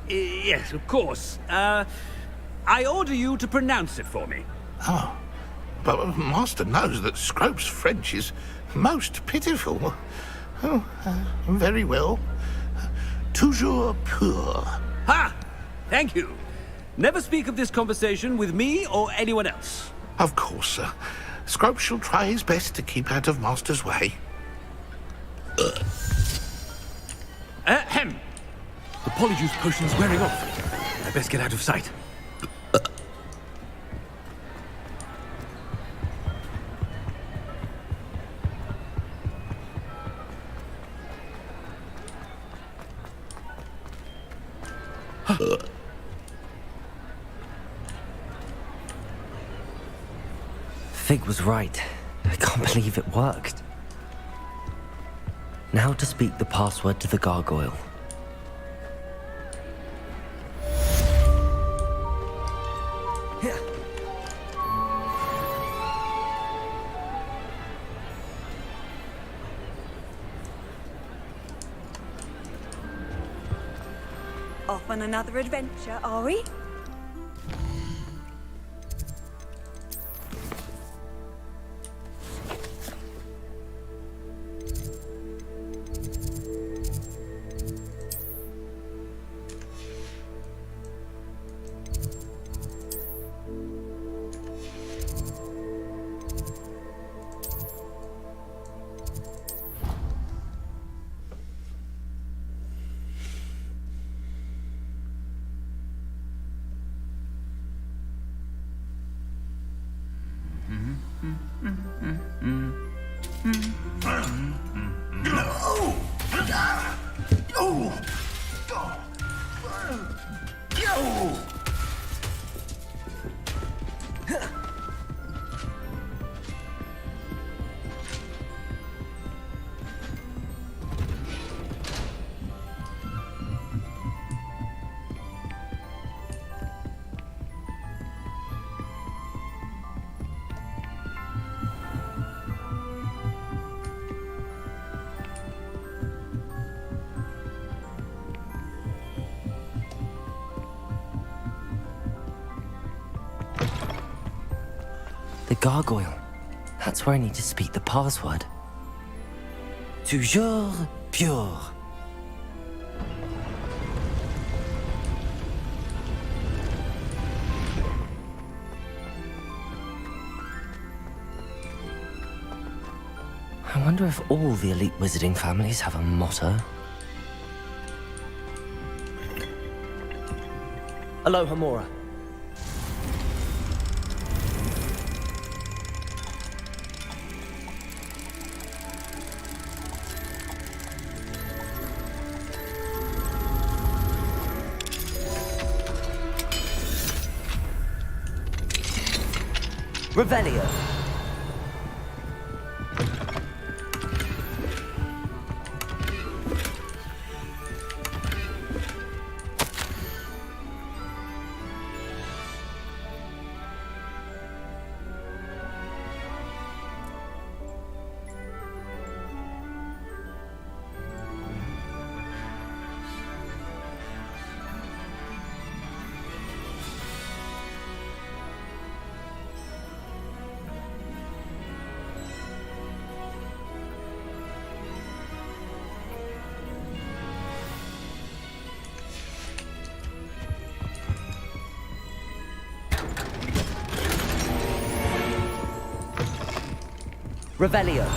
[SPEAKER 10] Yes, of course. I order you to pronounce it for me.
[SPEAKER 4] Oh, but Master knows that Scrope's French is most pitiful. Oh, very well. Toujours pur.
[SPEAKER 10] Ha! Thank you. Never speak of this conversation with me or anyone else.
[SPEAKER 4] Of course, sir. Scrope shall try his best to keep out of Master's way.
[SPEAKER 10] Ahem. The polyjuice potion's wearing off. I best get out of sight.
[SPEAKER 5] Fig was right. I can't believe it worked. Now to speak the password to the gargoyle.
[SPEAKER 3] Off on another adventure, are we?
[SPEAKER 5] The gargoyle. That's where I need to speak the password. Toujours pure. wonder if all the elite wizarding families have a motto. Aloha Mora. Revelio. Revelio.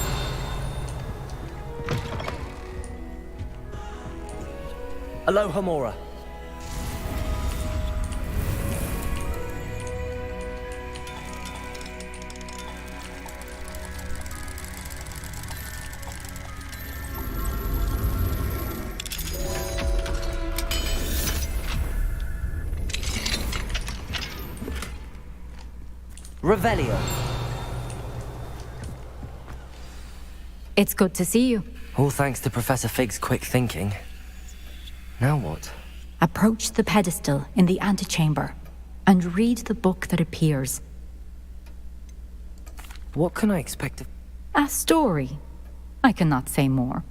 [SPEAKER 5] Aloha Mora. Revelio.
[SPEAKER 1] It's good to see you.
[SPEAKER 5] All thanks to Professor Fig's quick thinking. Now what?
[SPEAKER 1] Approach the pedestal in the antechamber and read the book that appears.
[SPEAKER 5] What can I expect of...
[SPEAKER 1] A story. I cannot say more.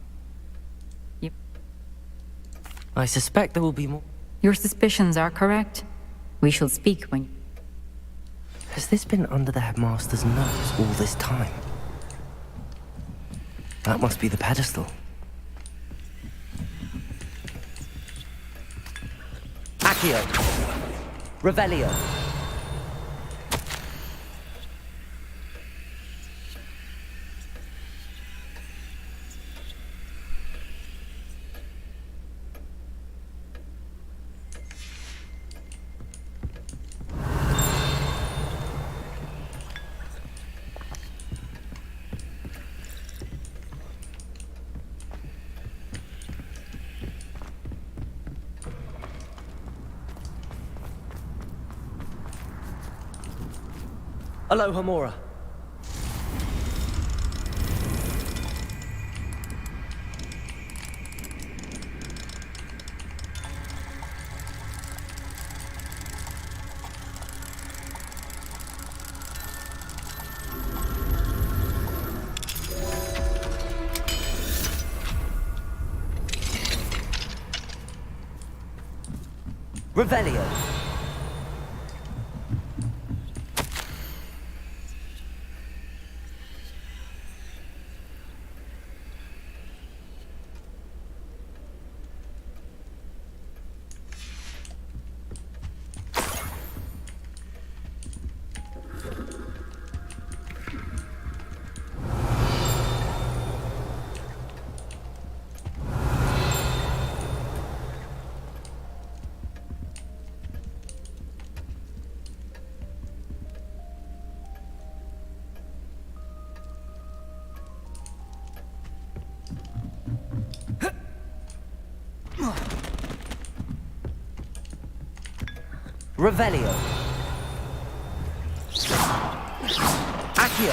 [SPEAKER 5] I suspect there will be more.
[SPEAKER 1] Your suspicions are correct. We shall speak when...
[SPEAKER 5] Has this been under the headmaster's nose all this time? That must be the pedestal. Accio. Revelio. Aloha Mora. Revelio. Revelio. Accio.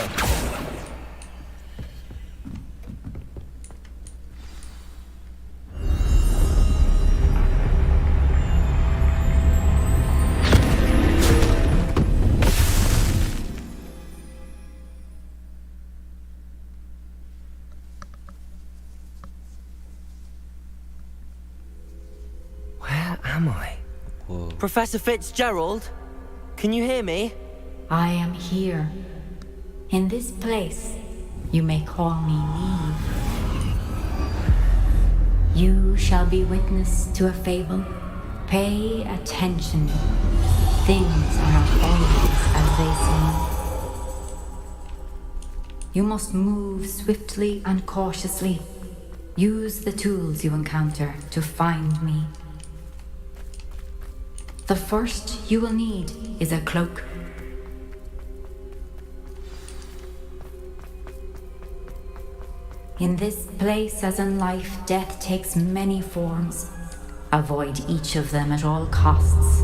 [SPEAKER 5] Where am I? Whoa. Professor Fitzgerald? Can you hear me?
[SPEAKER 1] I am here. In this place, you may call me Neve. You shall be witness to a fable. Pay attention. Things are not always as they seem. You must move swiftly and cautiously. Use the tools you encounter to find me. The first you will need is a cloak. In this place, as in life, death takes many forms. Avoid each of them at all costs.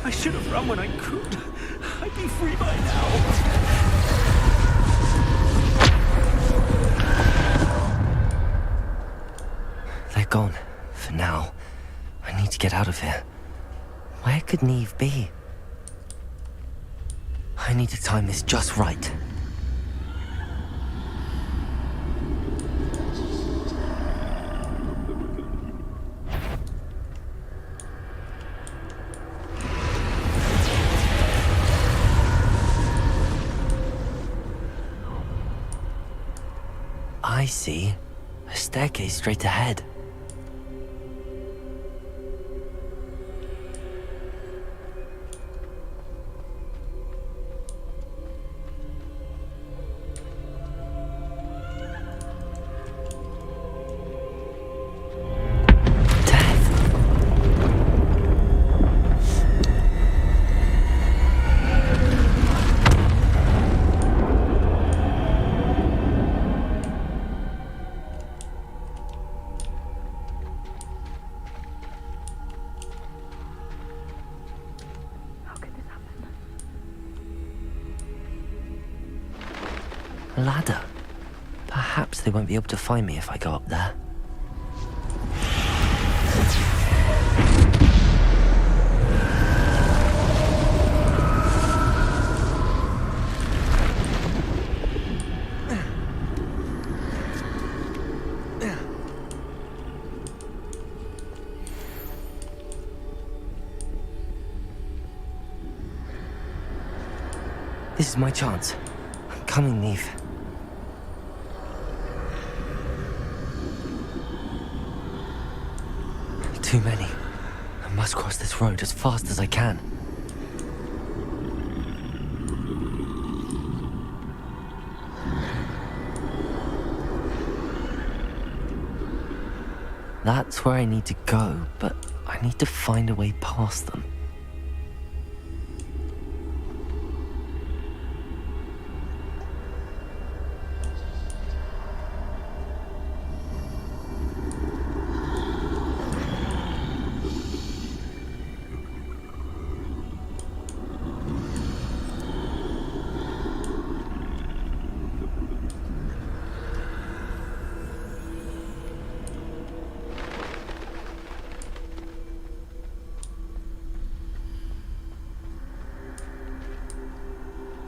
[SPEAKER 10] I should have run when I could. I'd be free by now.
[SPEAKER 5] They're gone. For now. I need to get out of here. Where could Neve be? I need to time this just right. I see. A staircase straight ahead. A ladder. Perhaps they won't be able to find me if I go up there. This is my chance. I'm coming, Neve. Too many. I must cross this road as fast as I can. That's where I need to go, but I need to find a way past them.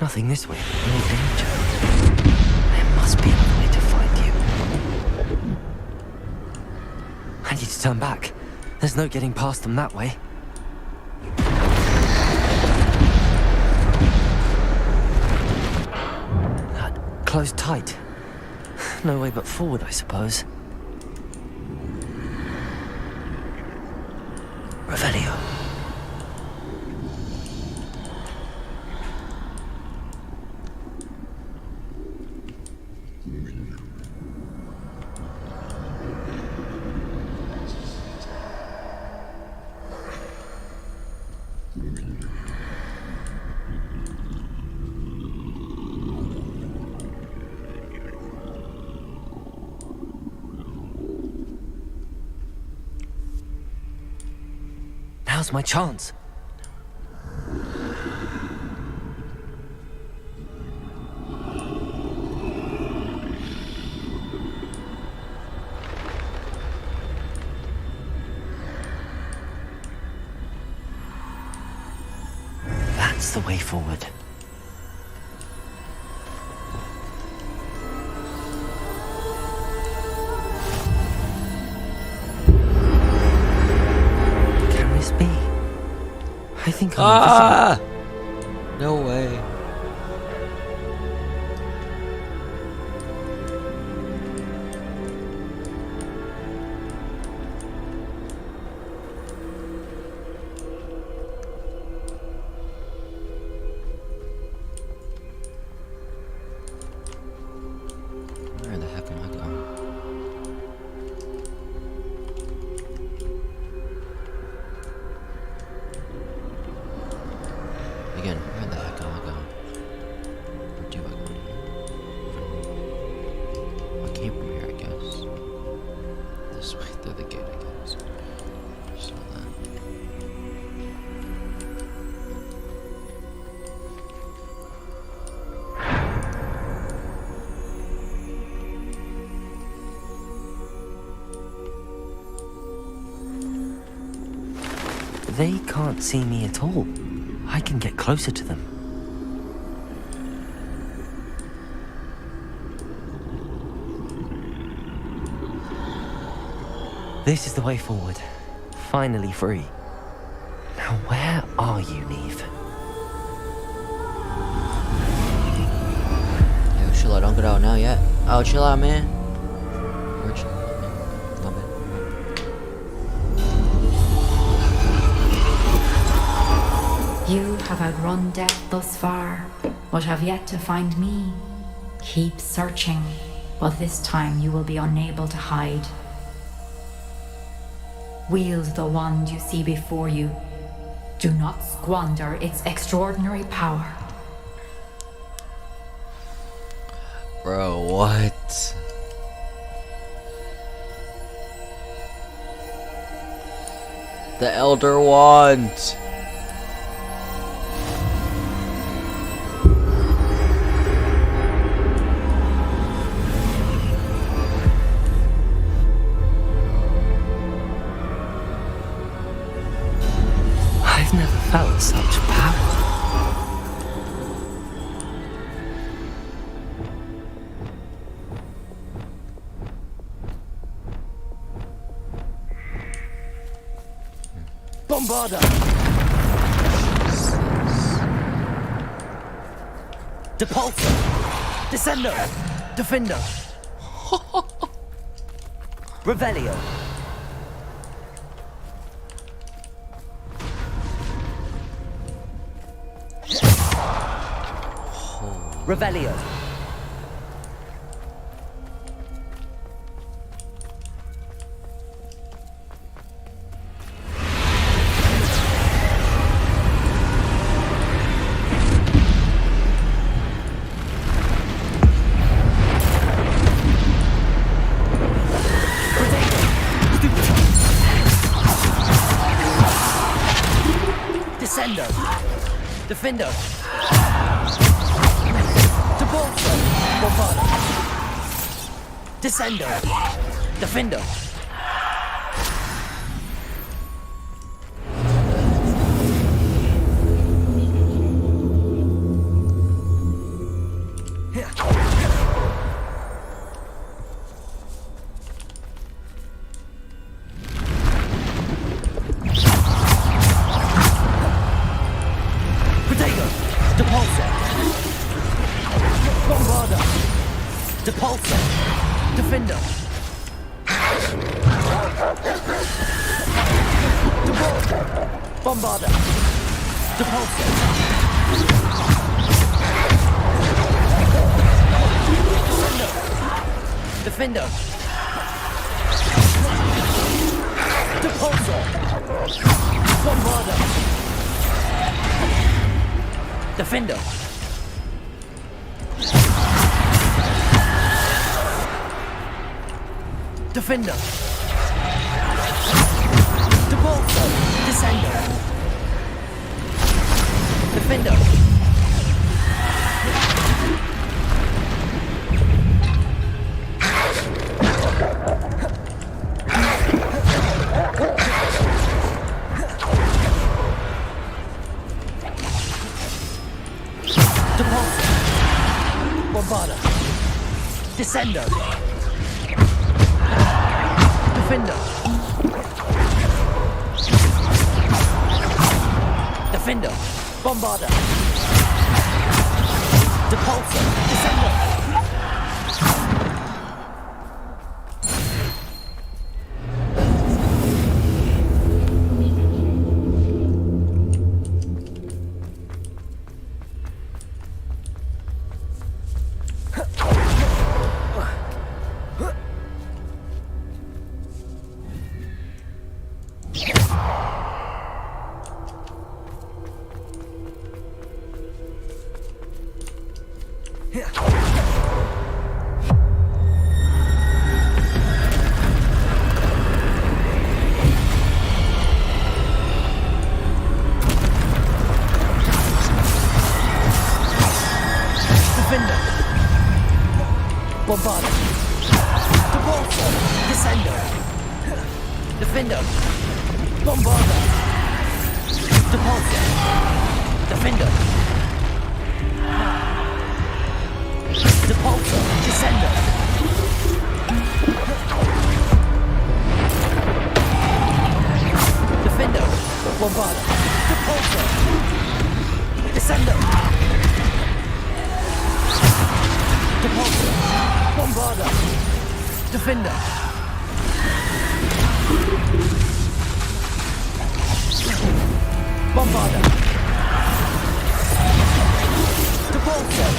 [SPEAKER 5] Nothing this way. No danger. There must be another way to find you. I need to turn back. There's no getting past them that way. Closed tight. No way but forward, I suppose. Revelio. Now's my chance. That's the way forward. Can this be? I think I'm invisible.
[SPEAKER 7] No way. Where the heck am I going? Again, where the heck am I going? Or do I go here? I came from here, I guess. This way, through the gate, I guess. Just like that. They can't see me at all. I can get closer to them. This is the way forward. Finally free. Now where are you, Neve? Yo, chill out, don't get out now yet. Oh, chill out, man. Or chill out, man. My bad.
[SPEAKER 1] You have outrun death thus far, but have yet to find me. Keep searching, but this time you will be unable to hide. Wield the wand you see before you. Do not squander its extraordinary power.
[SPEAKER 7] Bro, what? The Elder Wand.
[SPEAKER 5] I've never felt such power.
[SPEAKER 19] Bombarda! Depulsor! Descendo! Defender! Revelio! Revelio! Descendo! Defender! Depulsor! Bombarda! Descendo! Defender! Protego! Depulsor! Bombarda! Depulsor! Defender! Bombarda! Depulsor! Defender! Depulsor! Bombarda! Defender! Defender! Depulsor! Descender!
[SPEAKER 5] Defender! Bombarda. Descendo. Defender. Defender. Bombarda. Depulsor. Descendo. Bombarda. Depulsor. Descendo. Defender. Bombarda. Depulsor. Defender. Depulsor. Descendo. Defender. Bombarda. Depulsor. Descendo. Depulsor. Bombarda. Defender. Bombarda. Depulsor.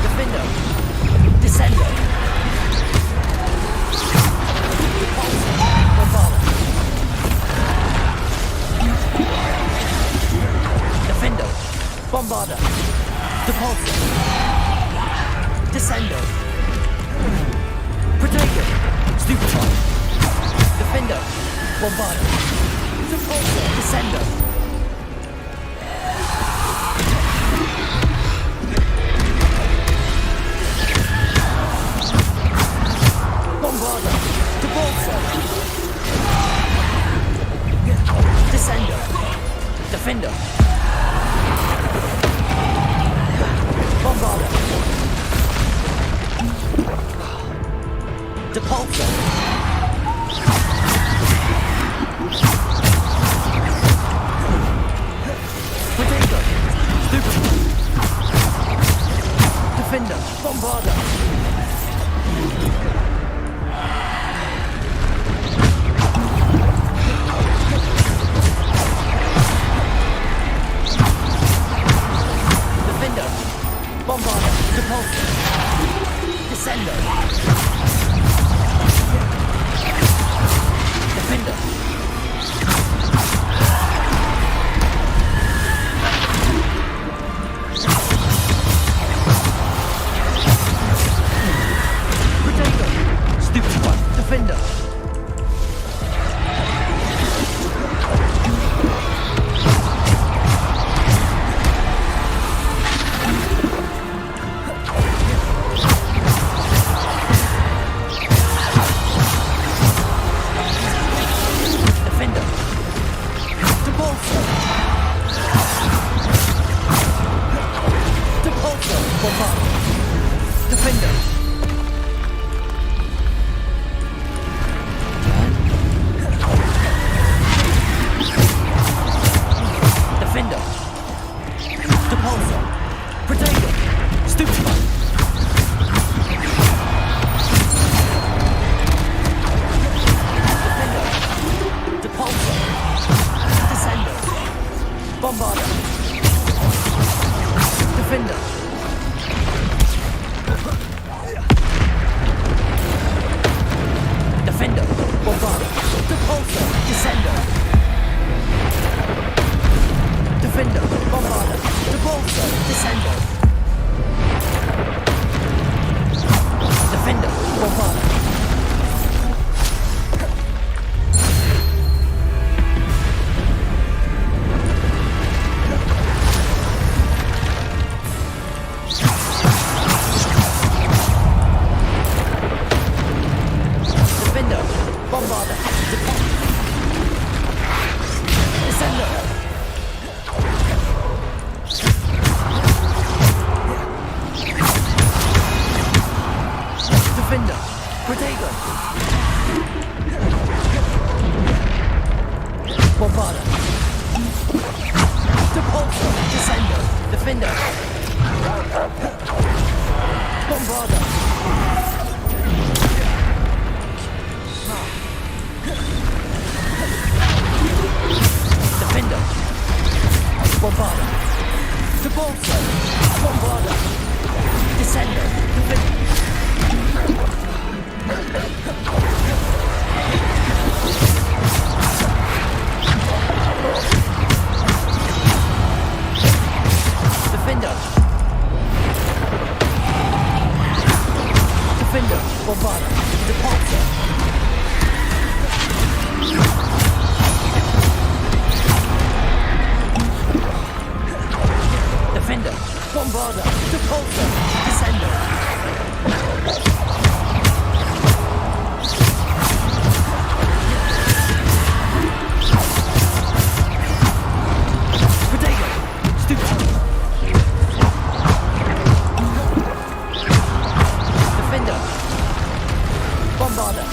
[SPEAKER 5] Defender. Descendo. Depulsor. Bombarda. Defender. Bombarda. Depulsor. Descendo. Protego. Stupefy. Defender. Bombarda. Depulsor. Descendo. Bombarda. Depulsor. Descendo. Defender. Bombarda. Depulsor. Protego. Stupefy. Defender. Bombarda. Defender. Bombarda. Depulsor. Descendo. Defender. Protego. Stupefy. Defender. Defender. Depulsor. Depulsor. Bombarda. Defender. Defender. Depulsor. Protego. Stupefy. Defender. Depulsor. Descendo. Bombarda. Defender. Defender. Bombarda. Depulsor. Descendo. Defender. Bombarda. Depulsor. Descendo. Defender. Bombarda.
[SPEAKER 8] Defender! Protego! Bombarda! Depulso! Descendo! Defender! Bombarda! Defender! Bombarda! Depulso! Bombarda! Descendo! Defender! Defender! Defender! Bombarda! Depulso! Defender! Bombarda! Depulso! Descendo! Protego! Stupid! Defender! Bombarda!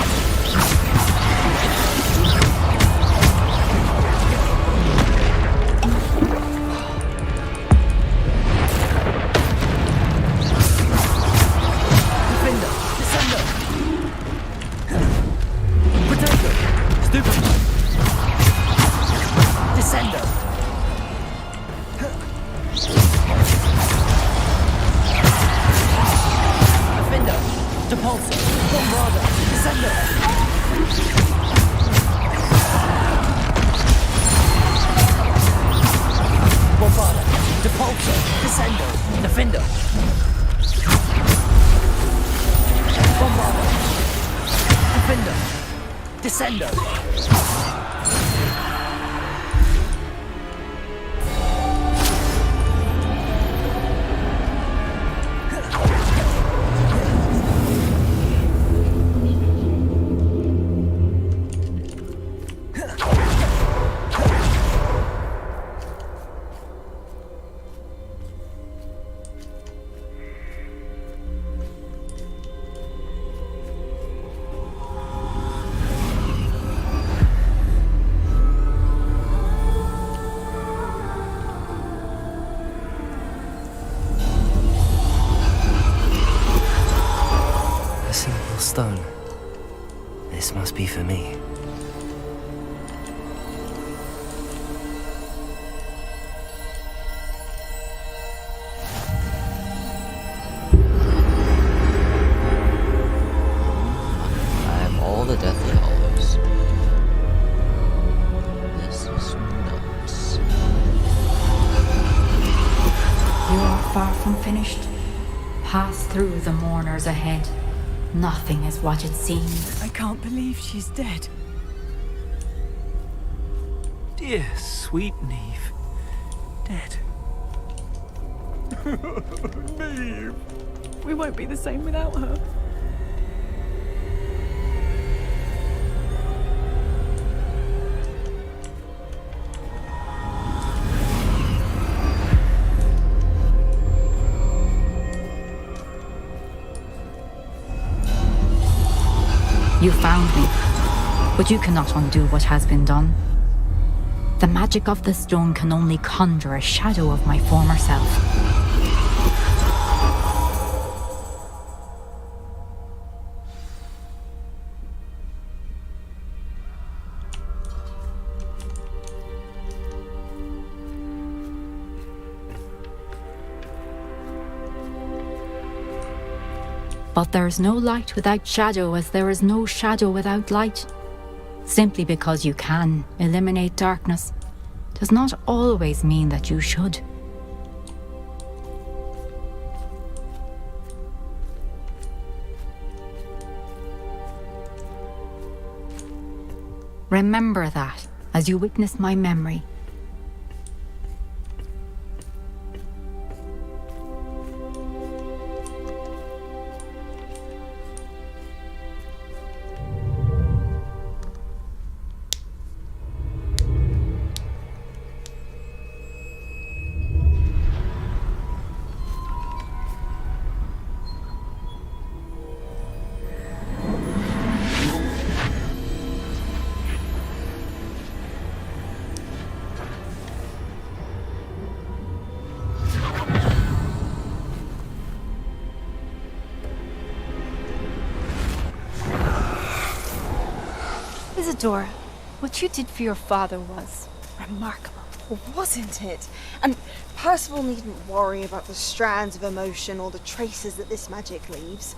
[SPEAKER 8] Defender! Descendo! Protego! Stupid! Descendo! Defender! Depulso! Bombarda! Descendo! Bombarda! Depulso! Descendo! Defender! Bombarda! Defender! Descendo!
[SPEAKER 5] A simple stone. This must be for me.
[SPEAKER 7] I have all the Deathly Hollows. This is nuts.
[SPEAKER 1] You are far from finished. Pass through the mourners ahead. Nothing is what it seems.
[SPEAKER 16] I can't believe she's dead.
[SPEAKER 13] Dear sweet Neve. Dead.
[SPEAKER 16] Neve! We won't be the same without her.
[SPEAKER 1] You found me, but you cannot undo what has been done. The magic of the stone can only conjure a shadow of my former self. But there is no light without shadow, as there is no shadow without light. Simply because you can eliminate darkness does not always mean that you should. Remember that as you witness my memory.
[SPEAKER 16] Isadora, what you did for your father was remarkable.
[SPEAKER 17] Wasn't it? And Percival needn't worry about the strands of emotion or the traces that this magic leaves.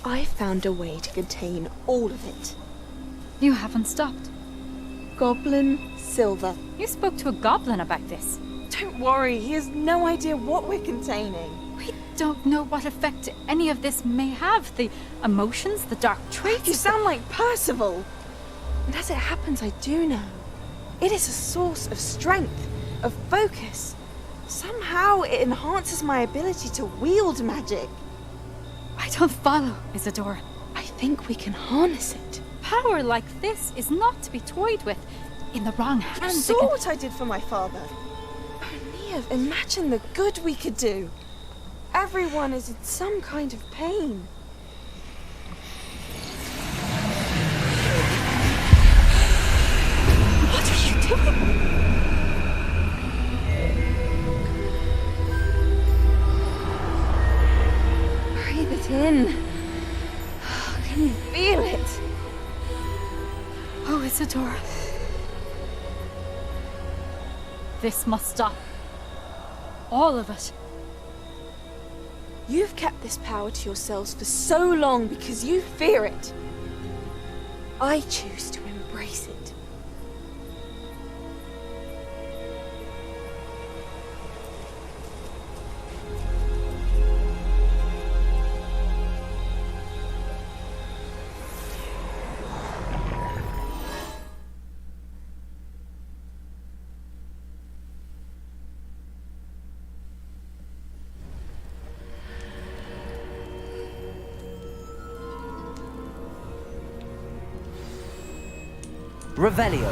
[SPEAKER 17] I found a way to contain all of it.
[SPEAKER 16] You haven't stopped.
[SPEAKER 17] Goblin Silver.
[SPEAKER 16] You spoke to a goblin about this.
[SPEAKER 17] Don't worry, he has no idea what we're containing.
[SPEAKER 16] We don't know what effect any of this may have. The emotions, the dark traits.
[SPEAKER 17] You sound like Percival. And as it happens, I do know. It is a source of strength, of focus. Somehow it enhances my ability to wield magic.
[SPEAKER 16] I don't follow, Isadora.
[SPEAKER 17] I think we can harness it.
[SPEAKER 16] Power like this is not to be toyed with. In the wrong hands.
[SPEAKER 17] You saw what I did for my father. Nia, imagine the good we could do. Everyone is in some kind of pain.
[SPEAKER 16] What are you doing?
[SPEAKER 17] Breathe it in. Can you feel it?
[SPEAKER 16] Oh, Isadora. This must stop. All of it.
[SPEAKER 17] You've kept this power to yourselves for so long because you fear it. I choose to embrace it.
[SPEAKER 5] Revelio.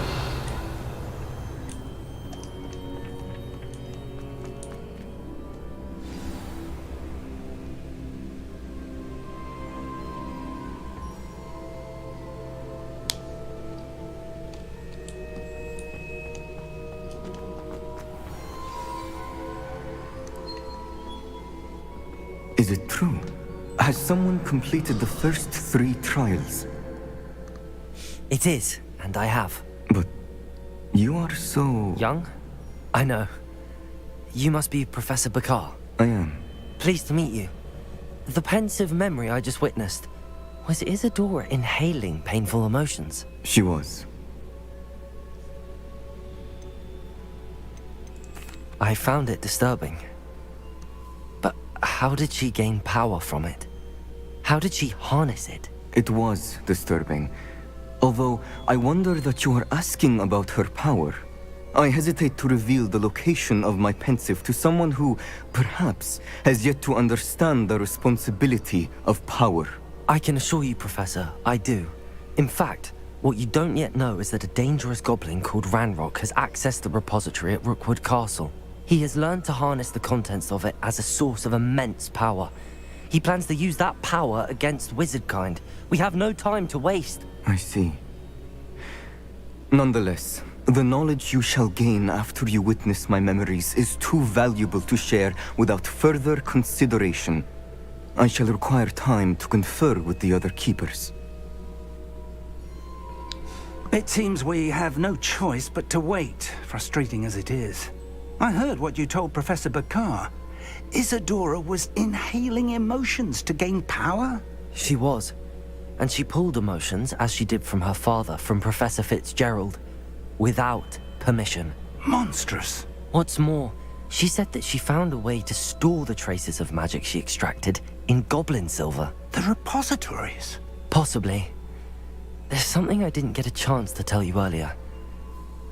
[SPEAKER 20] Is it true? Has someone completed the first 3 trials?
[SPEAKER 5] It is, and I have.
[SPEAKER 20] But you are so...
[SPEAKER 5] Young? I know. You must be Professor Bakar.
[SPEAKER 20] I am.
[SPEAKER 5] Pleased to meet you. The pensive memory I just witnessed, was Isadora inhaling painful emotions?
[SPEAKER 20] She was.
[SPEAKER 5] I found it disturbing. But how did she gain power from it? How did she harness it?
[SPEAKER 20] It was disturbing. Although, I wonder that you are asking about her power. I hesitate to reveal the location of my pensive to someone who, perhaps, has yet to understand the responsibility of power.
[SPEAKER 5] I can assure you, Professor, I do. In fact, what you don't yet know is that a dangerous goblin called Ranrock has accessed the repository at Rookwood Castle. He has learned to harness the contents of it as a source of immense power. He plans to use that power against wizardkind. We have no time to waste.
[SPEAKER 20] I see. Nonetheless, the knowledge you shall gain after you witness my memories is too valuable to share without further consideration. I shall require time to confer with the other keepers.
[SPEAKER 21] It seems we have no choice but to wait, frustrating as it is. I heard what you told Professor Bakar. Isadora was inhaling emotions to gain power?
[SPEAKER 5] She was. And she pulled emotions, as she did from her father, from Professor Fitzgerald, without permission.
[SPEAKER 21] Monstrous.
[SPEAKER 5] What's more, she said that she found a way to store the traces of magic she extracted in goblin silver.
[SPEAKER 21] The repositories?
[SPEAKER 5] Possibly. There's something I didn't get a chance to tell you earlier.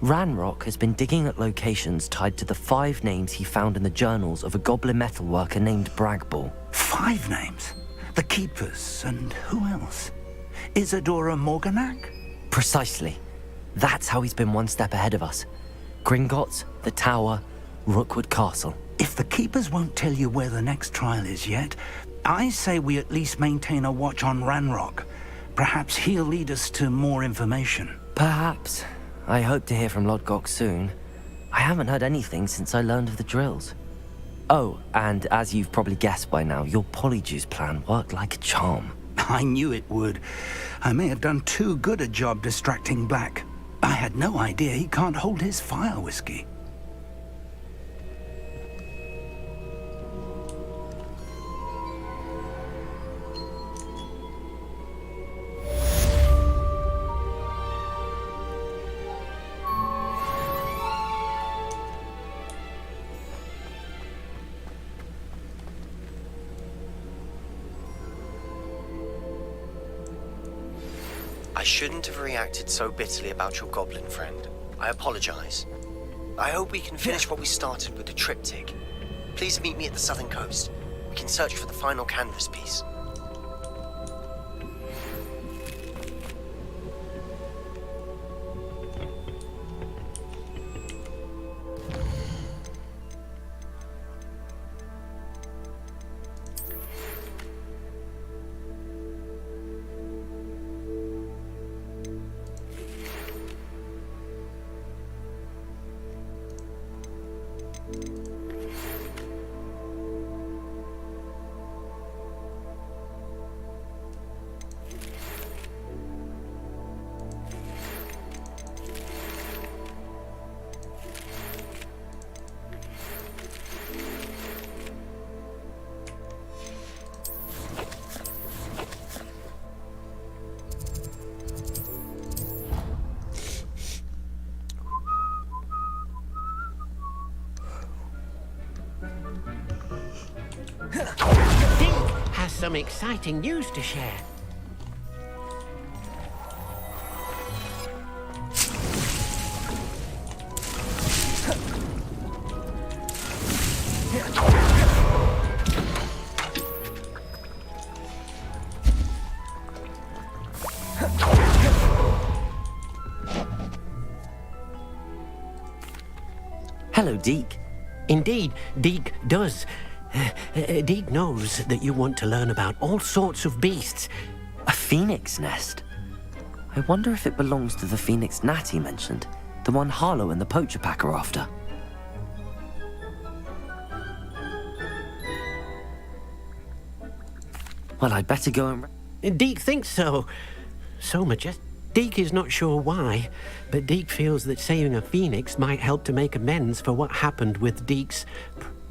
[SPEAKER 5] Ranrock has been digging at locations tied to the 5 names he found in the journals of a goblin metalworker named Bragball.
[SPEAKER 21] 5 names? The Keepers, and who else? Isadora Morganac?
[SPEAKER 5] Precisely. That's how he's been one step ahead of us. Gringotts, the Tower, Rookwood Castle.
[SPEAKER 21] If the Keepers won't tell you where the next trial is yet, I say we at least maintain a watch on Ranrock. Perhaps he'll lead us to more information.
[SPEAKER 5] Perhaps. I hope to hear from Lodgok soon. I haven't heard anything since I learned of the drills. Oh, and as you've probably guessed by now, your Polyjuice plan worked like a charm.
[SPEAKER 21] I knew it would. I may have done too good a job distracting Black. I had no idea he can't hold his fire whiskey.
[SPEAKER 6] I shouldn't have reacted so bitterly about your goblin friend. I apologize. I hope we can finish what we started with the triptych. Please meet me at the southern coast. We can search for the final canvas piece.
[SPEAKER 9] Has some exciting news to share.
[SPEAKER 5] Hello, Deke.
[SPEAKER 9] Indeed, Deke does. Deke knows that you want to learn about all sorts of beasts.
[SPEAKER 5] A phoenix nest? I wonder if it belongs to the phoenix gnat he mentioned, the one Harlow and the poacher pack are after. Well, I'd better go and...
[SPEAKER 9] Deke thinks so. So majestic. Deke is not sure why, but Deke feels that saving a phoenix might help to make amends for what happened with Deke's...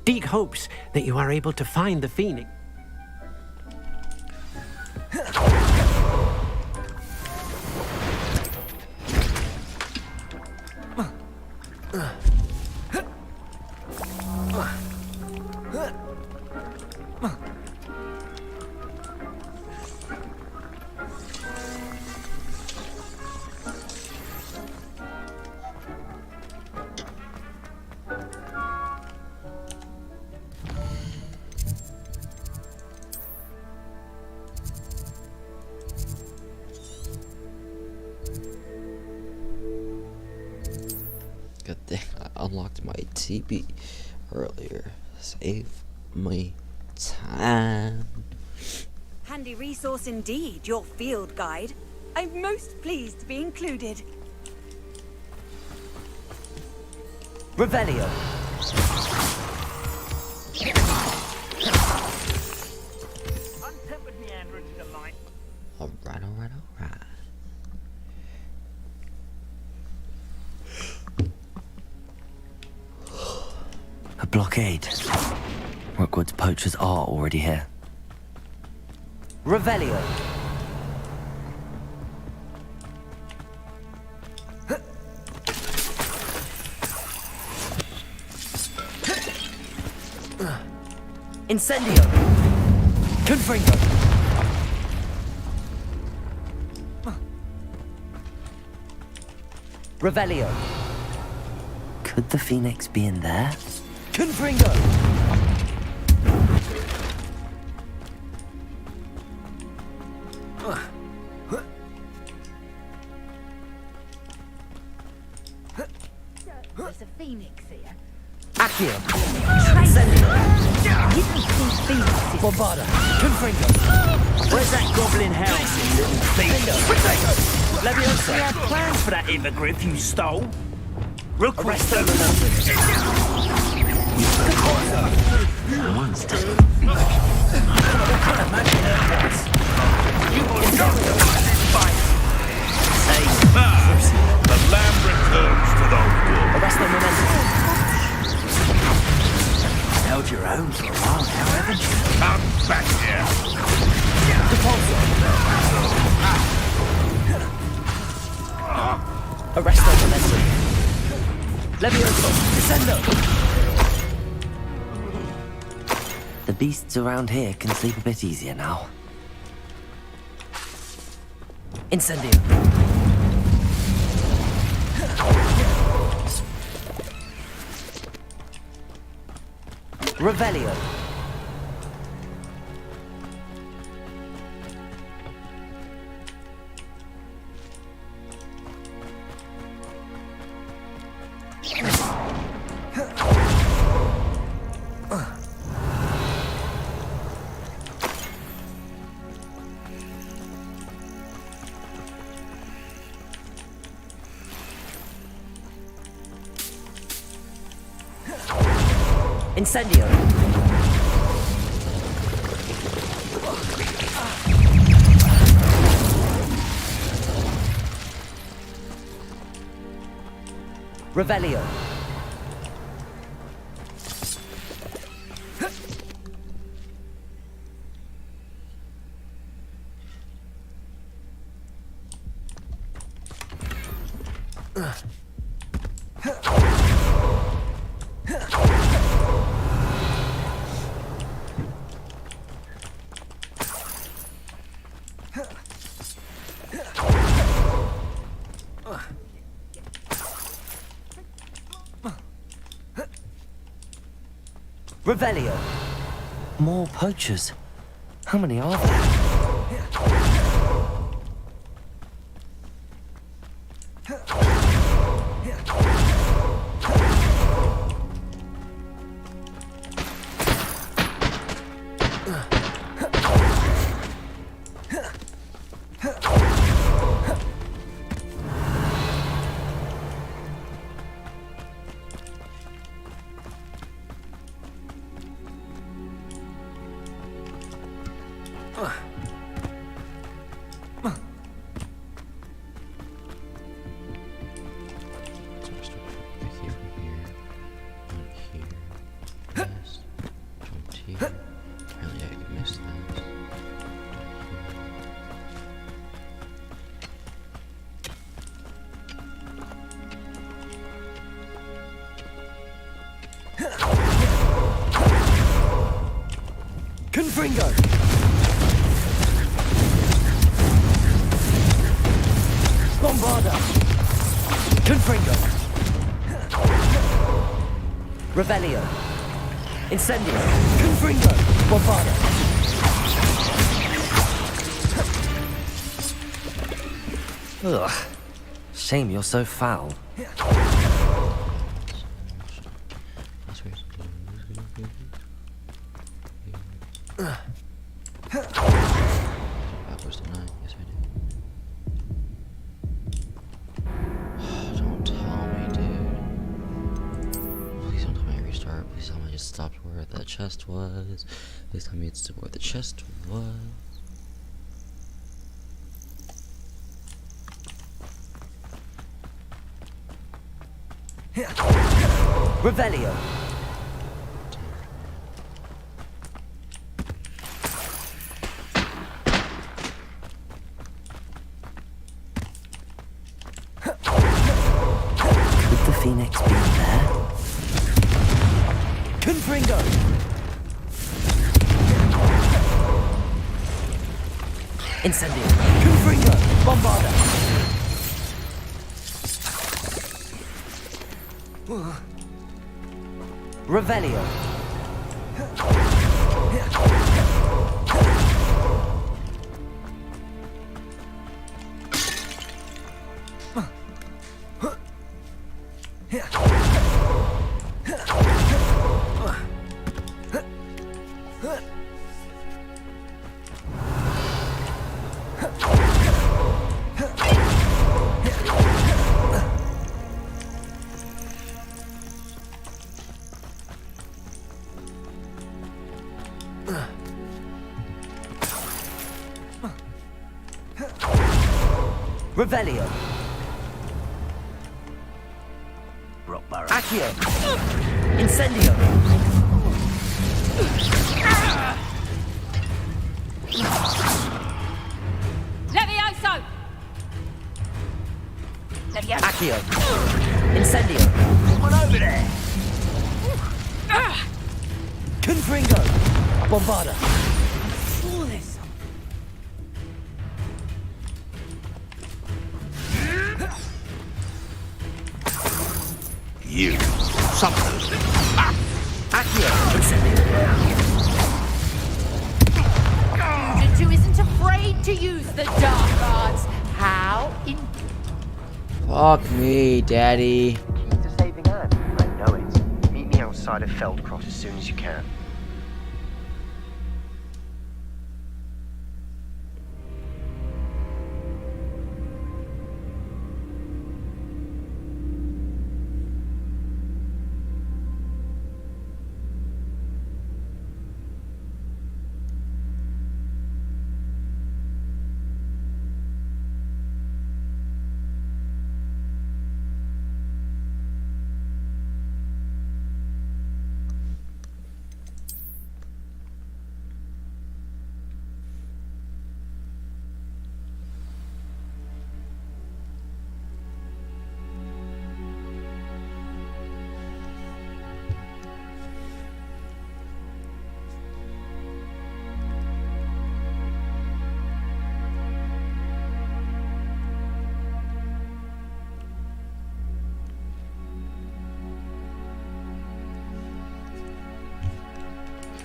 [SPEAKER 9] Deke hopes that you are able to find the phoenix.
[SPEAKER 7] Good thing I unlocked my TP earlier. Save me time.
[SPEAKER 3] Handy resource indeed, your field guide. I'm most pleased to be included.
[SPEAKER 5] Revelio.
[SPEAKER 13] Untempered meander into the light.
[SPEAKER 7] Alright.
[SPEAKER 5] A blockade. Rookwood's poachers are already here. Revelio. Incendio. Confringo. Revelio. Could the phoenix be in there? Confringo.
[SPEAKER 3] There's a phoenix here.
[SPEAKER 5] Accio. Incendio.
[SPEAKER 3] You don't think phoenixes...
[SPEAKER 5] Bombarda. Confringo.
[SPEAKER 13] Where's that goblin house, you little thief?
[SPEAKER 5] Leviosa.
[SPEAKER 13] We had plans for that hippogriff you stole.
[SPEAKER 5] Arrest them.
[SPEAKER 13] Monster.
[SPEAKER 8] Levioso! Descendo!
[SPEAKER 5] The beasts around here can sleep a bit easier now.
[SPEAKER 8] Incendio!
[SPEAKER 5] Revelio!
[SPEAKER 8] Incendio! Revelio! Revelio!
[SPEAKER 5] More poachers. How many are there?
[SPEAKER 8] Confringo! Bombarda! Confringo! Revelio! Incendio! Confringo! Bombarda!
[SPEAKER 5] Ugh. Shame you're so foul.
[SPEAKER 7] Backwards to 9, yes I do. Don't tell me, dude. Please don't tell me I restart. Please tell me I just stopped where that chest was. Please tell me it's still where the chest was.
[SPEAKER 8] Revelio!
[SPEAKER 5] Could the Phoenix be there?
[SPEAKER 8] Confringo! Incendio! Confringo! Bombarda! Revelio! Revelio! Accio! Incendio!
[SPEAKER 16] Levioso! Levioso!
[SPEAKER 8] Accio! Incendio.
[SPEAKER 19] Someone over there.
[SPEAKER 8] Confringo. Bombarda.
[SPEAKER 19] Flawless.
[SPEAKER 4] You. Summoners.
[SPEAKER 8] Accio. Incendio.
[SPEAKER 11] Ninja isn't afraid to use the dark arts. How in...
[SPEAKER 14] Fuck me, Daddy.
[SPEAKER 6] Key to saving Anne. I know it. Meet me outside of Feldcroft as soon as you can.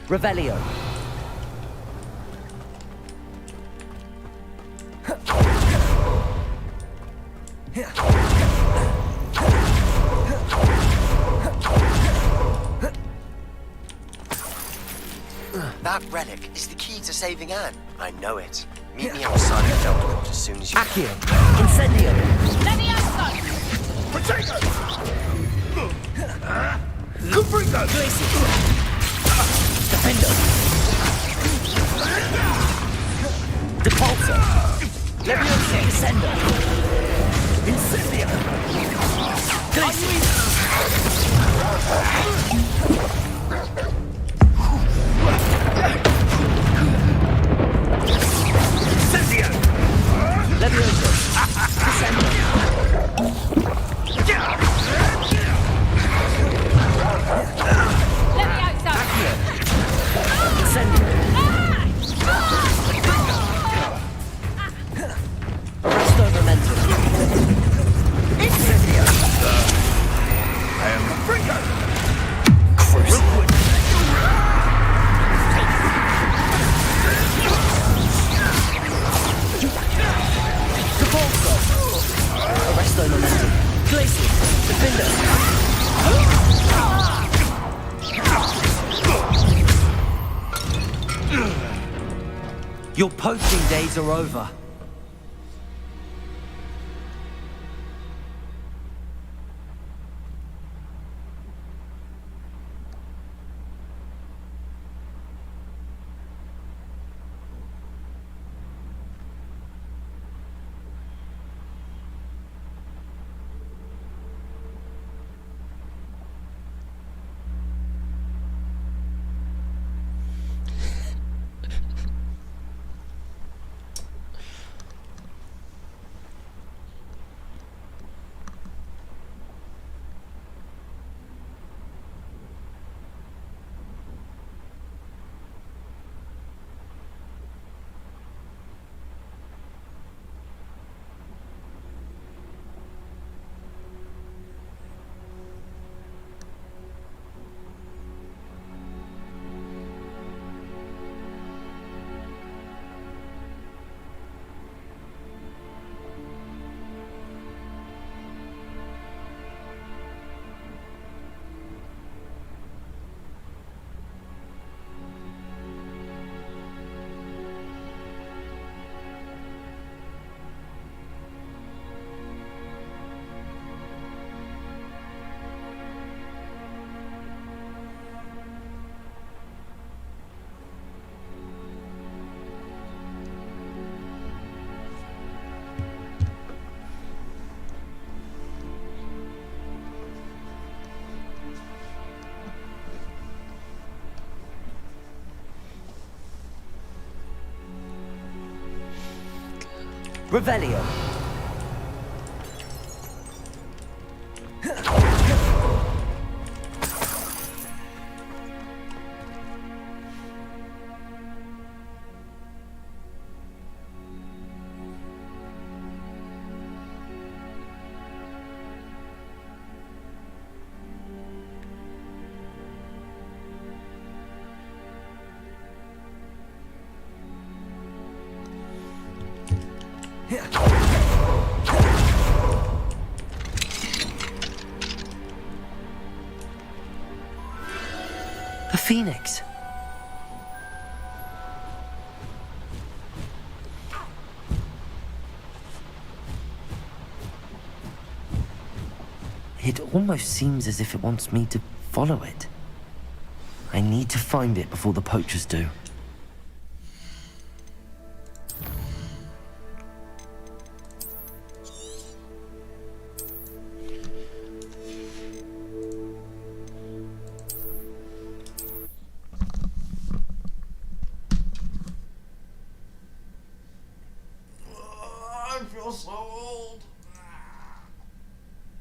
[SPEAKER 8] Revelio.
[SPEAKER 6] That relic is the key to saving Anne. I know it. Meet me outside of Feldcroft as soon as you
[SPEAKER 8] Accio. Incendio.
[SPEAKER 11] Levioso!
[SPEAKER 4] Potato! Confringo!
[SPEAKER 8] Defendo. Depulso. Levioso. Descendo. Incendio.
[SPEAKER 19] Incendio!
[SPEAKER 8] Levioso. Descendo.
[SPEAKER 11] Levioso!
[SPEAKER 8] Incendio. Arresto momentum.
[SPEAKER 19] Incendio!
[SPEAKER 4] I am
[SPEAKER 19] Confringo!
[SPEAKER 8] Depulso. Arresto momentum. Glacius. Defender. Your poaching days are over. Revelio.
[SPEAKER 5] The phoenix. It almost seems as if it wants me to follow it. I need to find it before the poachers do.
[SPEAKER 19] I feel so old.